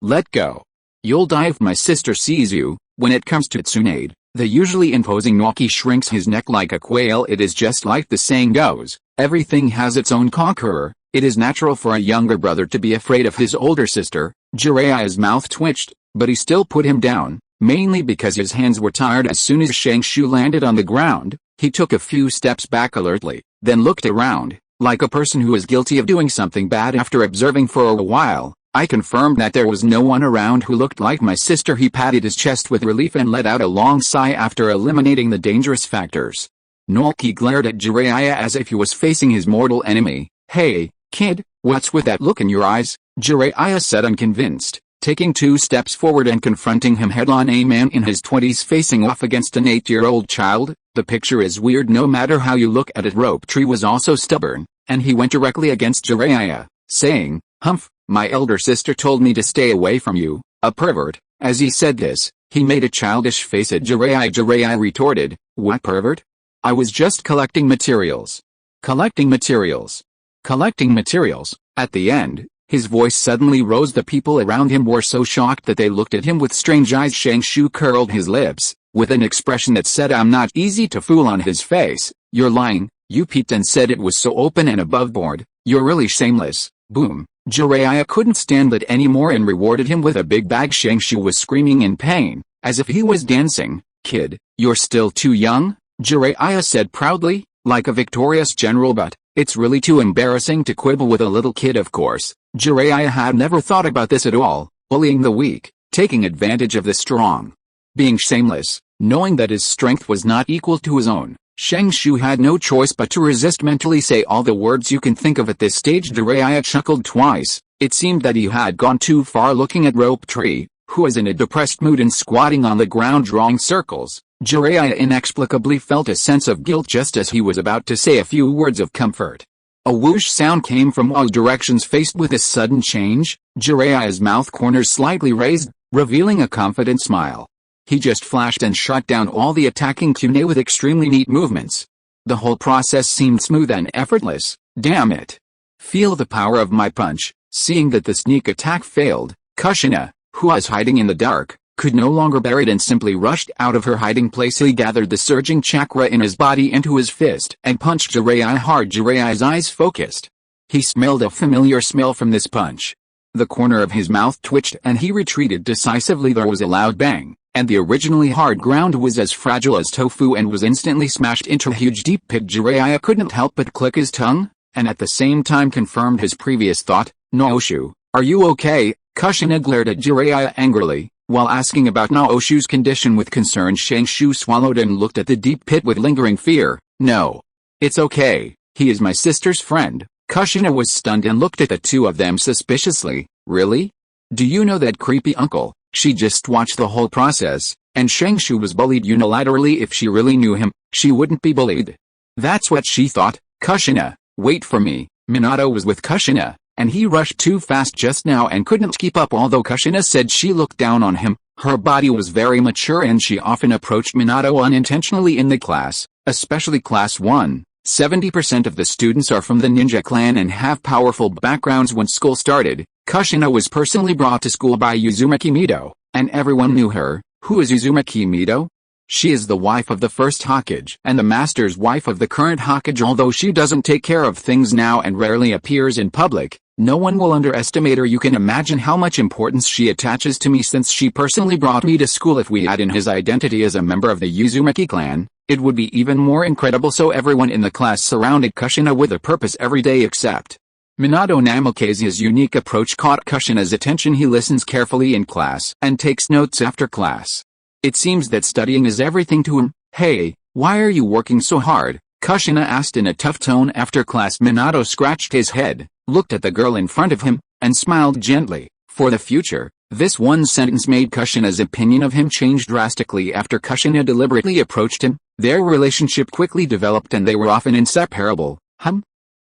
Let go. You'll die if my sister sees you. When it comes to Tsunade, the usually imposing Naoki shrinks his neck like a quail. It is just like the saying goes, everything has its own conqueror. It is natural for a younger brother to be afraid of his older sister. Jiraiya's mouth twitched, but he still put him down, mainly because his hands were tired. As soon as Shangshu landed on the ground, he took a few steps back alertly, then looked around, like a person who is guilty of doing something bad. After observing for a while, I confirmed that there was no one around who looked like my sister. He patted his chest with relief and let out a long sigh after eliminating the dangerous factors. Naoki glared at Jiraiya as if he was facing his mortal enemy. "Hey, kid, what's with that look in your eyes?" Jiraiya said, unconvinced, taking 2 steps forward and confronting him head-on. A man in his 20s facing off against an 8-year-old child. The picture is weird no matter how you look at it. Rope Tree was also stubborn, and he went directly against Jiraiya, saying, "Humph, my elder sister told me to stay away from you, a pervert." As he said this, he made a childish face at Jiraiya. Jiraiya retorted, "What pervert? I was just collecting materials." Collecting materials. Collecting materials. At the end, his voice suddenly rose. The people around him were so shocked that they looked at him with strange eyes. Shangshu curled his lips, with an expression that said, "I'm not easy to fool" on his face. "You're lying, you peeped and said it was so open and above board. You're really shameless." Boom. Jiraiya couldn't stand that anymore and rewarded him with a big bag. Shangshu was screaming in pain, as if he was dancing. "Kid, you're still too young," Jiraiya said proudly, like a victorious general, "but it's really too embarrassing to quibble with a little kid." Of course, Jiraiya had never thought about this at all, bullying the weak, taking advantage of the strong. Being shameless, knowing that his strength was not equal to his own. Shangshu had no choice but to resist. Mentally say all the words you can think of at this stage. Jiraiya chuckled twice. It seemed that he had gone too far. Looking at Rope Tree, who was in a depressed mood and squatting on the ground drawing circles, Jiraiya inexplicably felt a sense of guilt just as he was about to say a few words of comfort. A whoosh sound came from all directions. Faced with this sudden change, Jiraiya's mouth corners slightly raised, revealing a confident smile. He just flashed and shot down all the attacking Kune with extremely neat movements. The whole process seemed smooth and effortless. "Damn it. Feel the power of my punch." Seeing that the sneak attack failed, Kushina, who was hiding in the dark, could no longer bear it and simply rushed out of her hiding place. He gathered the surging chakra in his body into his fist and punched Jiraiya hard. Jiraiya's eyes focused. He smelled a familiar smell from this punch. The corner of his mouth twitched and he retreated decisively. There was a loud bang, and the originally hard ground was as fragile as tofu and was instantly smashed into a huge deep pit. Jiraiya couldn't help but click his tongue, and at the same time confirmed his previous thought. "Naoshu, are you okay?" Kushina glared at Jiraiya angrily. While asking about Naoshu's condition with concern, Shangshu swallowed and looked at the deep pit with lingering fear. "No. It's okay, he is my sister's friend." Kushina was stunned and looked at the two of them suspiciously. "Really? Do you know that creepy uncle?" She just watched the whole process, and Shangshu was bullied unilaterally. If she really knew him, she wouldn't be bullied. That's what she thought. "Kushina, wait for me." Minato was with Kushina, and he rushed too fast just now and couldn't keep up. Although Kushina said she looked down on him, her body was very mature and she often approached Minato unintentionally in the class, especially class 1. 70% of the students are from the ninja clan and have powerful backgrounds. When school started, Kushina was personally brought to school by Uzumaki Mido, and everyone knew her. Who is Uzumaki Mido? She is the wife of the first Hokage and the master's wife of the current Hokage. Although she doesn't take care of things now and rarely appears in public, no one will underestimate her. You can imagine how much importance she attaches to me since she personally brought me to school. If we add in his identity as a member of the Uzumaki clan, it would be even more incredible. So everyone in the class surrounded Kushina with a purpose every day except Minato. Namikaze's unique approach caught Kushina's attention. He listens carefully in class and takes notes after class. It seems that studying is everything to him. "Hey, why are you working so hard?" Kushina asked in a tough tone after class. Minato scratched his head, looked at the girl in front of him, and smiled gently. For the future, this one sentence made Kushina's opinion of him change drastically. After Kushina deliberately approached him, their relationship quickly developed and they were often inseparable.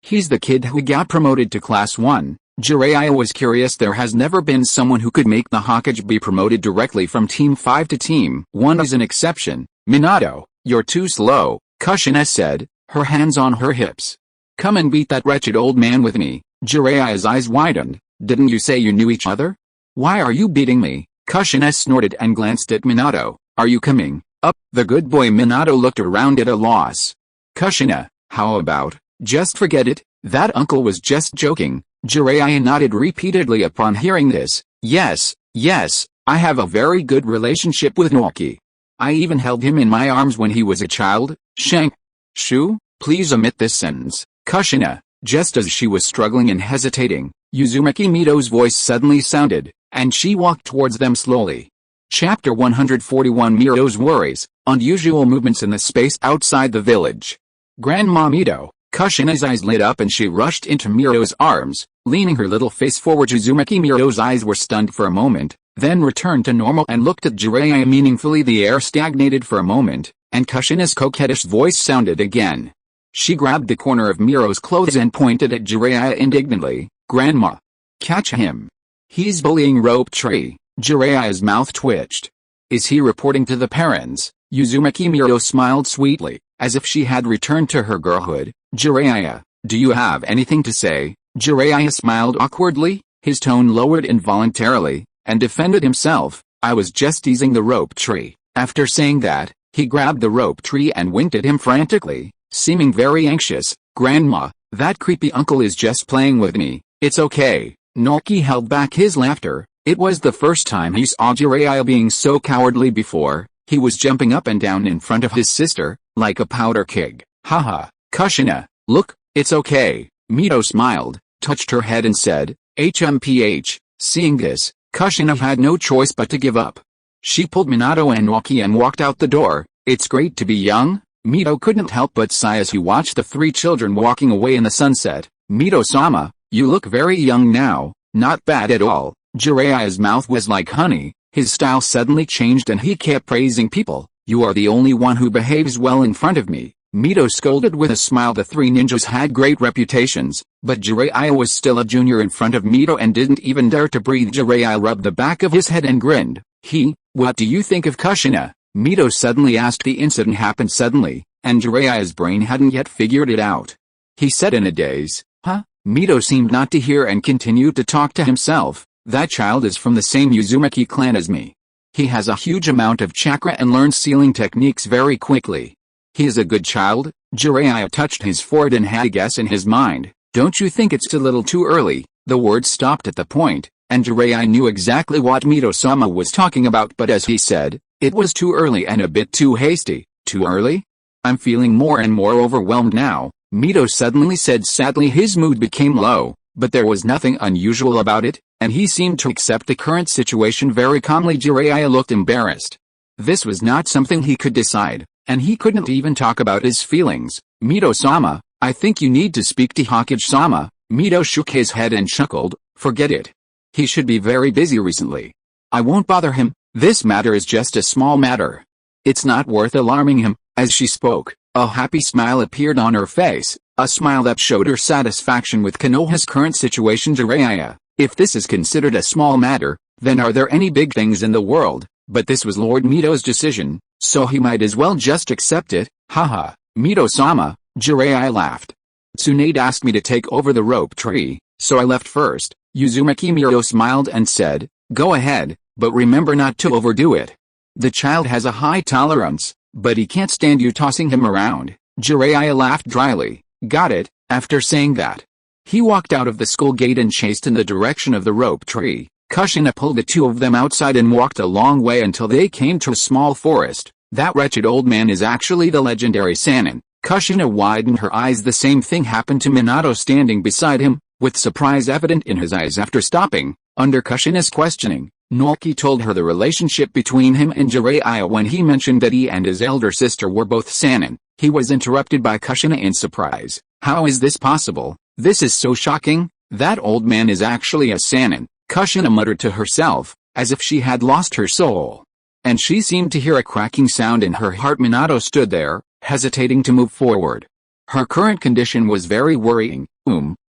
He's the kid who got promoted to class 1. Jiraiya was curious. There has never been someone who could make the Hokage be promoted directly from Team 5 to Team 1 is an exception. "Minato, you're too slow," Kushina said, her hands on her hips. "Come and beat that wretched old man with me." Jiraiya's eyes widened. "Didn't you say you knew each other? Why are you beating me?" Kushina snorted and glanced at Minato. "Are you coming up?" The good boy Minato looked around at a loss. "Kushina, how about, just forget it?" That uncle was just joking. Jiraiya nodded repeatedly upon hearing this. Yes, I have a very good relationship with Naoki. I even held him in my arms when he was a child. Shu, please omit this sentence. Kushina. Just as she was struggling and hesitating, Uzumaki Mito's voice suddenly sounded, and she walked towards them slowly. Chapter 141 Mito's Worries, Unusual Movements in the Space Outside the Village. Grandma Mito. Kushina's eyes lit up and she rushed into Miro's arms, leaning her little face forward. Uzumaki Miro's eyes were stunned for a moment, then returned to normal and looked at Jiraiya meaningfully. The air stagnated for a moment, and Kushina's coquettish voice sounded again. She grabbed the corner of Miro's clothes and pointed at Jiraiya indignantly. Grandma! Catch him! He's bullying Rope Tree. Jiraiya's mouth twitched. Is he reporting to the parents? Uzumaki Miro smiled sweetly, as if she had returned to her girlhood. Jiraiya, do you have anything to say? Jiraiya smiled awkwardly, his tone lowered involuntarily, and defended himself. I was just teasing the Rope Tree. After saying that, he grabbed the Rope Tree and winked at him frantically, seeming very anxious. Grandma, that creepy uncle is just playing with me. It's okay. Naoki held back his laughter. It was the first time he saw Jiraiya being so cowardly before. He was jumping up and down in front of his sister, like a powder keg. Haha, Kushina, look, it's okay. Mito smiled, touched her head and said, HMPH. Seeing this, Kushina had no choice but to give up. She pulled Minato and Naoki and walked out the door. It's great to be young. Mito couldn't help but sigh as he watched the three children walking away in the sunset. Mito-sama, you look very young now. Not bad at all. Jiraiya's mouth was like honey. His style suddenly changed and he kept praising people. You are the only one who behaves well in front of me. Mito scolded with a smile. The three ninjas had great reputations, but Jiraiya was still a junior in front of Mito and didn't even dare to breathe. Jiraiya rubbed the back of his head and grinned. What do you think of Kushina? Mito suddenly asked. The incident happened suddenly, and Jiraiya's brain hadn't yet figured it out. He said in a daze, Huh? Mito seemed not to hear and continued to talk to himself. That child is from the same Uzumaki clan as me. He has a huge amount of chakra and learns sealing techniques very quickly. He is a good child. Jiraiya touched his forehead and had a guess in his mind. Don't you think it's a little too early? The word stopped at the point, and Jiraiya knew exactly what Mito-sama was talking about, but as he said, it was too early and a bit too hasty. Too early? I'm feeling more and more overwhelmed now, Mito suddenly said sadly. His mood became low, but there was nothing unusual about it, and he seemed to accept the current situation very calmly. Jiraiya looked embarrassed. This was not something he could decide, and he couldn't even talk about his feelings. Mito-sama, I think you need to speak to Hokage-sama. Mito shook his head and chuckled. Forget it. He should be very busy recently. I won't bother him. This matter is just a small matter. It's not worth alarming him. As she spoke, a happy smile appeared on her face, a smile that showed her satisfaction with Konoha's current situation. Jiraiya, if this is considered a small matter, then are there any big things in the world? But this was Lord Mito's decision, so he might as well just accept it. Haha, Mito-sama, Jiraiya laughed. Tsunade asked me to take over the Rope Tree, so I left first. Uzumaki Miro smiled and said, go ahead, but remember not to overdo it. The child has a high tolerance, but he can't stand you tossing him around. Jiraiya laughed dryly. Got it. After saying that, he walked out of the school gate and chased in the direction of the Rope Tree. Kushina pulled the two of them outside and walked a long way until they came to a small forest. That wretched old man is actually the legendary Sannin. Kushina widened her eyes. The same thing happened to Minato standing beside him, with surprise evident in his eyes. After stopping, under Kushina's questioning, Naoki told her the relationship between him and Jiraiya when he mentioned that he and his elder sister were both Sannin. He was interrupted by Kushina in surprise. How is this possible? This is so shocking. That old man is actually a Sannin, Kushina muttered to herself, as if she had lost her soul. And she seemed to hear a cracking sound in her heart. Minato stood there, hesitating to move forward. Her current condition was very worrying.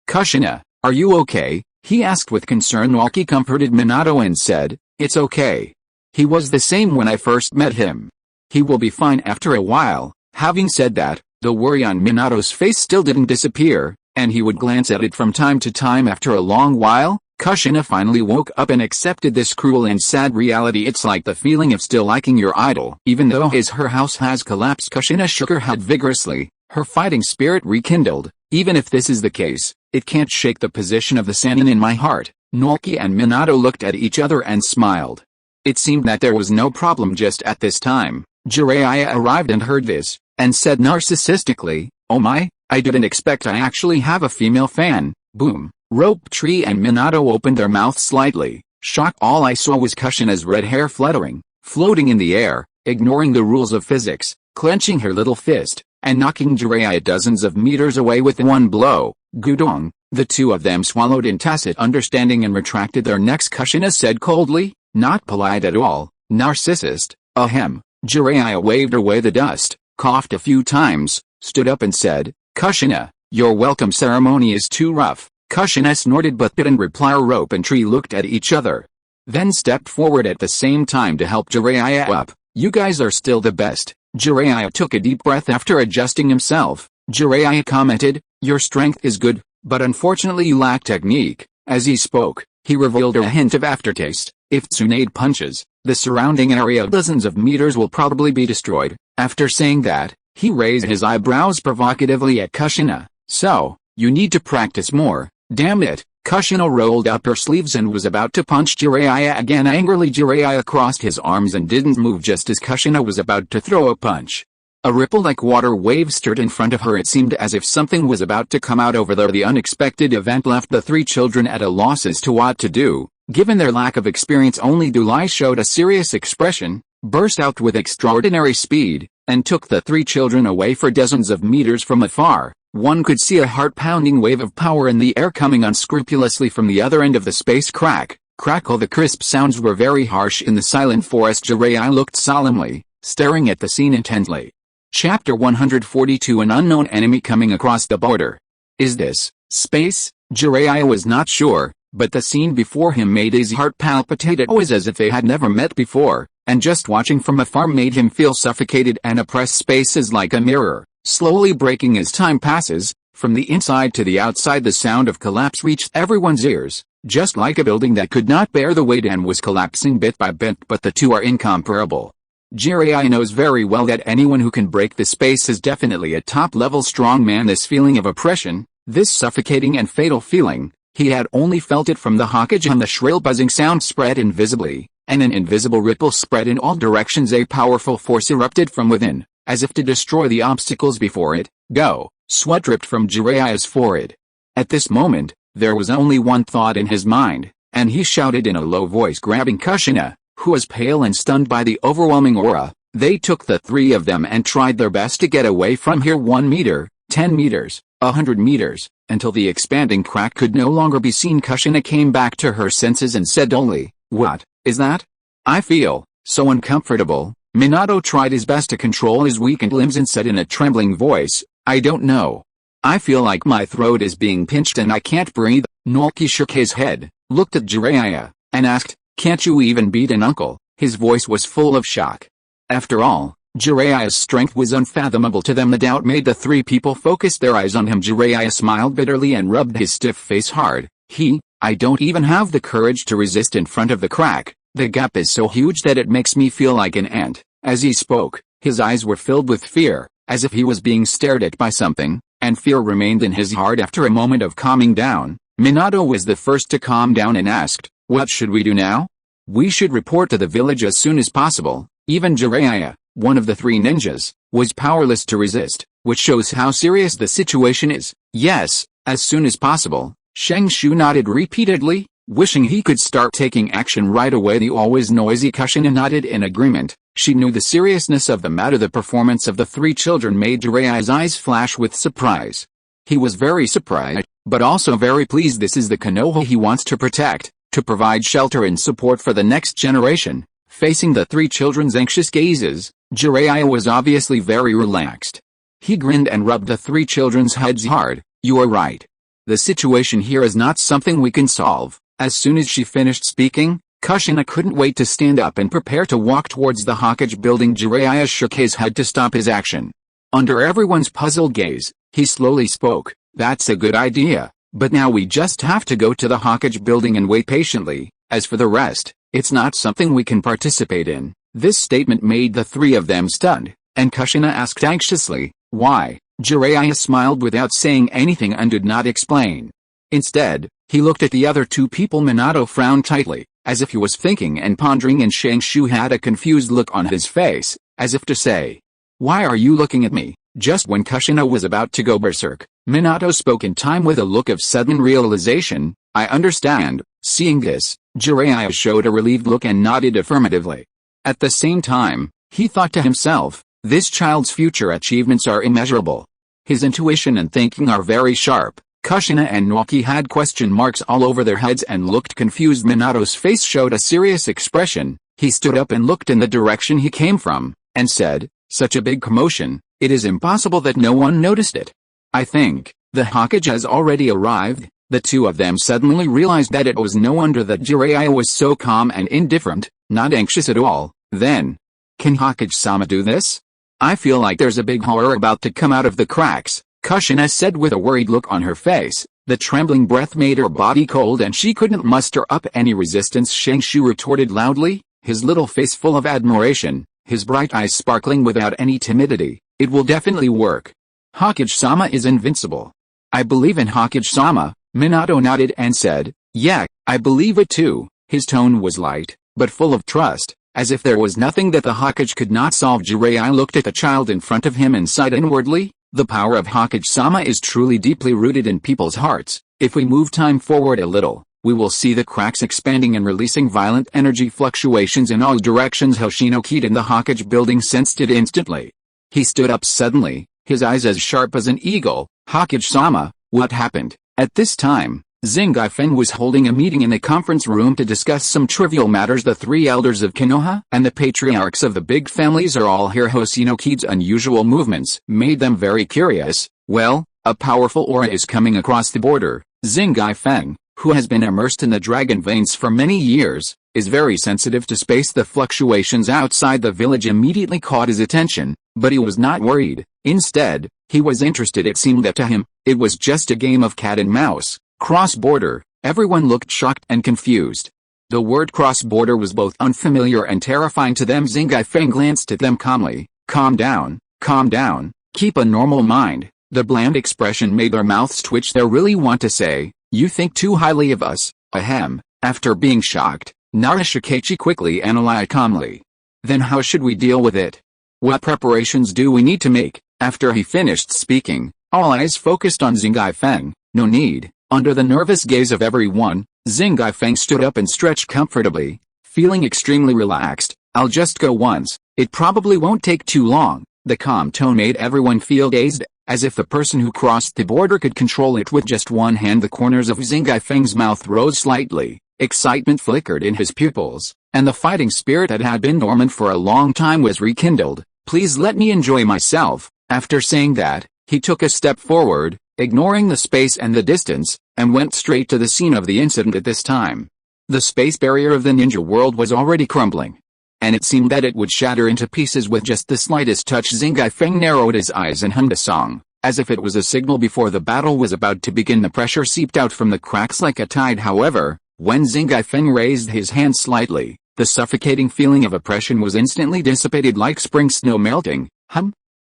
Kushina, are you okay? He asked with concern. Naoki comforted Minato and said, it's okay. He was the same when I first met him. He will be fine after a while. Having said that, the worry on Minato's face still didn't disappear, and he would glance at it from time to time. After a long while, Kushina finally woke up and accepted this cruel and sad reality. It's like the feeling of still liking your idol. Even though her house has collapsed, Kushina shook her head vigorously, her fighting spirit rekindled. Even if this is the case, it can't shake the position of the Sannin in my heart. Naoki and Minato looked at each other and smiled. It seemed that there was no problem just at this time. Jiraiya arrived and heard this, and said narcissistically, "Oh my, I didn't expect I actually have a female fan." Boom. Rope Tree and Minato opened their mouths slightly. Shocked, all I saw was Kushina's red hair fluttering, floating in the air, ignoring the rules of physics, clenching her little fist, and knocking Jiraiya dozens of meters away with one blow. Gudong. The two of them swallowed in tacit understanding and retracted their necks. Kushina said coldly, not polite at all, "Narcissist, ahem." Jiraiya waved away the dust, coughed a few times, stood up and said, "Kushina, your welcome ceremony is too rough." Kushina snorted but didn't reply. Rope and Tree looked at each other, then stepped forward at the same time to help Jiraiya up. "You guys are still the best." Jiraiya took a deep breath after adjusting himself. Jiraiya commented, "Your strength is good, but unfortunately you lack technique." As he spoke, he revealed a hint of aftertaste. If Tsunade punches, the surrounding area of dozens of meters will probably be destroyed. After saying that, he raised his eyebrows provocatively at Kushina. "So, you need to practice more." "Damn it." Kushina rolled up her sleeves and was about to punch Jiraiya again angrily. Jiraiya crossed his arms and didn't move just as Kushina was about to throw a punch. A ripple-like water wave stirred in front of her. It seemed as if something was about to come out over there. The unexpected event left the three children at a loss as to what to do. Given their lack of experience, only Dulai showed a serious expression, burst out with extraordinary speed, and took the three children away for dozens of meters from afar. One could see a heart-pounding wave of power in the air coming unscrupulously from the other end of the space. Crack, crackle. The crisp sounds were very harsh in the silent forest. Jiraiya looked solemnly, staring at the scene intently. Chapter 142. An unknown enemy coming across the border. Is this space? Jiraiya was not sure, but the scene before him made his heart palpitate. It was as if they had never met before, and just watching from afar made him feel suffocated and oppressed. Space is like a mirror, slowly breaking as time passes. From the inside to the outside, the sound of collapse reached everyone's ears, just like a building that could not bear the weight and was collapsing bit by bit. But the two are incomparable. Jiraiya knows very well that anyone who can break the space is definitely a top-level strong man. This feeling of oppression, this suffocating and fatal feeling, he had only felt it from the Hokage, and the shrill buzzing sound spread invisibly, and an invisible ripple spread in all directions. A powerful force erupted from within, as if to destroy the obstacles before it. Go! Sweat dripped from Jiraiya's forehead. At this moment, there was only one thought in his mind, and he shouted in a low voice, grabbing Kushina, who was pale and stunned by the overwhelming aura. They took the three of them and tried their best to get away from here. 1 meter, 10 meters, 100 meters, until the expanding crack could no longer be seen. Kushina came back to her senses and said dully, "What is that? I feel so uncomfortable." Minato tried his best to control his weakened limbs and said in a trembling voice, "I don't know. I feel like my throat is being pinched and I can't breathe." Naoki shook his head, looked at Jiraiya, and asked, "Can't you even beat an uncle?" His voice was full of shock. After all, Jiraiya's strength was unfathomable to them. The doubt made the three people focus their eyes on him. Jiraiya smiled bitterly and rubbed his stiff face hard. I don't even have the courage to resist in front of the crack. The gap is so huge that it makes me feel like an ant." As he spoke, his eyes were filled with fear, as if he was being stared at by something, and fear remained in his heart. After a moment of calming down, Minato was the first to calm down and asked, "What should we do now?" "We should report to the village as soon as possible." Even Jiraiya, one of the three ninjas, was powerless to resist, which shows how serious the situation is. "Yes, as soon as possible." Shang Shu nodded repeatedly, wishing he could start taking action right away. The always noisy Kushina nodded in agreement. She knew the seriousness of the matter. The performance of the three children made Jiraiya's eyes flash with surprise. He was very surprised, but also very pleased. This is the Konoha he wants to protect, to provide shelter and support for the next generation. Facing the three children's anxious gazes, Jiraiya was obviously very relaxed. He grinned and rubbed the three children's heads hard. "You are right. The situation here is not something we can solve." As soon as she finished speaking, Kushina couldn't wait to stand up and prepare to walk towards the Hokage building. Jiraiya shook his head to stop his action. Under everyone's puzzled gaze, he slowly spoke, "That's a good idea, but now we just have to go to the Hokage building and wait patiently. As for the rest, it's not something we can participate in." This statement made the three of them stunned, and Kushina asked anxiously, "Why?" Jiraiya smiled without saying anything and did not explain. Instead, he looked at the other two people. Minato frowned tightly, as if he was thinking and pondering, and Shangshu had a confused look on his face, as if to say, "Why are you looking at me?" Just when Kushina was about to go berserk, Minato spoke in time with a look of sudden realization. "I understand." Seeing this, Jiraiya showed a relieved look and nodded affirmatively. At the same time, he thought to himself, this child's future achievements are immeasurable. His intuition and thinking are very sharp. Kushina and Naoki had question marks all over their heads and looked confused. Minato's face showed a serious expression. He stood up and looked in the direction he came from, and said, "Such a big commotion, it is impossible that no one noticed it. I think the Hokage has already arrived." The two of them suddenly realized that it was no wonder that Jiraiya was so calm and indifferent, not anxious at all. Then, "Can Hokage-sama do this? I feel like there's a big horror about to come out of the cracks," Kushina said with a worried look on her face. The trembling breath made her body cold and she couldn't muster up any resistance. Shangshu retorted loudly, his little face full of admiration, his bright eyes sparkling without any timidity. "It will definitely work. Hokage-sama is invincible." "I believe in Hokage-sama," Minato nodded and said, "Yeah, I believe it too." His tone was light, but full of trust, as if there was nothing that the Hokage could not solve. Jiraiya looked at the child in front of him and sighed inwardly. The power of Hokage-sama is truly deeply rooted in people's hearts. If we move time forward a little, we will see the cracks expanding and releasing violent energy fluctuations in all directions. Hoshino Kaede in the Hokage building sensed it instantly. He stood up suddenly, his eyes as sharp as an eagle. "Hokage-sama, what happened?" At this time, Zingai Feng was holding a meeting in the conference room to discuss some trivial matters. The three elders of Konoha and the patriarchs of the big families are all here. Hoshino Kaede's unusual movements made them very curious. "Well, a powerful aura is coming across the border." Zingai Feng, who has been immersed in the dragon veins for many years, is very sensitive to space. The fluctuations outside the village immediately caught his attention, but he was not worried. Instead, he was interested. It seemed that to him, it was just a game of cat and mouse. Cross-border. Everyone looked shocked and confused. The word cross-border was both unfamiliar and terrifying to them. Zingai Feng glanced at them calmly. Calm down, keep a normal mind." The bland expression made their mouths twitch. "They really want to say, you think too highly of us." Ahem. After being shocked, Narashikachi quickly analyzed calmly. "Then how should we deal with it? What preparations do we need to make?" After he finished speaking, all eyes focused on Zingai Feng. "No need." Under the nervous gaze of everyone, Zingai Feng stood up and stretched comfortably, feeling extremely relaxed. "I'll just go once. It probably won't take too long." The calm tone made everyone feel dazed, as if the person who crossed the border could control it with just one hand. The corners of Zingai Feng's mouth rose slightly, excitement flickered in his pupils, and the fighting spirit that had been dormant for a long time was rekindled. "Please let me enjoy myself." After saying that, he took a step forward, ignoring the space and the distance, and went straight to the scene of the incident. At this time, the space barrier of the ninja world was already crumbling, and it seemed that it would shatter into pieces with just the slightest touch. Zingai Feng narrowed his eyes and hummed a song, as if it was a signal before the battle was about to begin. The pressure seeped out from the cracks like a tide. However, when Zingai Feng raised his hand slightly, the suffocating feeling of oppression was instantly dissipated like spring snow melting.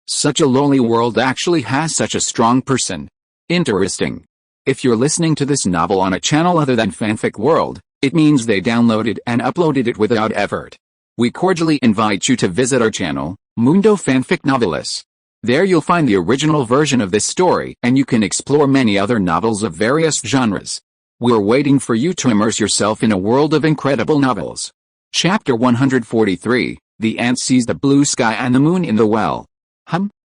Such a lonely world actually has such a strong person. Interesting. If you're listening to this novel on a channel other than Fanfic World, it means they downloaded and uploaded it without effort. We cordially invite you to visit our channel, Mundo Fanfic Novelis. There you'll find the original version of this story, and you can explore many other novels of various genres. We're waiting for you to immerse yourself in a world of incredible novels. Chapter 143, The Ant Sees the Blue Sky and the Moon in the Well.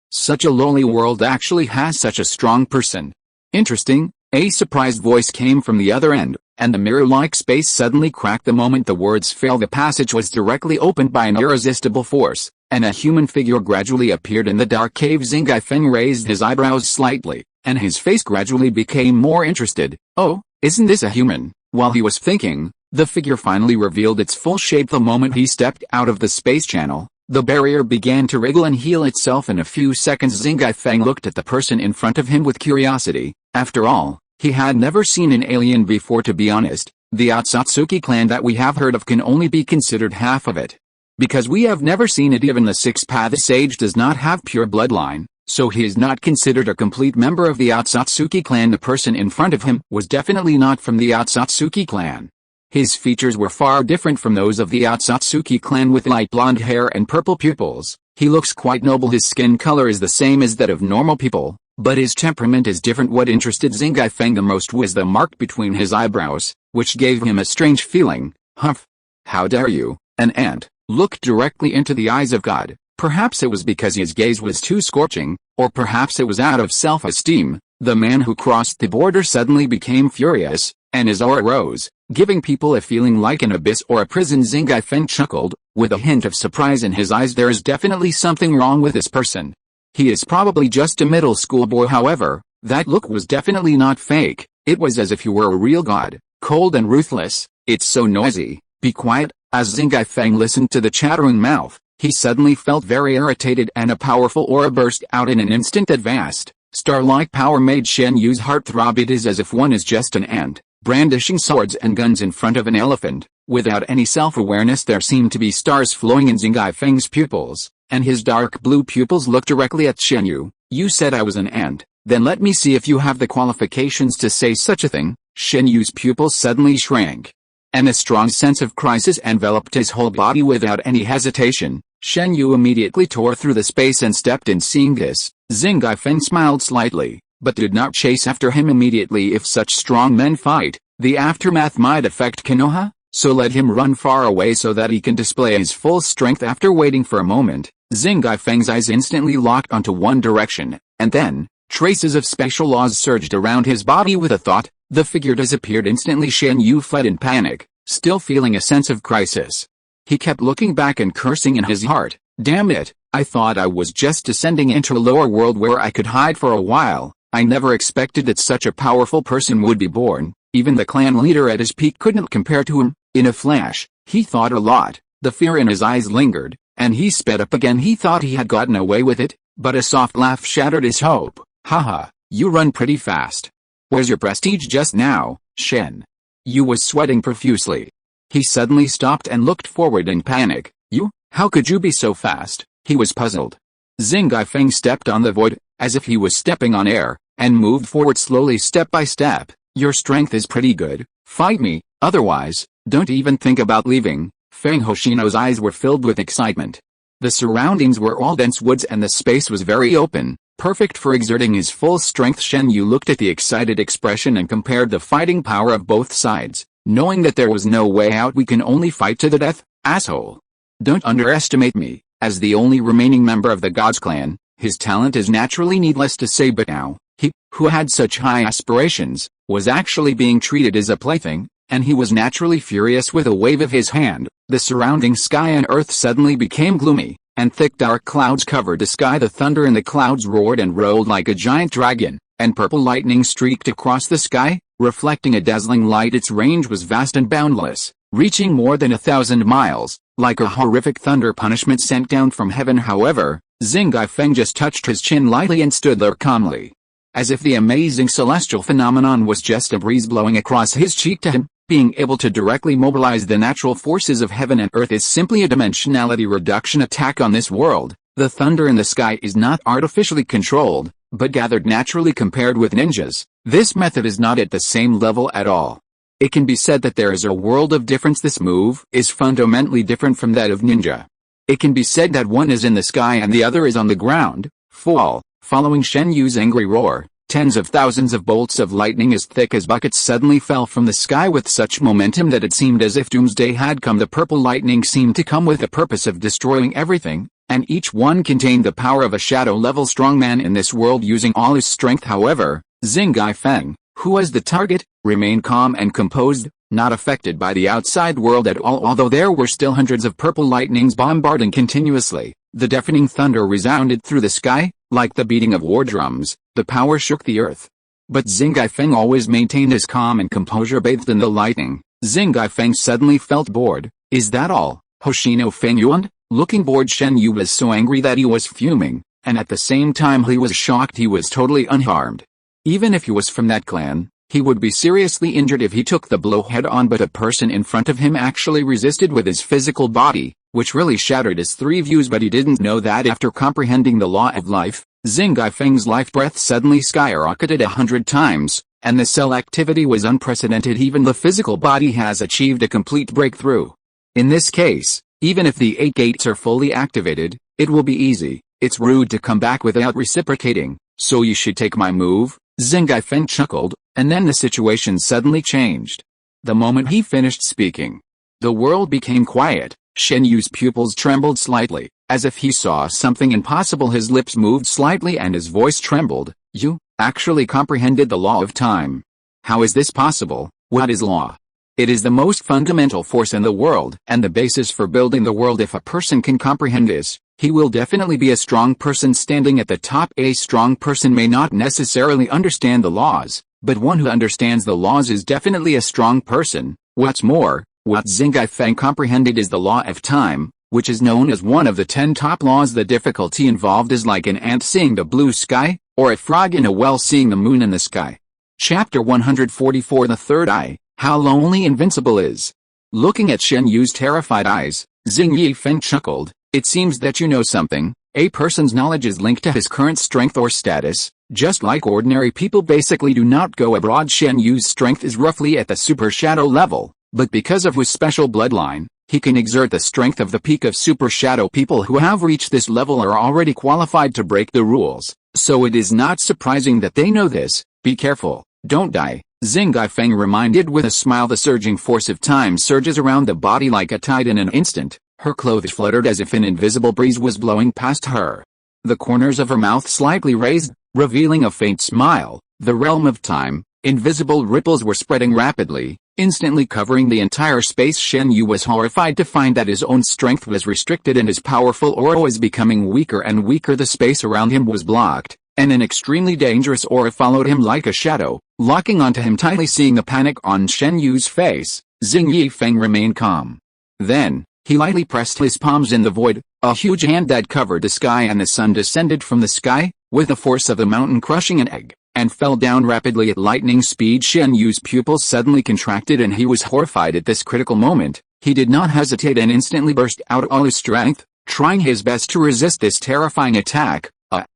Such a lonely world actually has such a strong person. Interesting. A surprised voice came from the other end, and the mirror-like space suddenly cracked the moment the words fell. The passage was directly opened by an irresistible force, and a human figure gradually appeared in the dark cave. Zingai Feng raised his eyebrows slightly, and his face gradually became more interested. "Oh, isn't this a human?" While he was thinking, the figure finally revealed its full shape. The moment he stepped out of the space channel, the barrier began to wriggle and heal itself in a few seconds. Zingai Feng looked at the person in front of him with curiosity. After all, he had never seen an alien before. To be honest, the Otsutsuki clan that we have heard of can only be considered half of it. Because we have never seen it. Even the sixth path sage does not have pure bloodline, so he is not considered a complete member of the Otsutsuki clan. The person in front of him was definitely not from the Otsutsuki clan. His features were far different from those of the Otsutsuki clan, with light blonde hair and purple pupils. He looks quite noble. His skin color is the same as that of normal people, but his temperament is different. What interested Xingai Feng the most was the mark between his eyebrows, which gave him a strange feeling. Humph! How dare you, an ant, look directly into the eyes of God? Perhaps it was because his gaze was too scorching, or perhaps it was out of self-esteem. The man who crossed the border suddenly became furious, and his aura rose, giving people a feeling like an abyss or a prison. Xingai Feng chuckled, with a hint of surprise in his eyes. There is definitely something wrong with this person. He is probably just a middle school boy. However, that look was definitely not fake. It was as if he were a real god, cold and ruthless. It's so noisy. Be quiet. As Xingai Feng listened to the chattering mouth, he suddenly felt very irritated, and a powerful aura burst out in an instant. That vast, star-like power made Shen Yu's heart throb. It is as if one is just an ant, brandishing swords and guns in front of an elephant. Without any self-awareness, there seemed to be stars flowing in Xingai Feng's pupils, and his dark blue pupils looked directly at Shen Yu. You said I was an ant, then let me see if you have the qualifications to say such a thing. Shen Yu's pupils suddenly shrank, and a strong sense of crisis enveloped his whole body. Without any hesitation, Shen Yu immediately tore through the space and stepped in. Seeing this, Xingai Feng smiled slightly, but did not chase after him immediately. If such strong men fight, the aftermath might affect Konoha, so let him run far away so that he can display his full strength. After waiting for a moment, Xingai Feng's eyes instantly locked onto one direction, and then, traces of spatial laws surged around his body. With a thought, the figure disappeared instantly. Shen Yu fled in panic, still feeling a sense of crisis. He kept looking back and cursing in his heart. Damn it, I thought I was just descending into a lower world where I could hide for a while. I never expected that such a powerful person would be born. Even the clan leader at his peak couldn't compare to him. In a flash, he thought a lot. The fear in his eyes lingered, and he sped up again. He thought he had gotten away with it, but a soft laugh shattered his hope. Haha, you run pretty fast. Where's your prestige just now, Shen? Yu was sweating profusely. He suddenly stopped and looked forward in panic. You? How could you be so fast? He was puzzled. Xingai Feng stepped on the void, as if he was stepping on air, and moved forward slowly, step by step. Your strength is pretty good. Fight me, otherwise, don't even think about leaving. Feng Hoshino's eyes were filled with excitement. The surroundings were all dense woods and the space was very open, perfect for exerting his full strength. Shen Yu looked at the excited expression and compared the fighting power of both sides. Knowing that there was no way out, we can only fight to the death, asshole. Don't underestimate me. As the only remaining member of the God's clan, his talent is naturally needless to say, but now, he, who had such high aspirations, was actually being treated as a plaything, and he was naturally furious. With a wave of his hand, the surrounding sky and earth suddenly became gloomy, and thick dark clouds covered the sky. The thunder in the clouds roared and rolled like a giant dragon, and purple lightning streaked across the sky, reflecting a dazzling light. Its range was vast and boundless, reaching more than 1,000 miles, like a horrific thunder punishment sent down from heaven. However, Xingai Feng just touched his chin lightly and stood there calmly, as if the amazing celestial phenomenon was just a breeze blowing across his cheek. To him, being able to directly mobilize the natural forces of heaven and earth is simply a dimensionality reduction attack on this world. The thunder in the sky is not artificially controlled, but gathered naturally. Compared with ninjas, this method is not at the same level at all. It can be said that there is a world of difference. This move is fundamentally different from that of ninja. It can be said that one is in the sky and the other is on the ground. Following Shen Yu's angry roar, tens of thousands of bolts of lightning as thick as buckets suddenly fell from the sky with such momentum that it seemed as if doomsday had come. The purple lightning seemed to come with the purpose of destroying everything, and each one contained the power of a shadow-level strongman in this world using all his strength. However, Xingai Feng, who was the target, remained calm and composed, not affected by the outside world at all. Although there were still hundreds of purple lightnings bombarding continuously, the deafening thunder resounded through the sky, like the beating of war drums. The power shook the earth. But Xingai Feng always maintained his calm and composure bathed in the lightning. Xingai Feng suddenly felt bored. Is that all, Hoshino Feng Yuan? Looking bored, Shen Yu was so angry that he was fuming, and at the same time he was shocked he was totally unharmed. Even if he was from that clan, he would be seriously injured if he took the blow head on, but a person in front of him actually resisted with his physical body. which really shattered his three views, but he didn't know that after comprehending the law of life, Xing Gaifeng's life breath suddenly skyrocketed 100 times, and the cell activity was unprecedented. Even the physical body has achieved a complete breakthrough. In this case, even if the 8 gates are fully activated, it will be easy. It's rude to come back without reciprocating, so you should take my move, Xing Gaifeng chuckled, and then the situation suddenly changed. The moment he finished speaking, the world became quiet. Shen Yu's pupils trembled slightly, as if he saw something impossible. His lips moved slightly and his voice trembled. You actually comprehended the law of time. How is this possible? What is law? It is the most fundamental force in the world and the basis for building the world. If a person can comprehend this, he will definitely be a strong person standing at the top. A strong person may not necessarily understand the laws, but one who understands the laws is definitely a strong person. What's more, what Xing Gaifeng comprehended is the law of time, which is known as one of the 10 top laws. The difficulty involved is like an ant seeing the blue sky, or a frog in a well seeing the moon in the sky. Chapter 144, The Third Eye, How Lonely Invincible Is. Looking at Shen Yu's terrified eyes, Xing Yifeng chuckled. It seems that you know something. A person's knowledge is linked to his current strength or status, just like ordinary people basically do not go abroad. Shen Yu's strength is roughly at the super shadow level, but because of his special bloodline, he can exert the strength of the peak of super shadow. People who have reached this level are already qualified to break the rules, so it is not surprising that they know this. Be careful, don't die, Xing Gaifeng reminded with a smile. The surging force of time surges around the body like a tide. In an instant, her clothes fluttered as if an invisible breeze was blowing past her. The corners of her mouth slightly raised, revealing a faint smile. The realm of time, invisible ripples were spreading rapidly, instantly covering the entire space. Shen Yu was horrified to find that his own strength was restricted and his powerful aura was becoming weaker and weaker. The space around him was blocked, and an extremely dangerous aura followed him like a shadow, locking onto him tightly. Seeing the panic on Shen Yu's face, Xing Yifeng remained calm. Then, he lightly pressed his palms in the void. A huge hand that covered the sky and the sun descended from the sky, with the force of the mountain crushing an egg, and fell down rapidly at lightning speed. Shen Yu's pupils suddenly contracted and he was horrified at this critical moment. He did not hesitate and instantly burst out all his strength, trying his best to resist this terrifying attack.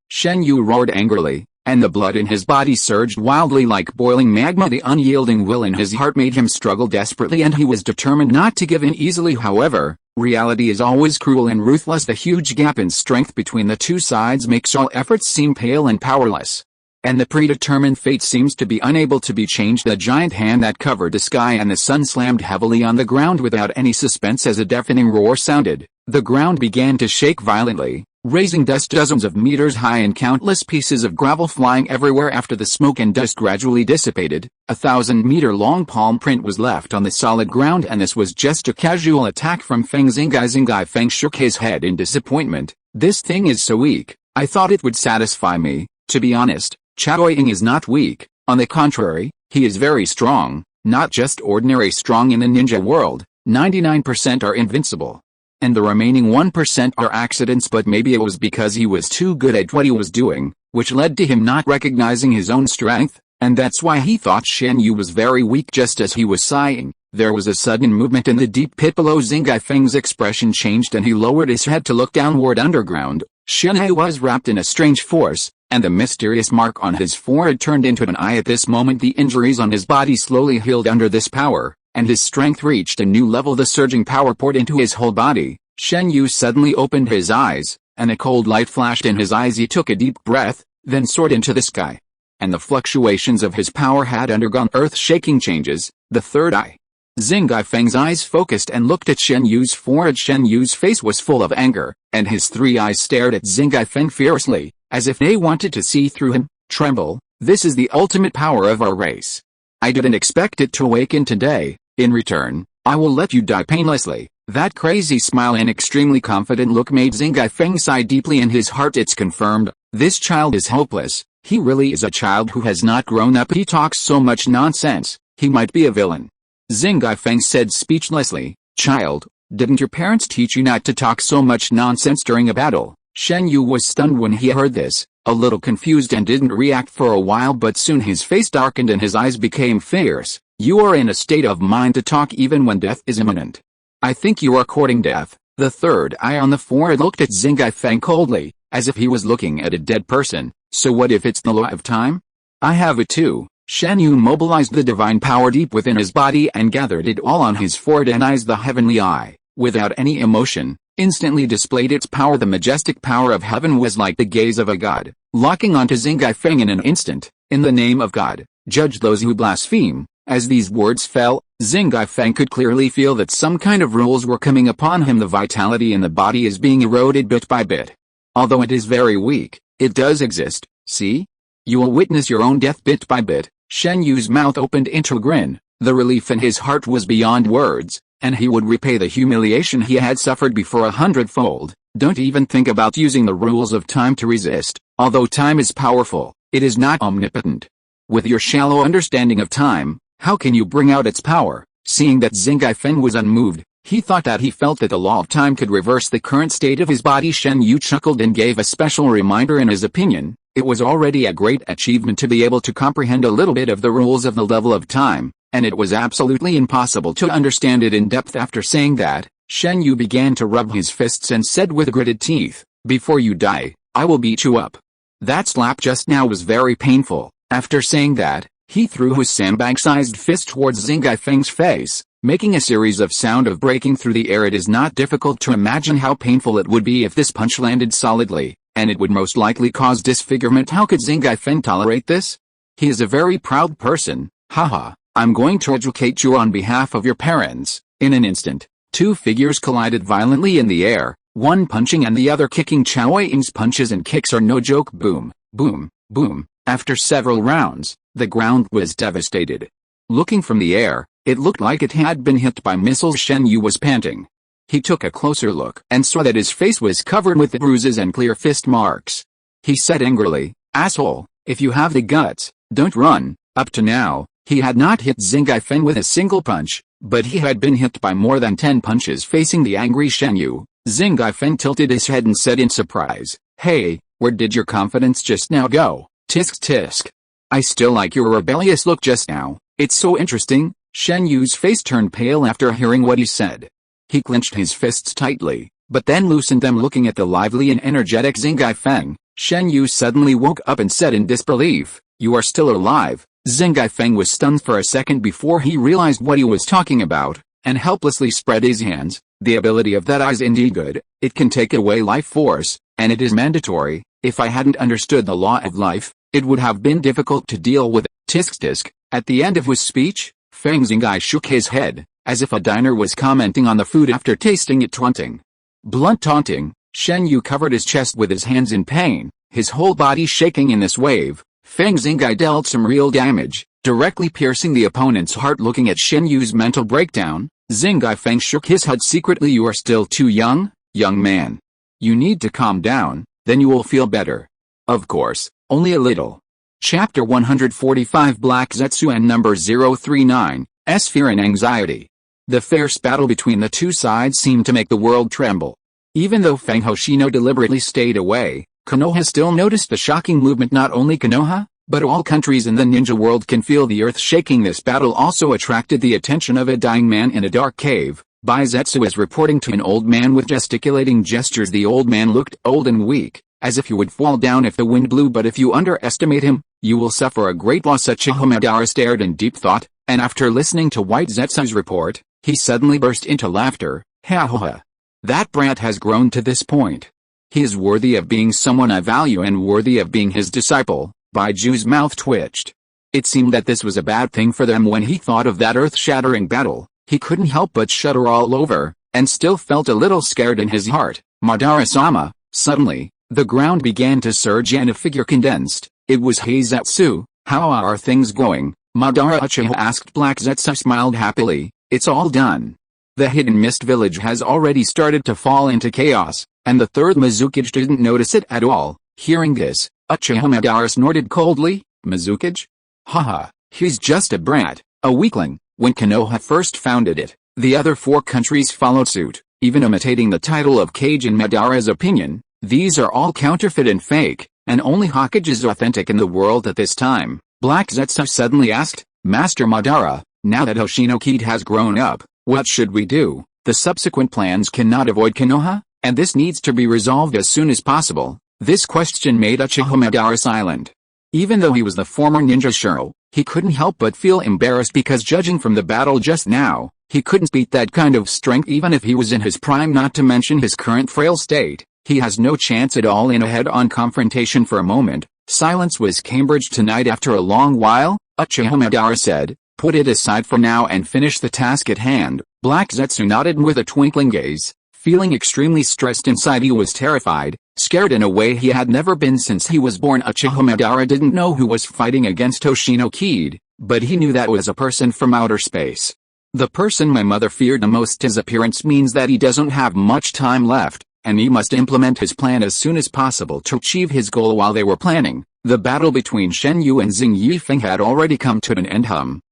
Shen Yu roared angrily, and the blood in his body surged wildly like boiling magma. The unyielding will in his heart made him struggle desperately, and he was determined not to give in easily. However, reality is always cruel and ruthless. The huge gap in strength between the two sides makes all efforts seem pale and powerless, and the predetermined fate seems to be unable to be changed. The giant hand that covered the sky and the sun slammed heavily on the ground without any suspense. As a deafening roar sounded, the ground began to shake violently, raising dust dozens of meters high and countless pieces of gravel flying everywhere. After the smoke and dust gradually dissipated, a 1,000-meter-long palm print was left on the solid ground, and this was just a casual attack from Feng Xingai. Xing Gaifeng shook his head in disappointment. This thing is so weak. I thought it would satisfy me. To be honest, Chaoying is not weak. On the contrary, he is very strong. Not just ordinary strong. In the ninja world, 99% are invincible, and the remaining 1% are accidents. But maybe it was because he was too good at what he was doing, which led to him not recognizing his own strength, and that's why he thought Shen Yu was very weak. Just as he was sighing, there was a sudden movement in the deep pit below. Xing Gaifeng's expression changed and he lowered his head to look downward. Underground, Shen Yu was wrapped in a strange force, and the mysterious mark on his forehead turned into an eye. At this moment the injuries on his body slowly healed under this power, and his strength reached a new level. The surging power poured into his whole body. Shen Yu suddenly opened his eyes, and a cold light flashed in his eyes. He took a deep breath, then soared into the sky, and the fluctuations of his power had undergone earth-shaking changes. The third eye. Xing Gaifeng's eyes focused and looked at Shen Yu's forehead. Shen Yu's face was full of anger, and his three eyes stared at Xing Gaifeng fiercely, as if they wanted to see through him. Tremble, this is the ultimate power of our race. I didn't expect it to awaken today. In return, I will let you die painlessly. That crazy smile and extremely confident look made Xing Gaifeng sigh deeply in his heart. It's confirmed, this child is hopeless. He really is a child who has not grown up. He talks so much nonsense, he might be a villain. Xing Gaifeng said speechlessly. Child, didn't your parents teach you not to talk so much nonsense during a battle? Shen Yu was stunned when he heard this, a little confused, and didn't react for a while, but soon his face darkened and his eyes became fierce. You are in a state of mind to talk even when death is imminent. I think you are courting death. The third eye on the forehead looked at Zingai Feng coldly, as if he was looking at a dead person. So what if it's the law of time? I have it too. Shen Yu mobilized the divine power deep within his body and gathered it all on his forehead, and eyes the heavenly eye, without any emotion, instantly displayed its power. The majestic power of heaven was like the gaze of a god, locking onto Zingai Feng in an instant. In the name of God, judge those who blaspheme. As these words fell, Zingai Feng could clearly feel that some kind of rules were coming upon him. The vitality in the body is being eroded bit by bit. Although it is very weak, it does exist. See? You will witness your own death bit by bit. Shen Yu's mouth opened into a grin. The relief in his heart was beyond words, and he would repay the humiliation he had suffered before 100-fold. Don't even think about using the rules of time to resist. Although time is powerful, it is not omnipotent. With your shallow understanding of time, how can you bring out its power? Seeing that Zingai Feng was unmoved, he thought that he felt that the law of time could reverse the current state of his body. Shen Yu chuckled and gave a special reminder. In his opinion, it was already a great achievement to be able to comprehend a little bit of the rules of the level of time, and it was absolutely impossible to understand it in depth. After saying that, Shen Yu began to rub his fists and said with gritted teeth, "Before you die, I will beat you up." That slap just now was very painful. After saying that, he threw his sandbag-sized fist towards Zingai Feng's face, making a series of sound of breaking through the air. It is not difficult to imagine how painful it would be if this punch landed solidly, and it would most likely cause disfigurement. How could Zingai Feng tolerate this? He is a very proud person. Haha, I'm going to educate you on behalf of your parents. In an instant, two figures collided violently in the air, one punching and the other kicking. Chao Ying's punches and kicks are no joke. Boom, boom, boom. After several rounds, the ground was devastated. Looking from the air, it looked like it had been hit by missiles. Shen Yu was panting. He took a closer look and saw that his face was covered with bruises and clear fist marks. He said angrily, "Asshole, if you have the guts, don't run." Up to now, he had not hit Zingai Feng with a single punch, but he had been hit by more than 10 punches. Facing the angry Shen Yu, Zingai Feng tilted his head and said in surprise, "Hey, where did your confidence just now go? Tisk tisk. I still like your rebellious look just now. It's so interesting." Shen Yu's face turned pale after hearing what he said. He clenched his fists tightly, but then loosened them. Looking at the lively and energetic Zingai Feng, Shen Yu suddenly woke up and said in disbelief, "You are still alive." Zingai Feng was stunned for a second before he realized what he was talking about, and helplessly spread his hands. The ability of that eye is indeed good. It can take away life force, and it is mandatory. If I hadn't understood the law of life, it would have been difficult to deal with. Tisk tisk. At the end of his speech, Feng Zingai shook his head, as if a diner was commenting on the food after tasting it. Taunting. Blunt taunting. Shen Yu covered his chest with his hands in pain, his whole body shaking in this wave. Feng Zingai dealt some real damage, directly piercing the opponent's heart. Looking at Shen Yu's mental breakdown, Zingai Feng shook his head secretly. "You are still too young, young man. You need to calm down, then you will feel better." Of course, only a little. Chapter 145 Black Zetsu and number 039, Fear and Anxiety. The fierce battle between the two sides seemed to make the world tremble. Even though Feng Hoshino deliberately stayed away, Konoha still noticed the shocking movement. Not only Konoha, but all countries in the ninja world can feel the earth shaking. This battle also attracted the attention of a dying man in a dark cave. Baizetsu is reporting to an old man with gesticulating gestures. The old man looked old and weak, as if he would fall down if the wind blew, but if you underestimate him, you will suffer a great loss. Uchiha Madara stared in deep thought, and after listening to White Zetsu's report, he suddenly burst into laughter. Ha ha ha. That brat has grown to this point. He is worthy of being someone I value and worthy of being his disciple. Baiju's mouth twitched. It seemed that this was a bad thing for them. When he thought of that earth-shattering battle, he couldn't help but shudder all over, and still felt a little scared in his heart. Madara-sama. Suddenly, the ground began to surge and a figure condensed. It was Heizetsu. "How are things going?" Madara Uchiha asked. Black Zetsu smiled happily. "It's all done. The hidden mist village has already started to fall into chaos, and the third Mizukage didn't notice it at all." Hearing this, Uchiha Madara snorted coldly. "Mizukage? Haha, he's just a brat, a weakling." When Konoha first founded it, the other 4 countries followed suit, even imitating the title of Kage. In Madara's opinion, these are all counterfeit and fake, and only Hokage is authentic in the world at this time. Black Zetsu suddenly asked, "Master Madara, now that Hoshino Kaede has grown up, what should we do?" The subsequent plans cannot avoid Konoha, and this needs to be resolved as soon as possible. This question made Uchiha Madara silent. Even though he was the former ninja Shuro, he couldn't help but feel embarrassed because judging from the battle just now, he couldn't beat that kind of strength even if he was in his prime, not to mention his current frail state. He has no chance at all in a head-on confrontation. For a moment, silence was Cambridge tonight. After a long while, Uchiha Madara said, "Put it aside for now and finish the task at hand." Black Zetsu nodded with a twinkling gaze. Feeling extremely stressed inside, he was terrified, scared in a way he had never been since he was born. Uchiha Madara didn't know who was fighting against Hoshino Kaede, but he knew that was a person from outer space. The person my mother feared the most. His appearance means that he doesn't have much time left, and he must implement his plan as soon as possible to achieve his goal. While they were planning, the battle between Shen Yu and Xing Yifeng had already come to an end.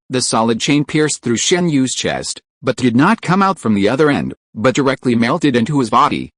The solid chain pierced through Shen Yu's chest, but did not come out from the other end, but directly melted into his body.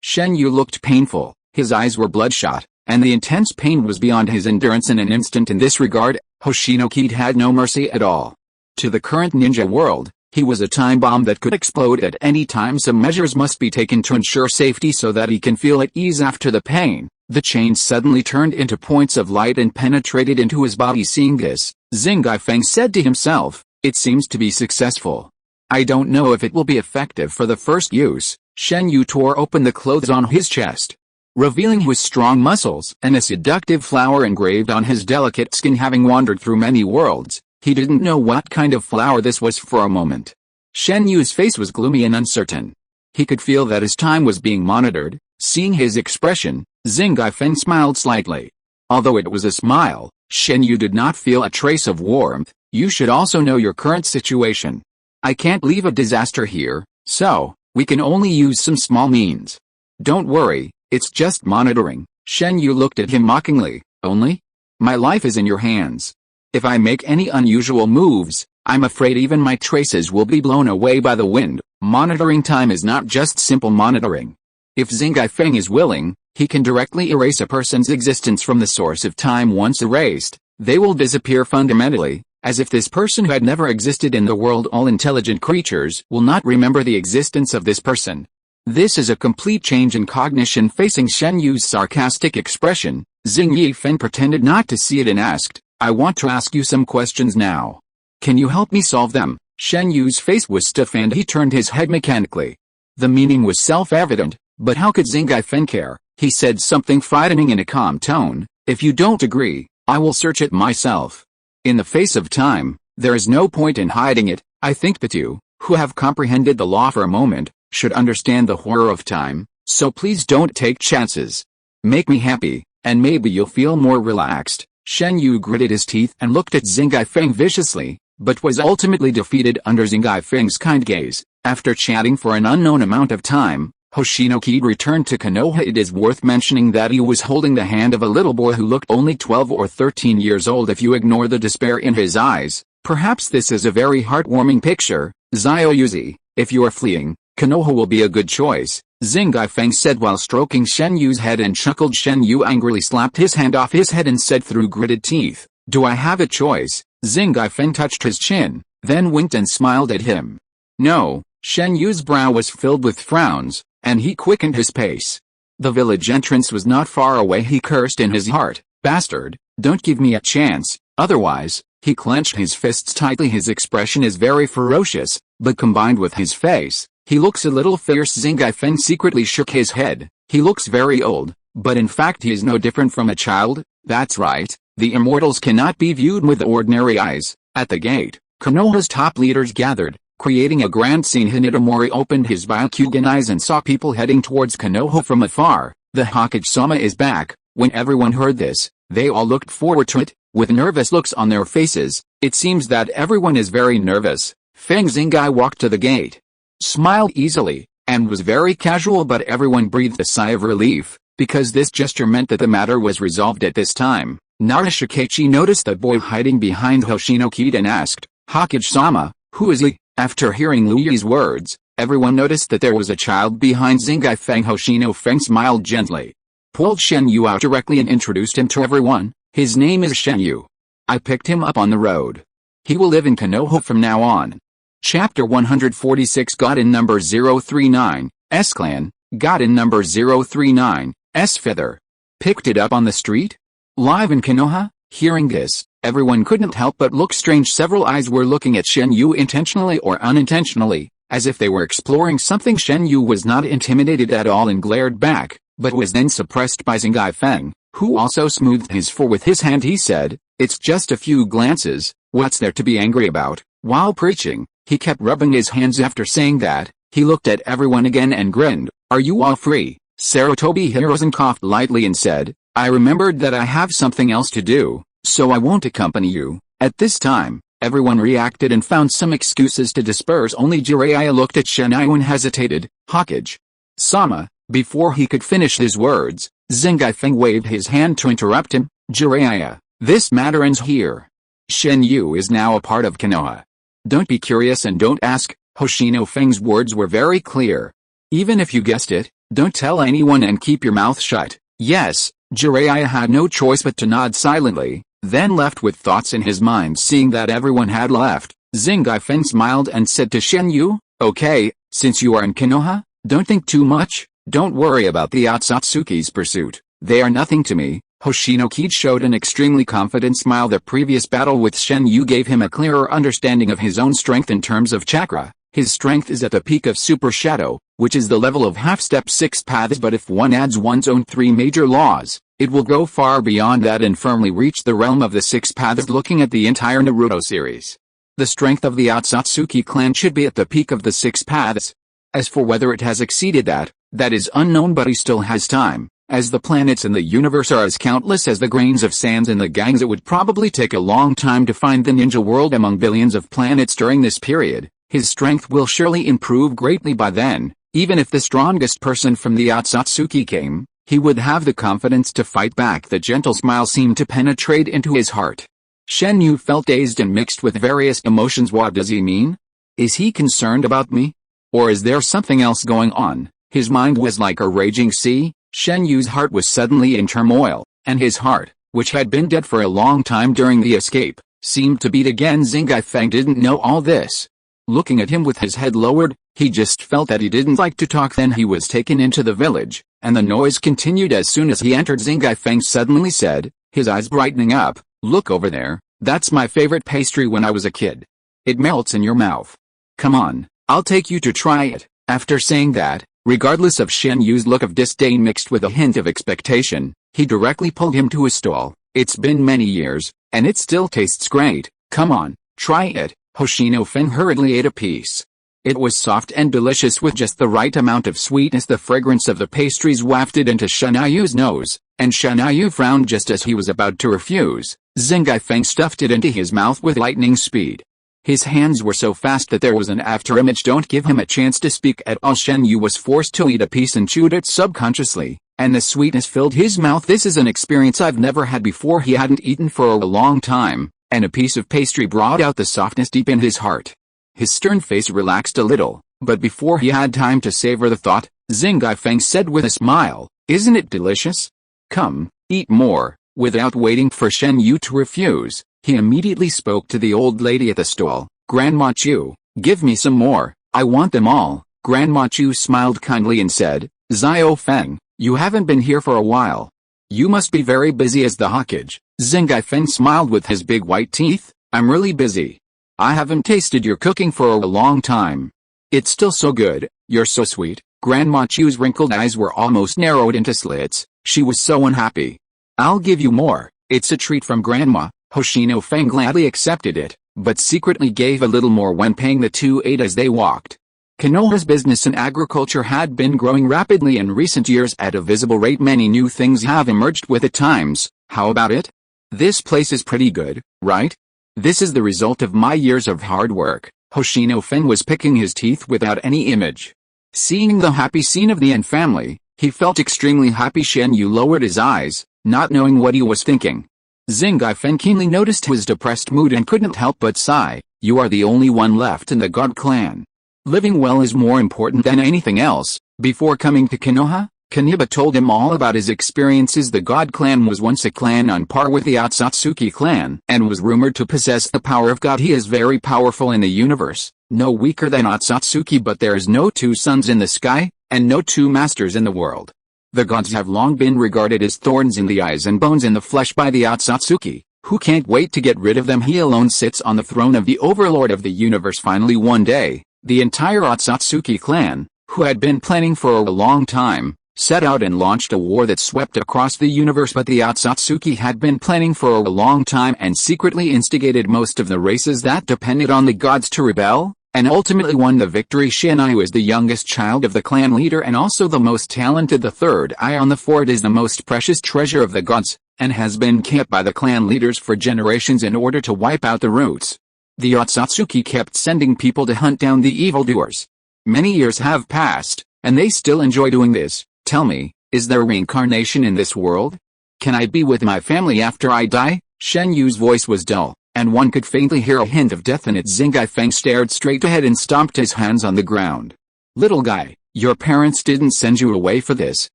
Shen Yu looked painful, his eyes were bloodshot, and the intense pain was beyond his endurance. In an instant in this regard, Hoshino Kaede had no mercy at all. To the current ninja world, he was a time bomb that could explode at any time. Some measures must be taken to ensure safety so that he can feel at ease after the pain. The chains suddenly turned into points of light and penetrated into his body. Seeing this, Xing Yifeng said to himself, "It seems to be successful. I don't know if it will be effective for the first use." Shen Yu tore open the clothes on his chest, revealing his strong muscles and a seductive flower engraved on his delicate skin. Having wandered through many worlds, he didn't know what kind of flower this was. For a moment, Shen Yu's face was gloomy and uncertain. He could feel that his time was being monitored. Seeing his expression, Xing Yifeng smiled slightly. Although it was a smile, Shen Yu did not feel a trace of warmth. "You should also know your current situation. I can't leave a disaster here, so we can only use some small means. Don't worry, it's just monitoring." Shen Yu looked at him mockingly. "Only? My life is in your hands. If I make any unusual moves, I'm afraid even my traces will be blown away by the wind." Monitoring time is not just simple monitoring. If Xing Yifeng is willing, he can directly erase a person's existence from the source of time. Once erased, they will disappear fundamentally, as if this person had never existed in the world. All intelligent creatures will not remember the existence of this person. This is a complete change in cognition. Facing Shen Yu's sarcastic expression, Xing Yifeng pretended not to see it and asked, "I want to ask you some questions now. Can you help me solve them?" Shen Yu's face was stiff and he turned his head mechanically. The meaning was self-evident, but how could Xing Yifeng care? He said something frightening in a calm tone, "If you don't agree, I will search it myself. In the face of time, there is no point in hiding it. I think that you, who have comprehended the law for a moment, should understand the horror of time, so please don't take chances. Make me happy, and maybe you'll feel more relaxed." Shen Yu gritted his teeth and looked at Xing Yifeng viciously, but was ultimately defeated under Xing Yifeng's kind gaze. After chatting for an unknown amount of time, Hoshino Kaede returned to Konoha. It is worth mentioning that he was holding the hand of a little boy who looked only 12 or 13 years old if you ignore the despair in his eyes. Perhaps this is a very heartwarming picture. "Zioyuzi, if you are fleeing, Konoha will be a good choice," Xing Yifeng said while stroking Shen Yu's head and chuckled. Shen Yu angrily slapped his hand off his head and said through gritted teeth, "Do I have a choice?" Xing Yifeng touched his chin, then winked and smiled at him. "No." Shen Yu's brow was filled with frowns, and he quickened his pace. The village entrance was not far away. He cursed in his heart, "Bastard, don't give me a chance, otherwise." He clenched his fists tightly. His expression is very ferocious, but combined with his face, he looks a little fierce. Xing Yifeng secretly shook his head. He looks very old, but in fact he is no different from a child. That's right, the immortals cannot be viewed with ordinary eyes. At the gate, Konoha's top leaders gathered, creating a grand scene. Hinata opened his Byakugan eyes and saw people heading towards Konoha from afar. The Hokage-sama is back. When everyone heard this, they all looked forward to it, with nervous looks on their faces. It seems that everyone is very nervous. Feng Xingai walked to the gate, smiled easily, and was very casual, but everyone breathed a sigh of relief, because this gesture meant that the matter was resolved at this time. Narashikechi noticed the boy hiding behind Hoshino Kaede and asked, "Hokage-sama, who is he?" After hearing Liu Yi's words, everyone noticed that there was a child behind Xing Yifeng. Hoshino Feng smiled gently, pulled Shen Yu out directly and introduced him to everyone. "His name is Shen Yu. I picked him up on the road. He will live in Konoha from now on." Chapter 146 Got in number 039, S-Clan, got in number 039, S-Feather. Picked it up on the street? Live in Konoha? Hearing this, everyone couldn't help but look strange. Several eyes were looking at Shen Yu intentionally or unintentionally, as if they were exploring something. Shen Yu was not intimidated at all and glared back, but was then suppressed by Zingai Feng, who also smoothed his fur with his hand. He said, "It's just a few glances, what's there to be angry about?" While preaching, he kept rubbing his hands. After saying that, he looked at everyone again and grinned. "Are you all free?" Sarutobi Hirozen coughed lightly and said, "I remembered that I have something else to do, so I won't accompany you." At this time, everyone reacted and found some excuses to disperse. Only Jiraiya looked at Shenai and hesitated. "Hokage Sama." Before he could finish his words, Zingai Feng waved his hand to interrupt him. "Jiraiya, this matter ends here. Shen Yu is now a part of Konoha. Don't be curious and don't ask." Hoshino Feng's words were very clear. "Even if you guessed it, don't tell anyone and keep your mouth shut." "Yes." Jiraiya had no choice but to nod silently, then left with thoughts in his mind. Seeing that everyone had left, Zingai Feng smiled and said to Shen Yu, "Okay, since you are in Konoha, don't think too much. Don't worry about the Otsutsuki's pursuit. They are nothing to me." Hoshino Kaede showed an extremely confident smile. The previous battle with Shen Yu gave him a clearer understanding of his own strength in terms of chakra. His strength is at the peak of Super Shadow, which is the level of half-step 6 paths, but if one adds one's own 3 major laws, it will go far beyond that and firmly reach the realm of the 6 paths. Looking at the entire Naruto series, the strength of the Otsutsuki clan should be at the peak of the 6 paths. As for whether it has exceeded that is unknown, but he still has time. As the planets in the universe are as countless as the grains of sand in the gangs, it would probably take a long time to find the ninja world among billions of planets during this period. His strength will surely improve greatly by then. Even if the strongest person from the Otsutsuki came, he would have the confidence to fight back. The gentle smile seemed to penetrate into his heart. Shen Yu felt dazed and mixed with various emotions. What does he mean? Is he concerned about me? Or is there something else going on? His mind was like a raging sea. Shen Yu's heart was suddenly in turmoil, and his heart, which had been dead for a long time during the escape, seemed to beat again. Zingai Feng didn't know all this. Looking at him with his head lowered, he just felt that he didn't like to talk. Then he was taken into the village, and the noise continued as soon as he entered. Zingai Feng suddenly said, his eyes brightening up, "Look over there, that's my favorite pastry when I was a kid. It melts in your mouth. Come on, I'll take you to try it." After saying that, regardless of Shen Yu's look of disdain mixed with a hint of expectation, he directly pulled him to his stall. "It's been many years, and it still tastes great. Come on, try it." Hoshino Feng hurriedly ate a piece. It was soft and delicious with just the right amount of sweetness. The fragrance of the pastries wafted into Shenayu's nose, and Shenayu frowned just as he was about to refuse. Zingai Feng stuffed it into his mouth with lightning speed. His hands were so fast that there was an afterimage. Don't give him a chance to speak at all. Shen Yu was forced to eat a piece and chewed it subconsciously, and the sweetness filled his mouth. "This is an experience I've never had before." He hadn't eaten for a long time, and a piece of pastry brought out the softness deep in his heart. His stern face relaxed a little, but before he had time to savor the thought, Zingai Feng said with a smile, "Isn't it delicious? Come, eat more." Without waiting for Shen Yu to refuse, he immediately spoke to the old lady at the stall. "Grandma Chu, give me some more, I want them all." Grandma Chu smiled kindly and said, "Zio Feng, you haven't been here for a while. You must be very busy as the Hokage." Zingai Feng smiled with his big white teeth. "I'm really busy. I haven't tasted your cooking for a long time. It's still so good, you're so sweet." Grandma Chu's wrinkled eyes were almost narrowed into slits. She was so unhappy. "I'll give you more, it's a treat from Grandma." Hoshino Feng gladly accepted it, but secretly gave a little more. When paying, the two ate as they walked. Konoha's business and agriculture had been growing rapidly in recent years at a visible rate. Many new things have emerged with the times. "How about it? This place is pretty good, right? This is the result of my years of hard work." Hoshino Feng was picking his teeth without any image. Seeing the happy scene of the N family, he felt extremely happy. Shen Yu lowered his eyes, not knowing what he was thinking. Zingai Feng keenly noticed his depressed mood and couldn't help but sigh. "You are the only one left in the God clan. Living well is more important than anything else." Before coming to Konoha, Kaniba told him all about his experiences. The God clan was once a clan on par with the Otsutsuki clan, and was rumored to possess the power of God. He is very powerful in the universe, no weaker than Otsutsuki, but there is no two suns in the sky, and no two masters in the world. The gods have long been regarded as thorns in the eyes and bones in the flesh by the Otsutsuki, who can't wait to get rid of them. He alone sits on the throne of the overlord of the universe. Finally one day, the entire Otsutsuki clan, who had been planning for a long time, set out and launched a war that swept across the universe. But the Otsutsuki had been planning for a long time and secretly instigated most of the races that depended on the gods to rebel, and ultimately won the victory. Shinryu is the youngest child of the clan leader and also the most talented. The third eye on the forehead is the most precious treasure of the gods, and has been kept by the clan leaders for generations in order to wipe out the roots. The Otsutsuki kept sending people to hunt down the evildoers. Many years have passed, and they still enjoy doing this. Tell me, is there reincarnation in this world? Can I be with my family after I die? Shen Yu's voice was dull, and one could faintly hear a hint of death in it. Xingai Feng stared straight ahead and stomped his hands on the ground. Little guy, your parents didn't send you away for this,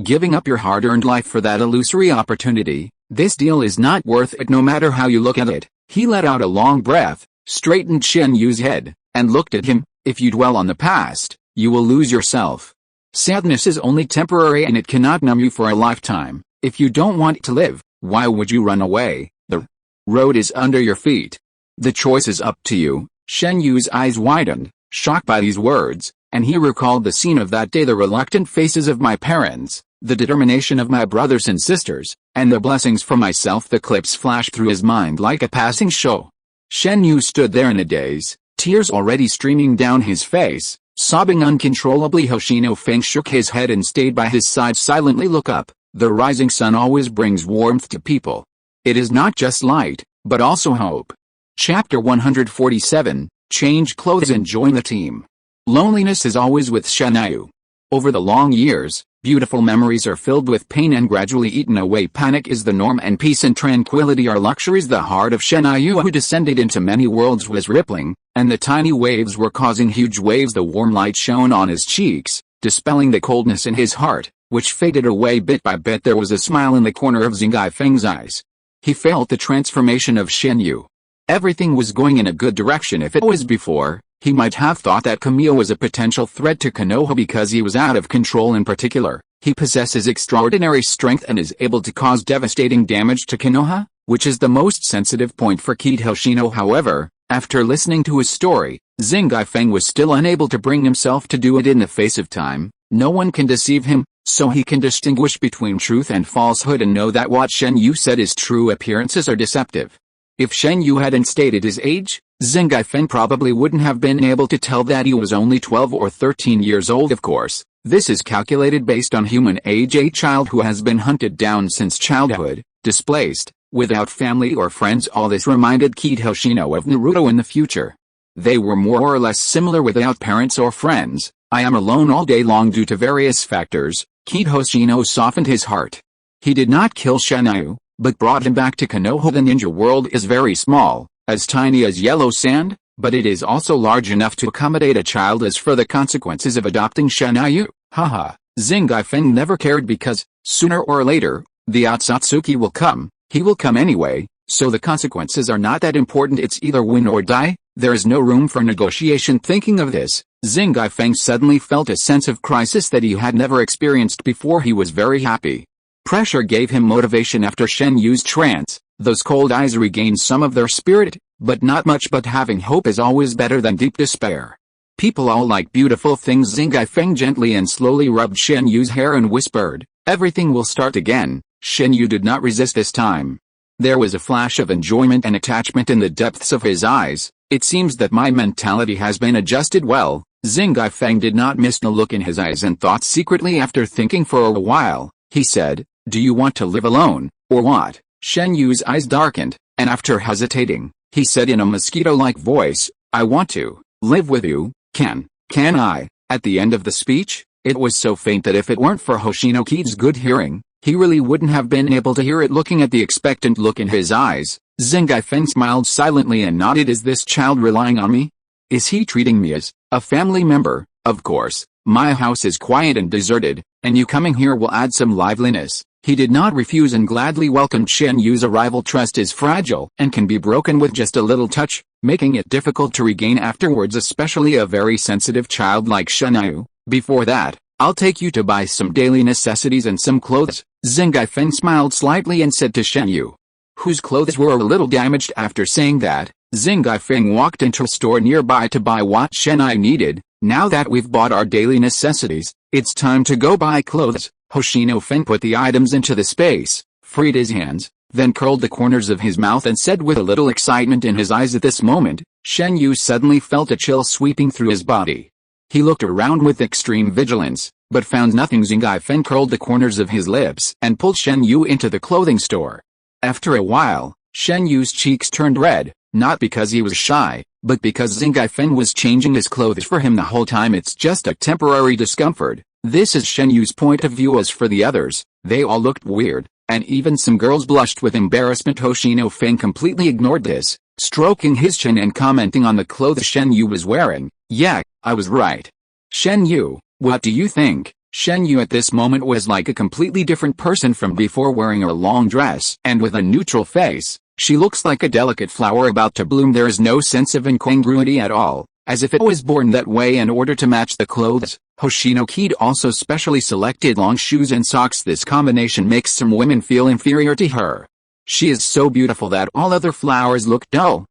giving up your hard-earned life for that illusory opportunity. This deal is not worth it no matter how you look at it. He let out a long breath, straightened Shen Yu's head, and looked at him. If you dwell on the past, you will lose yourself. Sadness is only temporary and it cannot numb you for a lifetime. If you don't want to live, why would you run away? The road is under your feet. The choice is up to you. Shen Yu's eyes widened, shocked by these words, and he recalled the scene of that day, the reluctant faces of my parents, the determination of my brothers and sisters, and the blessings for myself. The clips flashed through his mind like a passing show. Shen Yu stood there in a daze, tears already streaming down his face, sobbing uncontrollably. Hoshino Feng shook his head and stayed by his side silently. Look up, the rising sun always brings warmth to people. It is not just light, but also hope. Chapter 147, Change clothes and join the team. Loneliness is always with Shinryu. Over the long years, beautiful memories are filled with pain and gradually eaten away. Panic is the norm and peace and tranquility are luxuries. The heart of Shinryu, who descended into many worlds, was rippling, and the tiny waves were causing huge waves. The warm light shone on his cheeks, dispelling the coldness in his heart, which faded away bit by bit. There was a smile in the corner of Xingai Feng's eyes. He felt the transformation of Shinryu. Everything was going in a good direction. If it was before, he might have thought that Camille was a potential threat to Konoha because he was out of control. In particular, he possesses extraordinary strength and is able to cause devastating damage to Konoha, which is the most sensitive point for Kid Hoshino. However, after listening to his story, Xingai Feng was still unable to bring himself to do it. In the face of time, no one can deceive him, so he can distinguish between truth and falsehood and know that what Shen Yu said is true. Appearances are deceptive. If Shen Yu hadn't stated his age, Xingai Feng probably wouldn't have been able to tell that he was only 12 or 13 years old. Of course, this is calculated based on human age. A child who has been hunted down since childhood, displaced, without family or friends. All this reminded Kid Hoshino of Naruto in the future. They were more or less similar without parents or friends. I am alone all day long due to various factors. Kid Hoshino softened his heart. He did not kill Shinryu, but brought him back to Konoha. The ninja world is very small, as tiny as yellow sand, but it is also large enough to accommodate a child. As for the consequences of adopting Shinryu, haha, Xingai Feng never cared because, sooner or later, the Otsutsuki will come. He will come anyway, so the consequences are not that important. It's either win or die. There is no room for negotiation. Thinking of this, Xingai Feng suddenly felt a sense of crisis that he had never experienced before. He was very happy. Pressure gave him motivation. After Shen Yu's trance, those cold eyes regained some of their spirit, but not much. But having hope is always better than deep despair. People all like beautiful things. Xingai Feng gently and slowly rubbed Shen Yu's hair and whispered, everything will start again. Shen Yu did not resist this time. There was a flash of enjoyment and attachment in the depths of his eyes. It seems that my mentality has been adjusted well. Xingai Feng did not miss the look in his eyes and thought secretly. After thinking for a while, he said, do you want to live alone, or what? Shen Yu's eyes darkened, and after hesitating, he said in a mosquito-like voice, I want to live with you. Can I? At the end of the speech, it was so faint that if it weren't for Hoshino Kaede's good hearing, he really wouldn't have been able to hear it. Looking at the expectant look in his eyes, Xingai Feng smiled silently and nodded. Is this child relying on me? Is he treating me as a family member? Of course, my house is quiet and deserted, and you coming here will add some liveliness. He did not refuse and gladly welcomed Shen Yu's arrival. Trust is fragile and can be broken with just a little touch, making it difficult to regain afterwards, especially a very sensitive child like Shen Yu. Before that, I'll take you to buy some daily necessities and some clothes. Zheng Gaifeng smiled slightly and said to Shen Yu, whose clothes were a little damaged. After saying that, Zheng Gaifeng walked into a store nearby to buy what Shen Yu needed. Now that we've bought our daily necessities, it's time to go buy clothes. Hoshino Feng put the items into the space, freed his hands, then curled the corners of his mouth and said with a little excitement in his eyes. At this moment, Shen Yu suddenly felt a chill sweeping through his body. He looked around with extreme vigilance, but found nothing. Zheng Gaifeng curled the corners of his lips and pulled Shen Yu into the clothing store. After a while, Shen Yu's cheeks turned red, not because he was shy, but because Zheng Gaifeng was changing his clothes for him the whole time. It's just a temporary discomfort. This is Shen Yu's point of view. As for the others, they all looked weird, and even some girls blushed with embarrassment. Hoshino Feng completely ignored this, stroking his chin and commenting on the clothes Shen Yu was wearing. Yeah, I was right. Shen Yu, what do you think? Shen Yu at this moment was like a completely different person from before, wearing a long dress and with a neutral face. She looks like a delicate flower about to bloom. There is no sense of incongruity at all, as if it was born that way in order to match the clothes. Hoshino Kaede also specially selected long shoes and socks. This combination makes some women feel inferior to her. She is so beautiful that all other flowers look dull.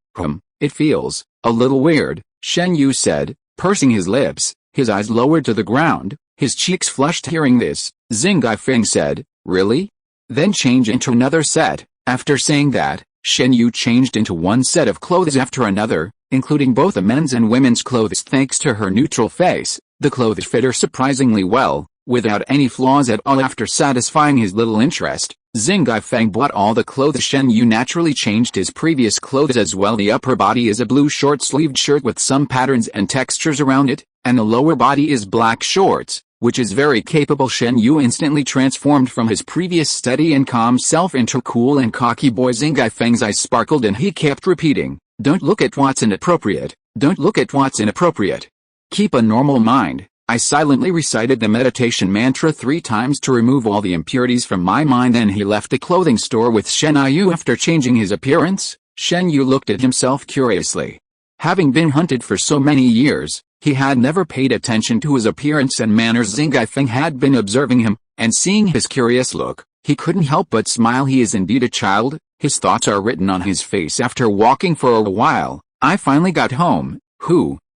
It feels a little weird, Shen Yu said, pursing his lips, his eyes lowered to the ground, his cheeks flushed. Hearing this, Zheng Gaifeng said, really? Then change into another set. After saying that, Shen Yu changed into one set of clothes after another, including both the men's and women's clothes. Thanks to her neutral face, the clothes fit her surprisingly well, without any flaws at all. After satisfying his little interest, Zheng Gaifeng bought all the clothes. Shen Yu naturally changed his previous clothes as well. The upper body is a blue short-sleeved shirt with some patterns and textures around it, and the lower body is black shorts, which is very capable. Shen Yu instantly transformed from his previous steady and calm self into cool and cocky boy. Zheng Gaifeng's eyes sparkled and he kept repeating, don't look at what's inappropriate, don't look at what's inappropriate. Keep a normal mind. I silently recited the meditation mantra 3 times to remove all the impurities from my mind. Then he left the clothing store with Shen Yu. After changing his appearance, Shen Yu looked at himself curiously. Having been hunted for so many years, he had never paid attention to his appearance and manners. Zheng Gaifeng had been observing him, and seeing his curious look, he couldn't help but smile. He is indeed a child, his thoughts are written on his face. After walking for a while, I finally got home.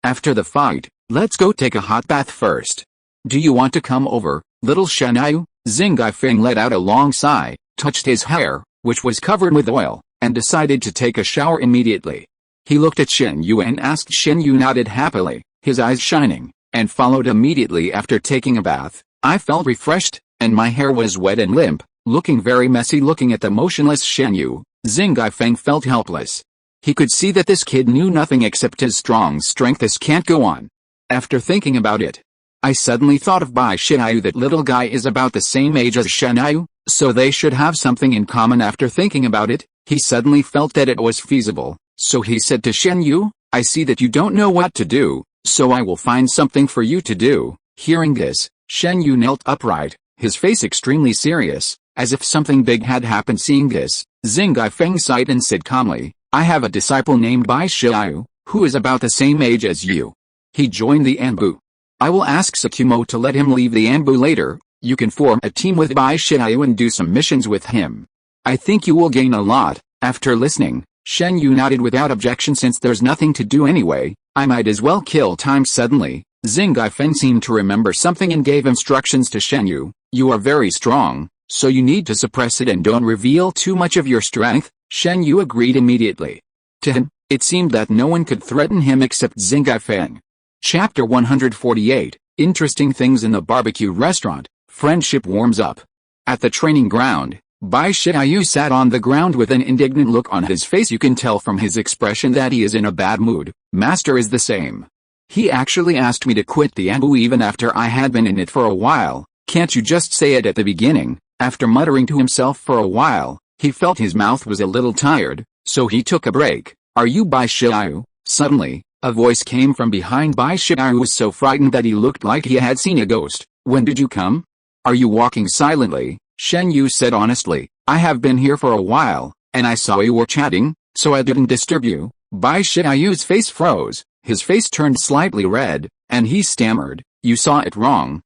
After the fight, let's go take a hot bath first. Do you want to come over, little Shen Yu? Zheng Gaifeng let out a long sigh, touched his hair, which was covered with oil, and decided to take a shower immediately. He looked at Shen Yu and asked. Shen Yu nodded happily, his eyes shining, and followed immediately. After taking a bath, I felt refreshed, and my hair was wet and limp, looking very messy. Looking at the motionless Shen Yu, Zheng Gaifeng felt helpless. He could see that this kid knew nothing except his strong strength. This can't go on. After thinking about it, I suddenly thought of Bai Shiyu. That little guy is about the same age as Shen Yu, so they should have something in common. After thinking about it, he suddenly felt that it was feasible, so he said to Shen Yu, I see that you don't know what to do, so I will find something for you to do. Hearing this, Shen Yu knelt upright, his face extremely serious, as if something big had happened. Seeing this, Zheng Gaifeng sighed and said calmly, I have a disciple named Bai Shiyu, who is about the same age as you. He joined the Anbu. I will ask Tsukumo to let him leave the Anbu later. You can form a team with Bai Shiyu and do some missions with him. I think you will gain a lot. After listening, Shen Yu nodded without objection. Since there's nothing to do anyway, I might as well kill time. Suddenly, Zheng Gaifeng seemed to remember something and gave instructions to Shen Yu. You are very strong, so you need to suppress it and don't reveal too much of your strength. Shen Yu agreed immediately. To him, it seemed that no one could threaten him except Zheng Gaifeng. Chapter 148, Interesting Things in the Barbecue Restaurant. Friendship warms up. At the training ground, Bai Shiyu sat on the ground with an indignant look on his face. You can tell from his expression that he is in a bad mood. Master is the same. He actually asked me to quit the Anbu even after I had been in it for a while. Can't you just say it at the beginning? After muttering to himself for a while, he felt his mouth was a little tired, so he took a break. Are you Bai Shiyu? Suddenly, A voice came from behind Bai Shirai, who was so frightened that he looked like he had seen a ghost. When did you come? Are you walking silently? Shen Yu said honestly. I have been here for a while, and I saw you were chatting, so I didn't disturb you. Bai Shiai's face froze, his face turned slightly red, and he stammered, you saw it wrong,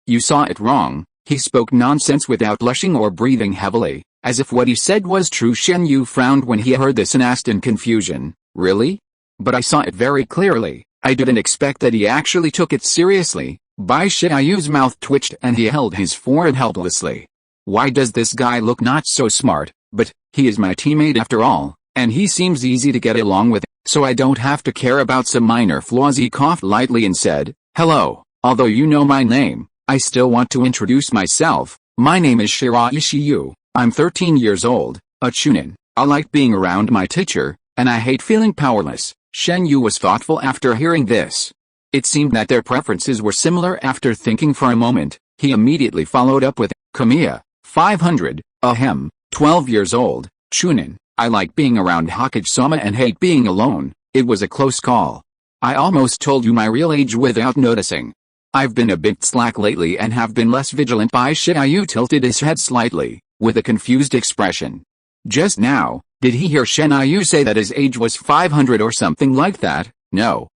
you saw it wrong. He spoke nonsense without blushing or breathing heavily, as if what he said was true. Shen Yu frowned when he heard this and asked in confusion, really? But I saw it very clearly. I didn't expect that he actually took it seriously. Bai Shiai's mouth twitched and he held his forehead helplessly. Why does this guy look not so smart? But he is my teammate after all, and he seems easy to get along with, so I don't have to care about some minor flaws. He coughed lightly and said, hello, although you know my name, I still want to introduce myself. My name is Shiraishi. I'm 13 years old, a chunin. I like being around my teacher, and I hate feeling powerless. Shen Yu was thoughtful after hearing this. It seemed that their preferences were similar. After thinking for a moment, he immediately followed up with, Kamiya, 500, 12 years old, chunin. I like being around Hokage-sama and hate being alone. It was a close call. I almost told you my real age without noticing. I've been a bit slack lately and have been less vigilant. Bai Shiai tilted his head slightly, with a confused expression. Just now, did he hear Shen Yu say that his age was 500 or something like that? No,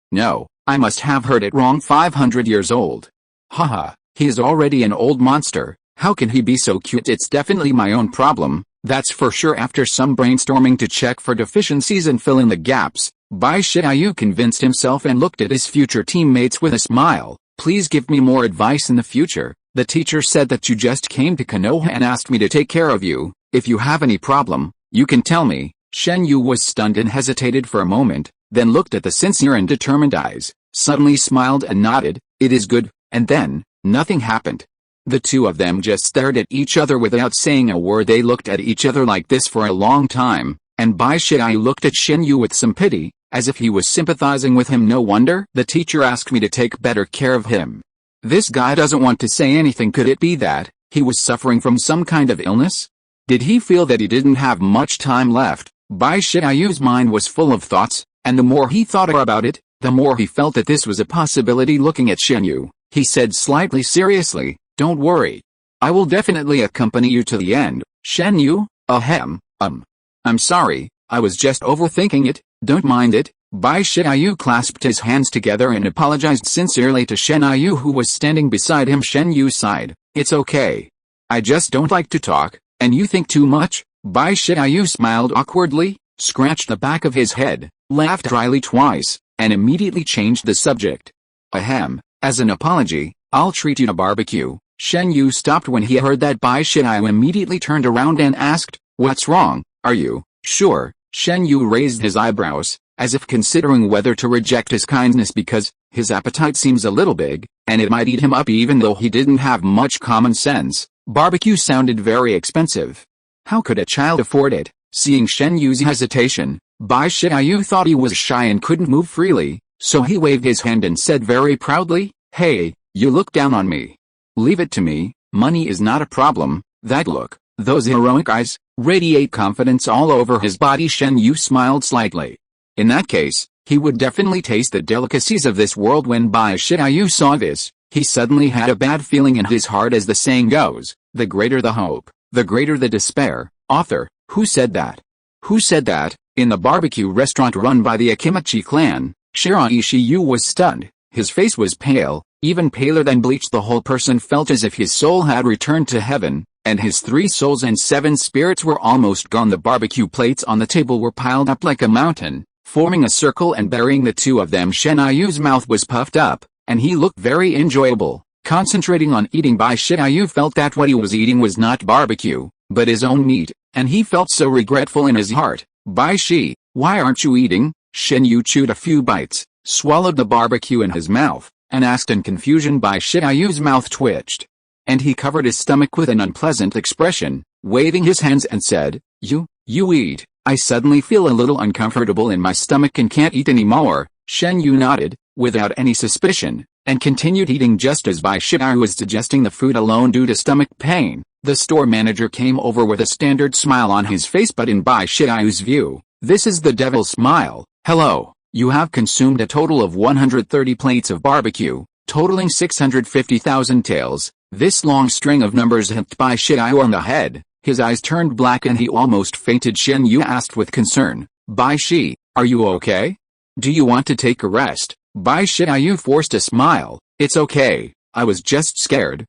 I must have heard it wrong. 500 years old. Haha, he is already an old monster. How can he be so cute? It's definitely my own problem, that's for sure. After some brainstorming to check for deficiencies and fill in the gaps, Bai Shiai convinced himself and looked at his future teammates with a smile. Please give me more advice in the future. The teacher said that you just came to Konoha and asked me to take care of you. If you have any problem, you can tell me. Shen Yu was stunned and hesitated for a moment, then looked at the sincere and determined eyes, suddenly smiled and nodded, it is good, and then, nothing happened. The two of them just stared at each other without saying a word. They looked at each other like this for a long time, and Bai Shiai looked at Shen Yu with some pity, as if he was sympathizing with him. No wonder the teacher asked me to take better care of him. This guy doesn't want to say anything. Could it be that he was suffering from some kind of illness? Did he feel that he didn't have much time left? Bai Shiai's mind was full of thoughts, and the more he thought about it, the more he felt that this was a possibility. Looking at Shen Yu, he said slightly seriously, don't worry. I will definitely accompany you to the end. Shen Yu, I'm sorry, I was just overthinking it, don't mind it. Bai Shiai clasped his hands together and apologized sincerely to Shen Yu, who was standing beside him. Shen Yu sighed, it's okay. I just don't like to talk, and you think too much. Bai Shiai smiled awkwardly, scratched the back of his head, laughed dryly twice, and immediately changed the subject. As an apology, I'll treat you to barbecue. Shen Yu stopped when he heard that. Bai Shiai immediately turned around and asked, what's wrong, are you sure? Shen Yu raised his eyebrows, as if considering whether to reject his kindness because his appetite seems a little big, and it might eat him up even though he didn't have much common sense. Barbecue sounded very expensive. How could a child afford it? Seeing Shen Yu's hesitation, Bai Shiai thought he was shy and couldn't move freely, so he waved his hand and said very proudly, hey, you look down on me. Leave it to me, money is not a problem. That look, those heroic eyes, radiate confidence all over his body. Shen Yu smiled slightly. In that case, he would definitely taste the delicacies of this world. When Bai Shiai saw this, he suddenly had a bad feeling in his heart. As the saying goes, the greater the hope, the greater the despair. Author, who said that? Who said that? In the barbecue restaurant run by the Akimachi clan, Shiraishi was stunned. His face was pale, even paler than bleach. The whole person felt as if his soul had returned to heaven, and his 3 souls and 7 spirits were almost gone. The barbecue plates on the table were piled up like a mountain, forming a circle and burying the two of them. Shen Yu's mouth was puffed up, and he looked very enjoyable, concentrating on eating. Bai Shiai felt that what he was eating was not barbecue, but his own meat, and he felt so regretful in his heart. Bai Shi, why aren't you eating? Shen Yu chewed a few bites, swallowed the barbecue in his mouth, and asked in confusion. Bai Shiai's mouth twitched, and he covered his stomach with an unpleasant expression, waving his hands and said, You eat. I suddenly feel a little uncomfortable in my stomach and can't eat anymore. Shen Yu nodded, without any suspicion, and continued eating just as Bai Shiai was digesting the food alone due to stomach pain. The store manager came over with a standard smile on his face, but in Bai Shiai's view, this is the devil's smile. Hello, You have consumed a total of 130 plates of barbecue, totaling 650,000 taels. This long string of numbers hit Bai Shiyu on the head. His eyes turned black and he almost fainted. Shen Yu asked with concern, Bai Shi, are you okay? Do you want to take a rest? Bai Shiyu forced a smile. It's okay, I was just scared.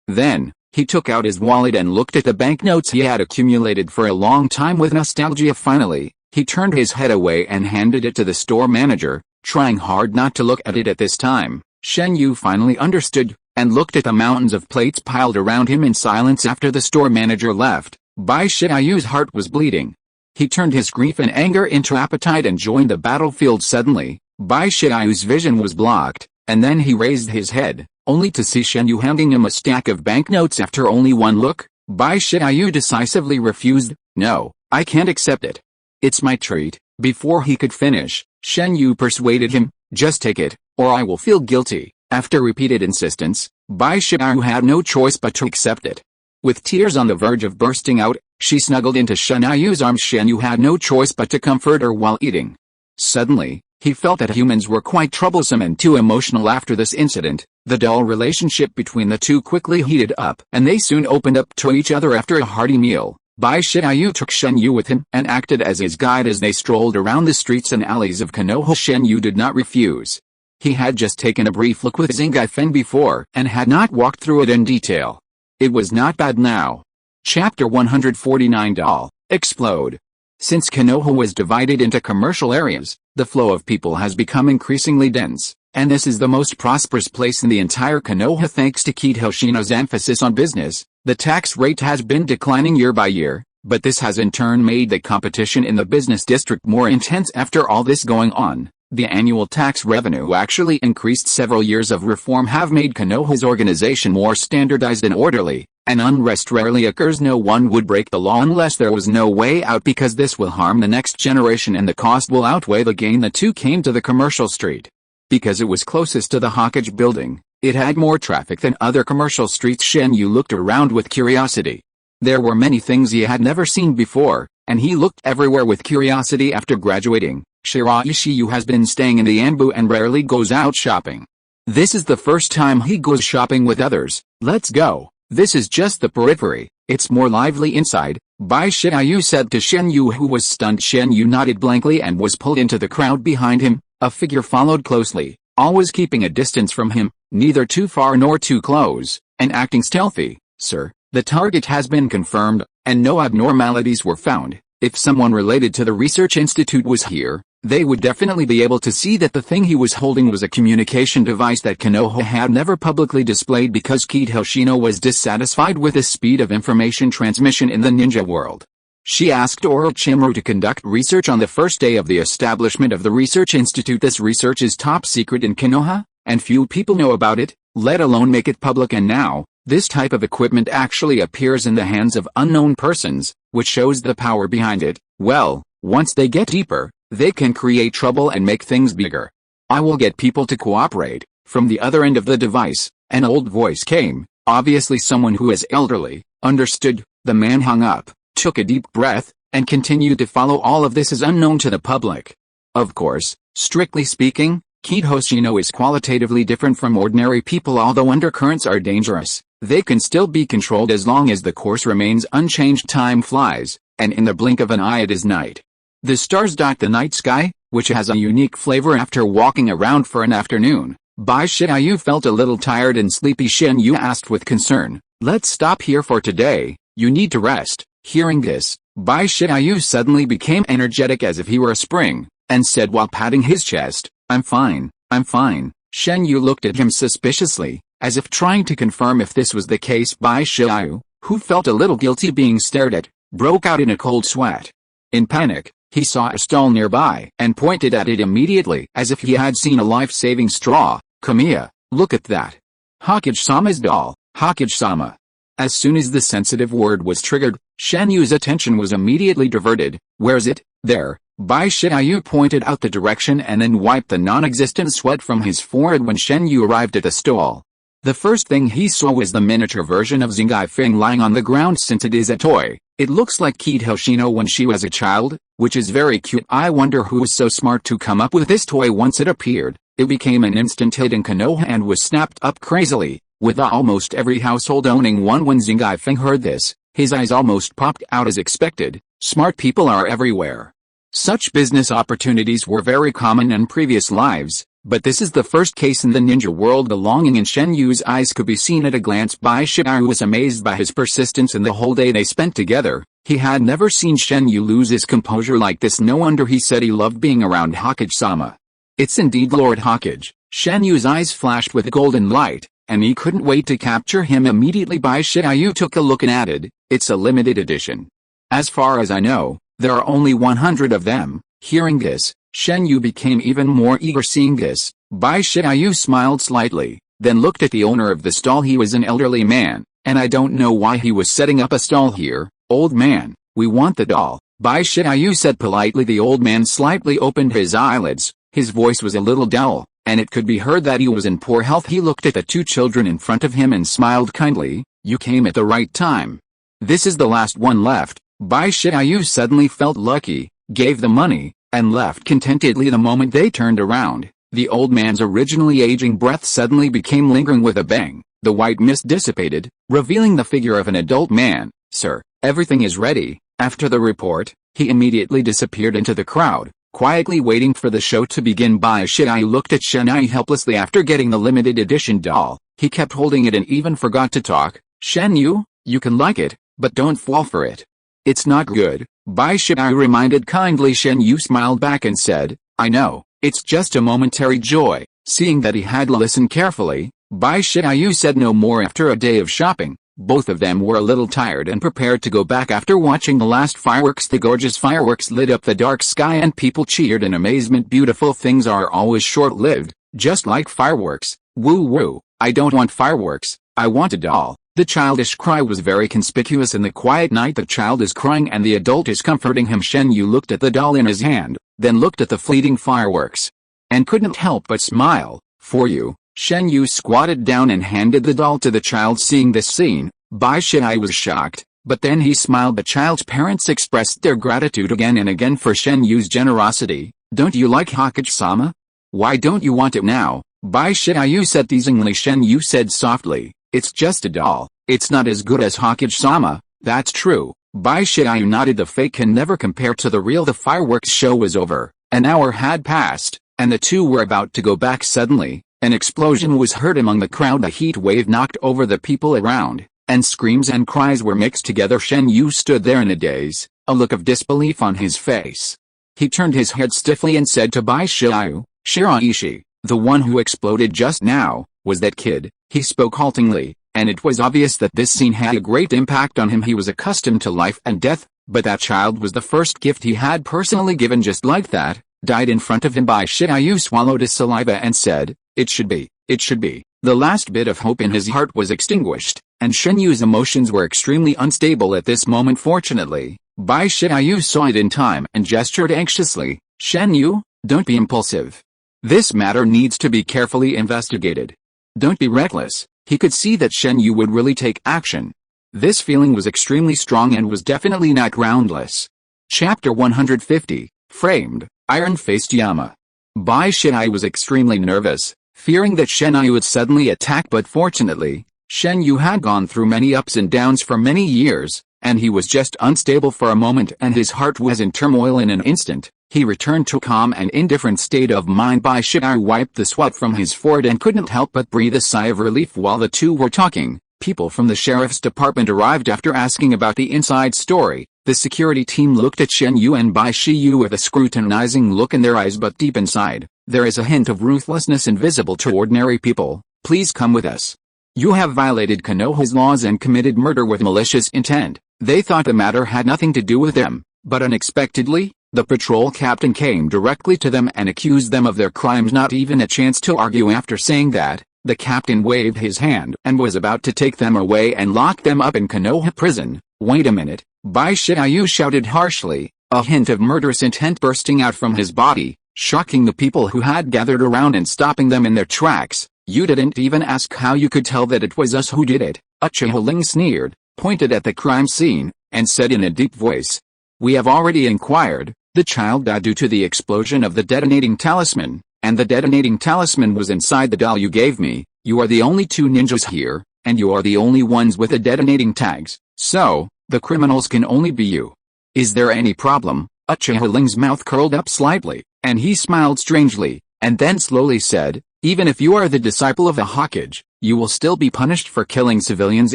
Then, he took out his wallet and looked at the banknotes he had accumulated for a long time with nostalgia. Finally, he turned his head away and handed it to the store manager, trying hard not to look at it at this time. Shen Yu finally understood, and looked at the mountains of plates piled around him in silence after the store manager left. Bai Shiyu's heart was bleeding. He turned his grief and anger into appetite and joined the battlefield suddenly. Bai Shiyu's vision was blocked, and then he raised his head, only to see Shen Yu handing him a stack of banknotes after only one look. Bai Shiyu decisively refused. No, I can't accept it. It's my treat. Before he could finish, Shen Yu persuaded him, just take it, or I will feel guilty. After repeated insistence, Bai Shiyu had no choice but to accept it. With tears on the verge of bursting out, she snuggled into Shen Yu's arms. Shen Yu had no choice but to comfort her while eating. Suddenly, he felt that humans were quite troublesome and too emotional after this incident. The dull relationship between the two quickly heated up, and they soon opened up to each other after a hearty meal. Bai Shiyu took Shen Yu with him and acted as his guide as they strolled around the streets and alleys of Konoha. Shen Yu did not refuse. He had just taken a brief look with Xingai Feng before and had not walked through it in detail. It was not bad now. Chapter 149 Doll, Explode. Since Konoha was divided into commercial areas, the flow of people has become increasingly dense, and this is the most prosperous place in the entire Konoha thanks to Kid Hoshino's emphasis on business. The tax rate has been declining year by year, but this has in turn made the competition in the business district more intense. After all this going on, the annual tax revenue actually increased. Several years of reform have made Konoha's organization more standardized and orderly, and unrest rarely occurs. No one would break the law unless there was no way out, because this will harm the next generation and the cost will outweigh the gain. The two came to the commercial street. Because it was closest to the Hokage building, it had more traffic than other commercial streets. Shen Yu looked around with curiosity. There were many things he had never seen before, and he looked everywhere with curiosity. After graduating, Shiraishi has been staying in the Anbu and rarely goes out shopping. This is the first time he goes shopping with others. Let's go. This is just the periphery, it's more lively inside, Bai Shiyu said to Shen Yu, who was stunned. Shen Yu nodded blankly and was pulled into the crowd behind him. A figure followed closely, always keeping a distance from him, neither too far nor too close, and acting stealthy. Sir, the target has been confirmed, and no abnormalities were found. If someone related to the research institute was here, they would definitely be able to see that the thing he was holding was a communication device that Konoha had never publicly displayed because Kid Hoshino was dissatisfied with the speed of information transmission in the ninja world. She asked Orochimaru to conduct research on the first day of the establishment of the research institute. This research is top secret in Konoha, and few people know about it, let alone make it public. And now, this type of equipment actually appears in the hands of unknown persons, which shows the power behind it. Well, once they get deeper, they can create trouble and make things bigger. I will get people to cooperate. From the other end of the device, an old voice came, obviously someone who is elderly. Understood. The man hung up, took a deep breath, and continued to follow. All of this is unknown to the public. Of course, strictly speaking, Kid Hoshino is qualitatively different from ordinary people. Although undercurrents are dangerous, they can still be controlled as long as the course remains unchanged. Time flies, and in the blink of an eye it is night. The stars dot the night sky, which has a unique flavor. After walking around for an afternoon, Bai Shiyu felt a little tired and sleepy. Shen Yu asked with concern, let's stop here for today, you need to rest. Hearing this, Bai Shiyu suddenly became energetic as if he were a spring, and said while patting his chest, I'm fine, I'm fine. Shen Yu looked at him suspiciously, as if trying to confirm if this was the case. Bai Shiyu, who felt a little guilty being stared at, broke out in a cold sweat. In panic, he saw a stall nearby and pointed at it immediately as if he had seen a life-saving straw. Kamiya, look at that. Hokage-sama's doll, Hokage-sama. As soon as the sensitive word was triggered, Shen Yu's attention was immediately diverted. Where's it? There. Bai Shiyu pointed out the direction and then wiped the non-existent sweat from his forehead. When Shen Yu arrived at the stall, the first thing he saw was the miniature version of Xingai Feng lying on the ground. Since it is a toy, It looks like Kid Hoshino when she was a child, which is very cute. I wonder who was so smart to come up with this toy. Once it appeared, it became an instant hit in Konoha and was snapped up crazily, with almost every household owning one. When Zingai Feng heard this, his eyes almost popped out. As expected, smart people are everywhere. Such business opportunities were very common in previous lives, but this is the first case in the ninja world. The longing in Shen Yu's eyes could be seen at a glance. Bai Shirai was amazed by his persistence in the whole day they spent together. He had never seen Shen Yu lose his composure like this. No wonder he said he loved being around Hokage-sama. It's indeed Lord Hokage. Shen Yu's eyes flashed with golden light, and he couldn't wait to capture him immediately. Bai Shirai took a look and added, "It's a limited edition. As far as I know, there are only 100 of them." Hearing this, Shen Yu became even more eager. Seeing this, Bai Shirai smiled slightly, then looked at the owner of the stall. He was an elderly man, and I don't know why he was setting up a stall here. "Old man, we want the doll," Bai Shirai said politely. The old man slightly opened his eyelids. His voice was a little dull, and it could be heard that he was in poor health. He looked at the two children in front of him and smiled kindly. "You came at the right time. This is the last one left." Bai Shirai suddenly felt lucky, gave the money, and left contentedly. The moment they turned around, the old man's originally aging breath suddenly became lingering. With a bang, the white mist dissipated, revealing the figure of an adult man. "Sir, everything is ready." After the report, he immediately disappeared into the crowd, quietly waiting for the show to begin. Bai Shirai looked at Shen Yu helplessly. After getting the limited edition doll, he kept holding it and even forgot to talk. "Shen Yu, you can like it, but don't fall for it. It's not good," Bai Shirai reminded kindly. Shen Yu smiled back and said, "I know, it's just a momentary joy." Seeing that he had listened carefully, Bai Shirai said no more. After a day of shopping, both of them were a little tired and prepared to go back. After watching the last fireworks, the gorgeous fireworks lit up the dark sky and people cheered in amazement. Beautiful things are always short-lived, just like fireworks. "Woo woo, I don't want fireworks, I want a doll." The childish cry was very conspicuous in the quiet night. The child is crying and the adult is comforting him. Shen Yu looked at the doll in his hand, then looked at the fleeting fireworks, and couldn't help but smile. "For you." Shen Yu squatted down and handed the doll to the child. Seeing this scene, Bai Shirai was shocked, but then he smiled. The child's parents expressed their gratitude again and again for Shen Yu's generosity. "Don't you like Hokage-sama? Why don't you want it now?" Bai Shirai said teasingly. Shen Yu said softly, "It's just a doll. It's not as good as Hokage-sama." "That's true." Bai Shirai nodded. "The fake can never compare to the real." The fireworks show was over. An hour had passed, and the two were about to go back. Suddenly, an explosion was heard among the crowd. A heat wave knocked over the people around, and screams and cries were mixed together. Shen Yu stood there in a daze, a look of disbelief on his face. He turned his head stiffly and said to Bai Shirai, "Shiraishi, the one who exploded just now, was that kid?" He spoke haltingly, and it was obvious that this scene had a great impact on him. He was accustomed to life and death, but that child was the first gift he had personally given. Just like that, died in front of him. Bai Shirai swallowed his saliva and said, "It should be, it should be." The last bit of hope in his heart was extinguished, and Shen Yu's emotions were extremely unstable at this moment. Fortunately, Bai Shirai saw it in time and gestured anxiously. "Shen Yu, don't be impulsive. This matter needs to be carefully investigated. Don't be reckless." He could see that Shen Yu would really take action. This feeling was extremely strong and was definitely not groundless. Chapter 150, Framed, Iron-Faced Yama. Bai Shirai was extremely nervous, fearing that Shen Yu would suddenly attack, but fortunately, Shen Yu had gone through many ups and downs for many years, and he was just unstable for a moment and his heart was in turmoil. In an instant, he returned to a calm and indifferent state of mind. Bai Shirai wiped the sweat from his forehead and couldn't help but breathe a sigh of relief. While the two were talking, people from the sheriff's department arrived. After asking about the inside story, the security team looked at Shen Yu and Bai Shiyu with a scrutinizing look in their eyes, but deep inside, there is a hint of ruthlessness invisible to ordinary people. "Please come with us. You have violated Konoha's laws and committed murder with malicious intent." They thought the matter had nothing to do with them, but unexpectedly, the patrol captain came directly to them and accused them of their crimes. Not even a chance to argue. After saying that, the captain waved his hand and was about to take them away and lock them up in Konoha prison. "Wait a minute," Bai Shirai shouted harshly, a hint of murderous intent bursting out from his body, shocking the people who had gathered around and stopping them in their tracks. "You didn't even ask how you could tell that it was us who did it." Achaholing sneered. pointed at the crime scene, and said in a deep voice, "We have already inquired. The child died due to the explosion of the detonating talisman, and the detonating talisman was inside the doll you gave me. You are the only two ninjas here, and you are the only ones with the detonating tags, so, the criminals can only be you. Is there any problem?" Uchiha-Ling's mouth curled up slightly, and he smiled strangely, and then slowly said, "Even if you are the disciple of a Hokage, you will still be punished for killing civilians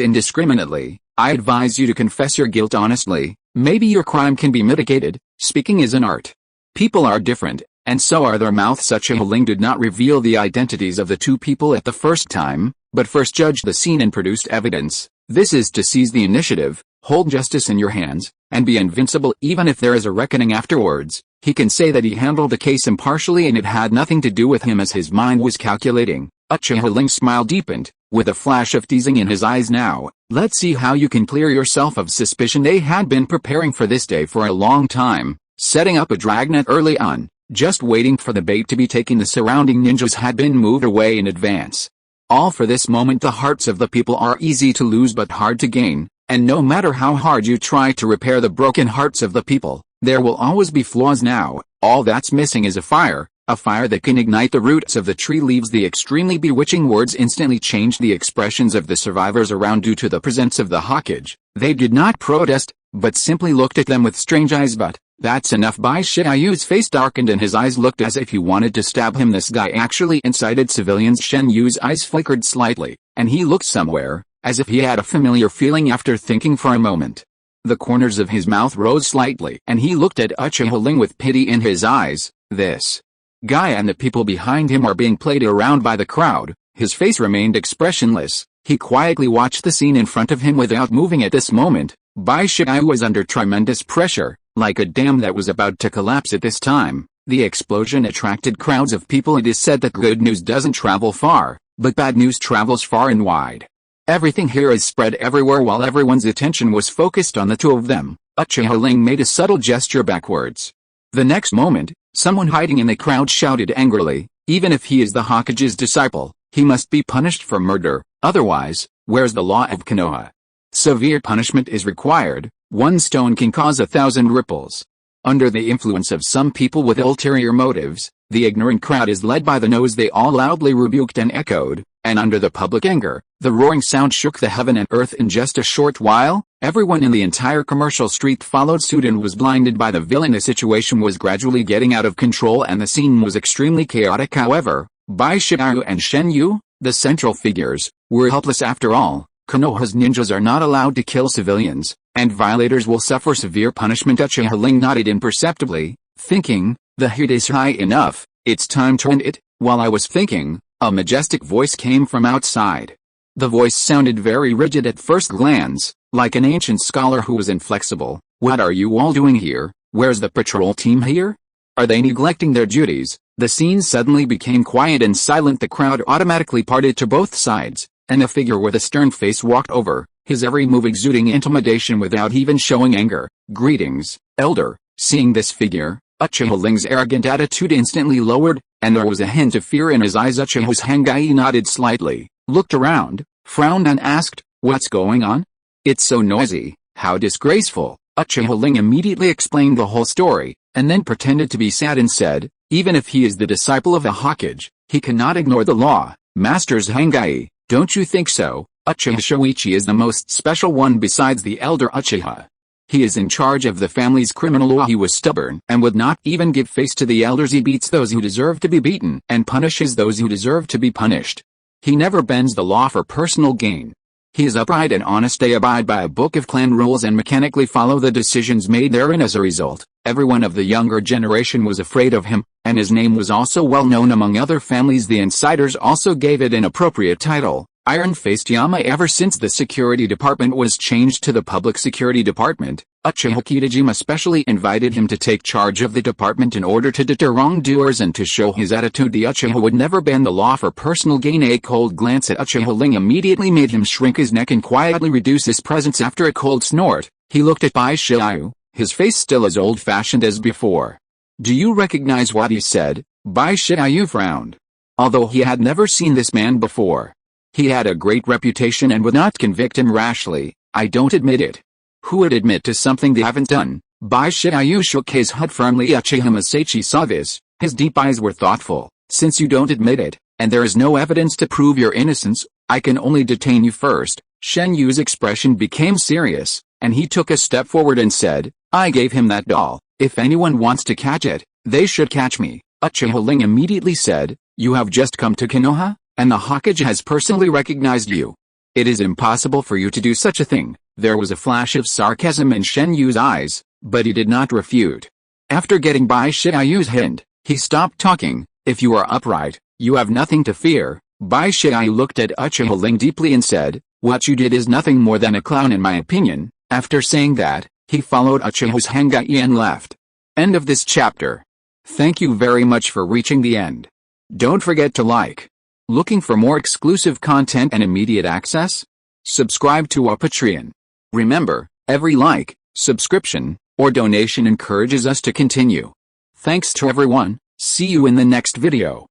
indiscriminately. I advise you to confess your guilt honestly. Maybe your crime can be mitigated. Speaking is an art. People are different, and so are their mouths." Uchiha-Ling did not reveal the identities of the two people at the first time, but first judged the scene and produced evidence. This is to seize the initiative, hold justice in your hands, and be invincible even if there is a reckoning afterwards. He can say that he handled the case impartially and it had nothing to do with him as his mind was calculating. Uchiha-Ling's smile deepened, with a flash of teasing in his eyes. "Now, let's see how you can clear yourself of suspicion." They had been preparing for this day for a long time, setting up a dragnet early on, just waiting for the bait to be taken. The surrounding ninjas had been moved away in advance. All for this moment. The hearts of the people are easy to lose but hard to gain, and no matter how hard you try to repair the broken hearts of the people, there will always be flaws. Now, all that's missing is a fire that can ignite the roots of the tree. Leaves. The extremely bewitching words instantly changed the expressions of the survivors around due to the presence of the Hokage. They did not protest, but simply looked at them with strange eyes. "But, that's enough." Bai Shiayu's face darkened and his eyes looked as if he wanted to stab him. "This guy actually incited civilians." Shen Yu's eyes flickered slightly, and he looked somewhere, as if he had a familiar feeling. After thinking for a moment, the corners of his mouth rose slightly, and he looked at Uchiha-Ling with pity in his eyes. "This guy and the people behind him are being played around by the crowd." His face remained expressionless. He quietly watched the scene in front of him without moving. At this moment, Bai Shiayu was under tremendous pressure, like a dam that was about to collapse. At this time, the explosion attracted crowds of people. It is said that good news doesn't travel far, but bad news travels far and wide. Everything here is spread everywhere. While everyone's attention was focused on the two of them, Uchiha-Ling made a subtle gesture backwards. The next moment, someone hiding in the crowd shouted angrily, "Even if he is the Hokage's disciple, he must be punished for murder. Otherwise, where's the law of Konoha? Severe punishment is required. One stone can cause 1,000 ripples." Under the influence of some people with ulterior motives, the ignorant crowd is led by the nose. They all loudly rebuked and echoed, and under the public anger, the roaring sound shook the heaven and earth. In just a short while, everyone in the entire commercial street followed suit and was blinded by the villain. The situation was gradually getting out of control and the scene was extremely chaotic. However, Bai Shiayu and Shen Yu, the central figures, were helpless. After all, Konoha's ninjas are not allowed to kill civilians, and violators will suffer severe punishment. Uchiha-Ling nodded imperceptibly, thinking, "The heat is high enough, it's time to end it." While I was thinking, a majestic voice came from outside. The voice sounded very rigid at first glance, like an ancient scholar who was inflexible. "What are you all doing here? Where's the patrol team here? Are they neglecting their duties?" The scene suddenly became quiet and silent. The crowd automatically parted to both sides, and a figure with a stern face walked over, his every move exuding intimidation without even showing anger. "Greetings, Elder." Seeing this figure, Uchiha-Ling's arrogant attitude instantly lowered, and there was a hint of fear in his eyes. Uchiha's Hangai nodded slightly, looked around, frowned and asked, "What's going on? It's so noisy, how disgraceful." Uchiha-Ling immediately explained the whole story, and then pretended to be sad and said, "Even if he is the disciple of a Hokage, he cannot ignore the law." "Masters Hangai, don't you think so? Uchiha Shoichi is the most special one besides the elder Uchiha. He is in charge of the family's criminal law." He was stubborn and would not even give face to the elders. He beats those who deserve to be beaten and punishes those who deserve to be punished. He never bends the law for personal gain. He is upright and honest. They abide by a book of clan rules and mechanically follow the decisions made therein. As a result, everyone of the younger generation was afraid of him, and his name was also well known among other families. The insiders also gave it an appropriate title, Iron-Faced Yama. Ever since the security department was changed to the public security department, Uchiha Kitajima specially invited him to take charge of the department in order to deter wrongdoers and to show his attitude. The Uchiha would never bend the law for personal gain. A cold glance at Uchiha-Ling immediately made him shrink his neck and quietly reduce his presence. After a cold snort, he looked at Bai Shiayu, his face still as old-fashioned as before. "Do you recognize what he said?" Bai Shiayu frowned. Although he had never seen this man before, he had a great reputation and would not convict him rashly. I don't admit it. Who would admit to something they haven't done? Bai Shiayu shook his head firmly. Uchiha Masachi saw this. His deep eyes were thoughtful. Since you don't admit it, and there is no evidence to prove your innocence, I can only detain you first. Shen Yu's expression became serious, and he took a step forward and said, I gave him that doll. If anyone wants to catch it, they should catch me. Uchiha Ling immediately said, you have just come to Konoha, and the Hokage has personally recognized you. It is impossible for you to do such a thing. There was a flash of sarcasm in Shen Yu's eyes, but he did not refute. After getting Bai Shiayu's hint, he stopped talking. If you are upright, you have nothing to fear. Bai Shiayu looked at Uchiha Ling deeply and said, what you did is nothing more than a clown in my opinion. After saying that, he followed Uchiha's Hangai and left. End of this chapter. Thank you very much for reaching the end. Don't forget to like. Looking for more exclusive content and immediate access? Subscribe to our Patreon. Remember, every like, subscription, or donation encourages us to continue. Thanks to everyone. See you in the next video.